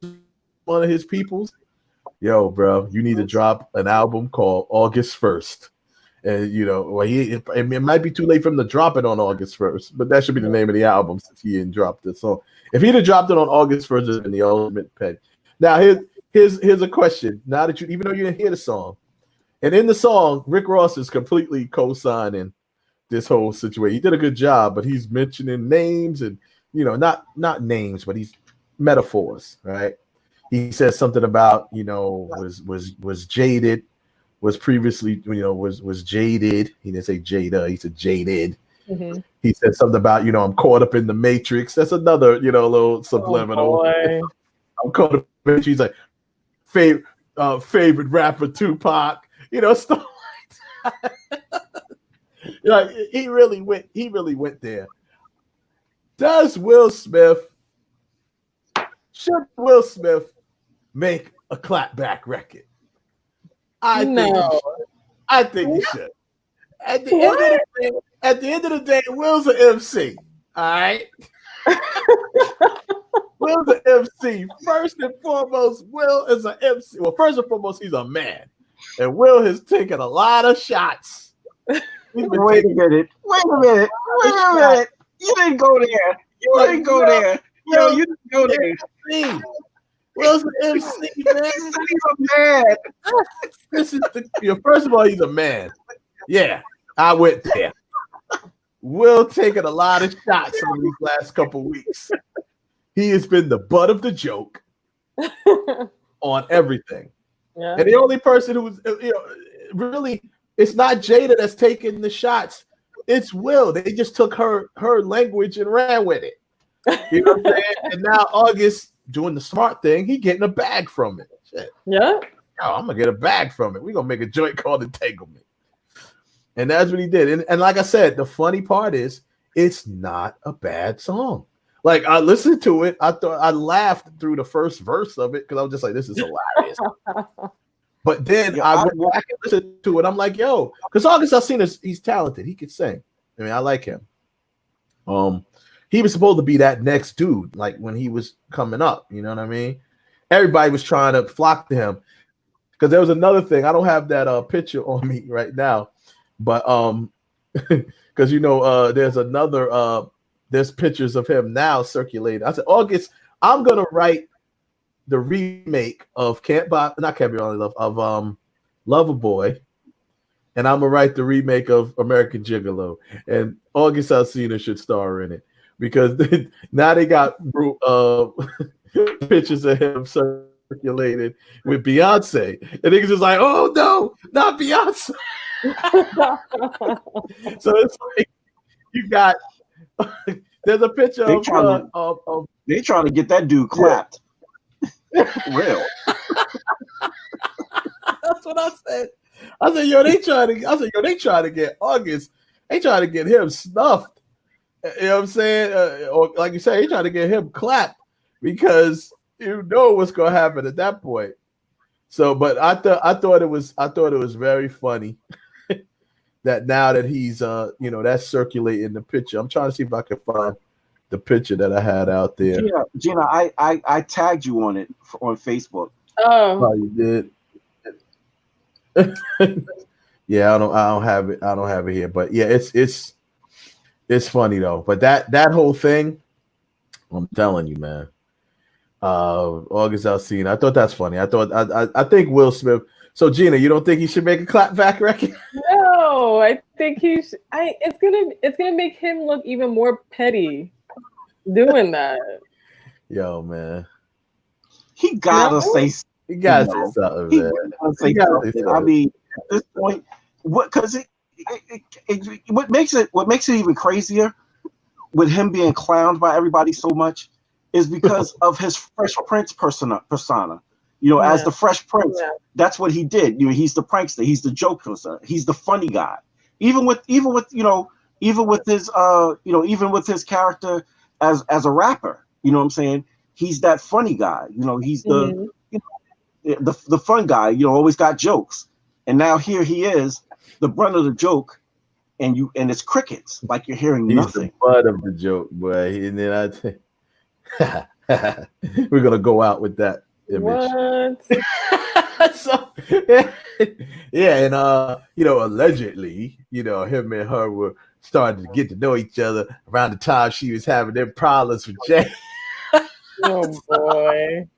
one of his peoples. Yo, bro, you need to drop an album called August 1st. And it might be too late for him to drop it on August 1st, but that should be the name of the album since he didn't drop it. So if he'd have dropped it on August 1st, it'd been the ultimate petty. Now here's a question. Now that even though you didn't hear the song, and in the song, Rick Ross is completely co-signing this whole situation. He did a good job, but he's mentioning names and not names, but he's metaphors, right? He says something about was jaded. Was previously, was jaded. He didn't say Jada. He said jaded. Mm-hmm. He said something about, I'm caught up in the Matrix. That's another, little subliminal. Oh, I'm caught up in. She's like favorite rapper Tupac. Stuff like that. Like he really went there. Should Will Smith make a clapback record? I think he should. At the end of the day, Will's an MC. All right. Will's an MC. First and foremost, Will is an MC. Well, first and foremost, he's a man. And Will has taken a lot of shots. Wait a minute. You didn't go there. You didn't go there. Will's an MC, man. He's a man. This is first of all, he's a man. Yeah, I went there. Will taking a lot of shots over these last couple weeks. He has been the butt of the joke on everything. Yeah. And the only person who's really, it's not Jada that's taking the shots. It's Will. They just took her language and ran with it. You know what I'm saying? And now August doing the smart thing, he getting a bag from it. Shit. Yeah. Oh, I'm gonna get a bag from it. We're gonna make a joint called Entanglement. And that's what he did. And like I said, the funny part is it's not a bad song. Like I listened to it, I laughed through the first verse of it because I was just like, this is hilarious. But then I went back and listened to it. I'm like, yo, because August Alsina, he's talented. He could sing. I mean, I like him. He was supposed to be that next dude, like when he was coming up. You know what I mean? Everybody was trying to flock to him. Because there was another thing. I don't have that picture on me right now, but because there's another there's pictures of him now circulating. I said, August, I'm gonna write the remake of Loverboy, and I'm gonna write the remake of American Gigolo, and August Alsina should star in it because now they got pictures of him circulated with Beyonce, and niggas is like, oh no, not Beyonce. So it's like you got there's a picture of they trying to get that dude clapped. Yeah. Real. That's what I said. I said, yo, they trying to get August. They trying to get him snuffed. You know what I'm saying? Or like you say, they trying to get him clapped because you know what's gonna happen at that point. So, but I thought it was very funny that now that he's that's circulating the picture. I'm trying to see if I can find the picture that I had out there. Gina, I tagged you on it on Facebook. Oh, you did. Yeah, I don't have it. I don't have it here, but yeah, it's funny though. But that whole thing, I'm telling you, man. August Alsina, I thought that's funny. I think Will Smith. So Gina, you don't think he should make a clapback record? No, I think he should. It's gonna make him look even more petty doing that. Yo, man, he gotta say. He gotta say something, man. He gotta say something. I mean, at this point, because what makes it even crazier with him being clowned by everybody so much is because of his Fresh Prince persona. As the Fresh Prince, that's what he did. He's the prankster, he's the joker, he's the funny guy. Even with his character as a rapper, you know what I'm saying? He's that funny guy. He's the the fun guy. Always got jokes. And now here he is, the brunt of the joke, and it's crickets, like you're hearing nothing. He's the butt of the joke, boy. And then we're gonna go out with that image. What? So and allegedly, him and her were starting to get to know each other around the time she was having their problems with Jay. Oh boy.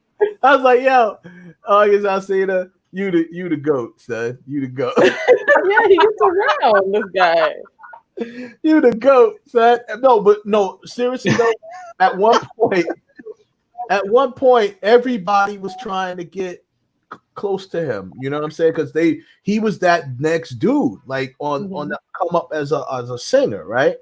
I was like, yo, August Alsina, you the GOAT, son. You the GOAT. Yeah, he gets around, this guy. You the GOAT, son. No, seriously though, at one point, everybody was trying to get close to him. You know what I'm saying? Because he was that next dude, like on the come up as a singer, right?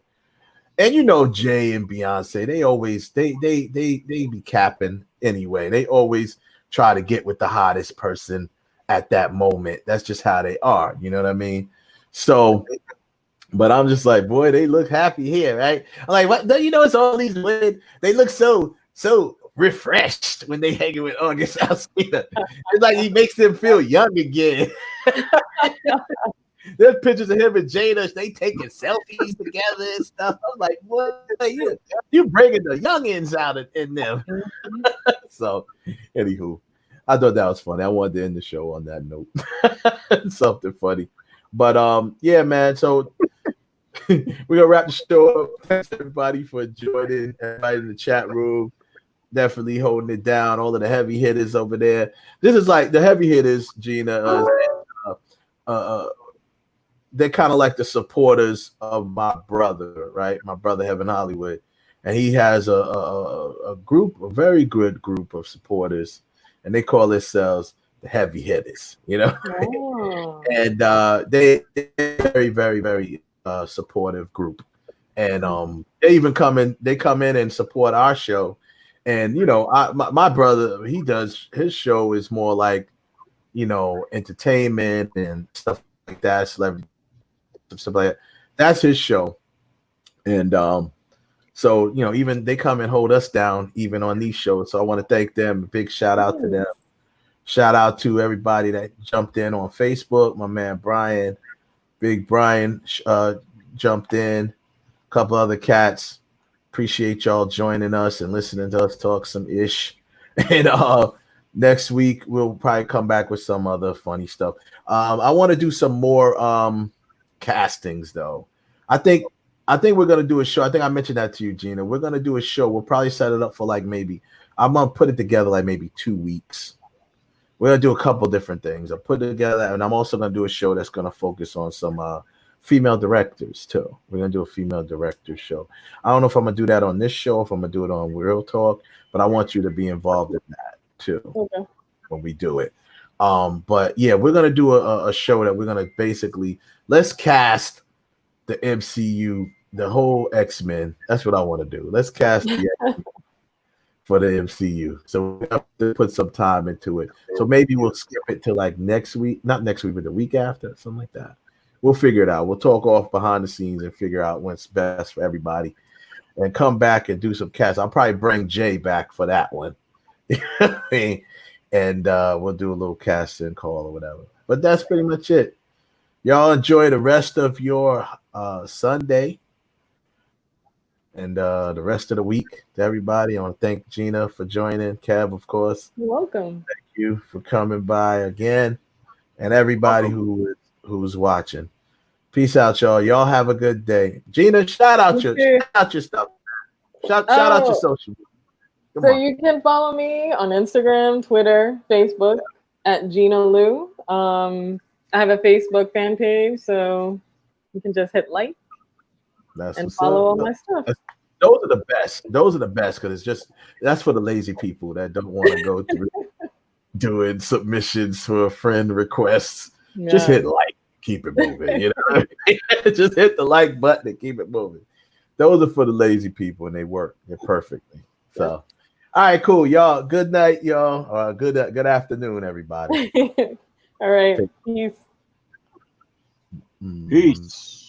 And Jay and Beyonce, they always they be capping anyway. They always try to get with the hottest person at that moment. That's just how they are. You know what I mean? So, but I'm just like, boy, they look happy here, right? I'm like, what? It's all these women. They look so refreshed when they hanging with August Alsina. It's like he makes them feel young again. There's pictures of him and Jada. They taking selfies together and stuff. I'm like, what? You bringing the youngins out in them. So, anywho, I thought that was funny. I wanted to end the show on that note. Something funny. But yeah, man. So we're gonna wrap the show up. Thanks everybody for joining. Everybody in the chat room. Definitely holding it down. All of the heavy hitters over there. This is like the heavy hitters, Gina. They're kind of like the supporters of my brother, right? My brother Heaven Hollywood, and he has a group, a very good group of supporters, and they call themselves the heavy hitters. Oh. And they're very, very, very supportive group, and they even come in and support our show. And my brother, he does his show is more like entertainment and stuff like that, celebrity stuff like that. That's his show. And so even they come and hold us down even on these shows. So I want to thank them. Big shout out to them Shout out to everybody that jumped in on Facebook. My man Brian, Big Brian, jumped in. A couple other cats. Appreciate y'all joining us and listening to us talk some ish. And next week we'll probably come back with some other funny stuff. I want to do some more castings though. I think we're gonna do a show. I think I mentioned that to you, Gina. We're gonna do a show. We'll probably set it up for like maybe I'm gonna put it together like maybe 2 weeks. We're gonna do a couple different things. I'll put it together, and I'm also gonna do a show that's gonna focus on some female directors too. We're gonna do a female director show. I don't know if I'm gonna do that on this show, if I'm gonna do it on Real Talk, but I want you to be involved in that too when we do it. But yeah, we're gonna do a show that we're gonna basically let's cast the MCU, the whole X-Men. That's what I want to do. Let's cast the X-Men for the MCU. So we have to put some time into it. So maybe we'll skip it to like next week, not next week, but the week after, something like that. We'll figure it out. We'll talk off behind the scenes and figure out what's best for everybody and come back and do some casts. I'll probably bring Jay back for that one. And we'll do a little casting call or whatever. But that's pretty much it. Y'all enjoy the rest of your Sunday and the rest of the week to everybody. I want to thank Gina for joining. Kev, of course. You're welcome. Thank you for coming by again. And everybody who's watching. Peace out, y'all. Y'all have a good day. Gina, shout out your stuff. Shout out your social media. You can follow me on Instagram, Twitter, Facebook at Gina Lou. I have a Facebook fan page, so you can just hit like and follow all my stuff. Those are the best. Those are the best because that's for the lazy people that don't want to go through doing submissions for friend requests. Yeah. Just hit like, keep it moving. You know what I mean? Just hit the like button and keep it moving. Those are for the lazy people and they work. They're perfectly. So, all right, cool, y'all. Good night, y'all. Good afternoon, everybody. All right. Peace. Peace.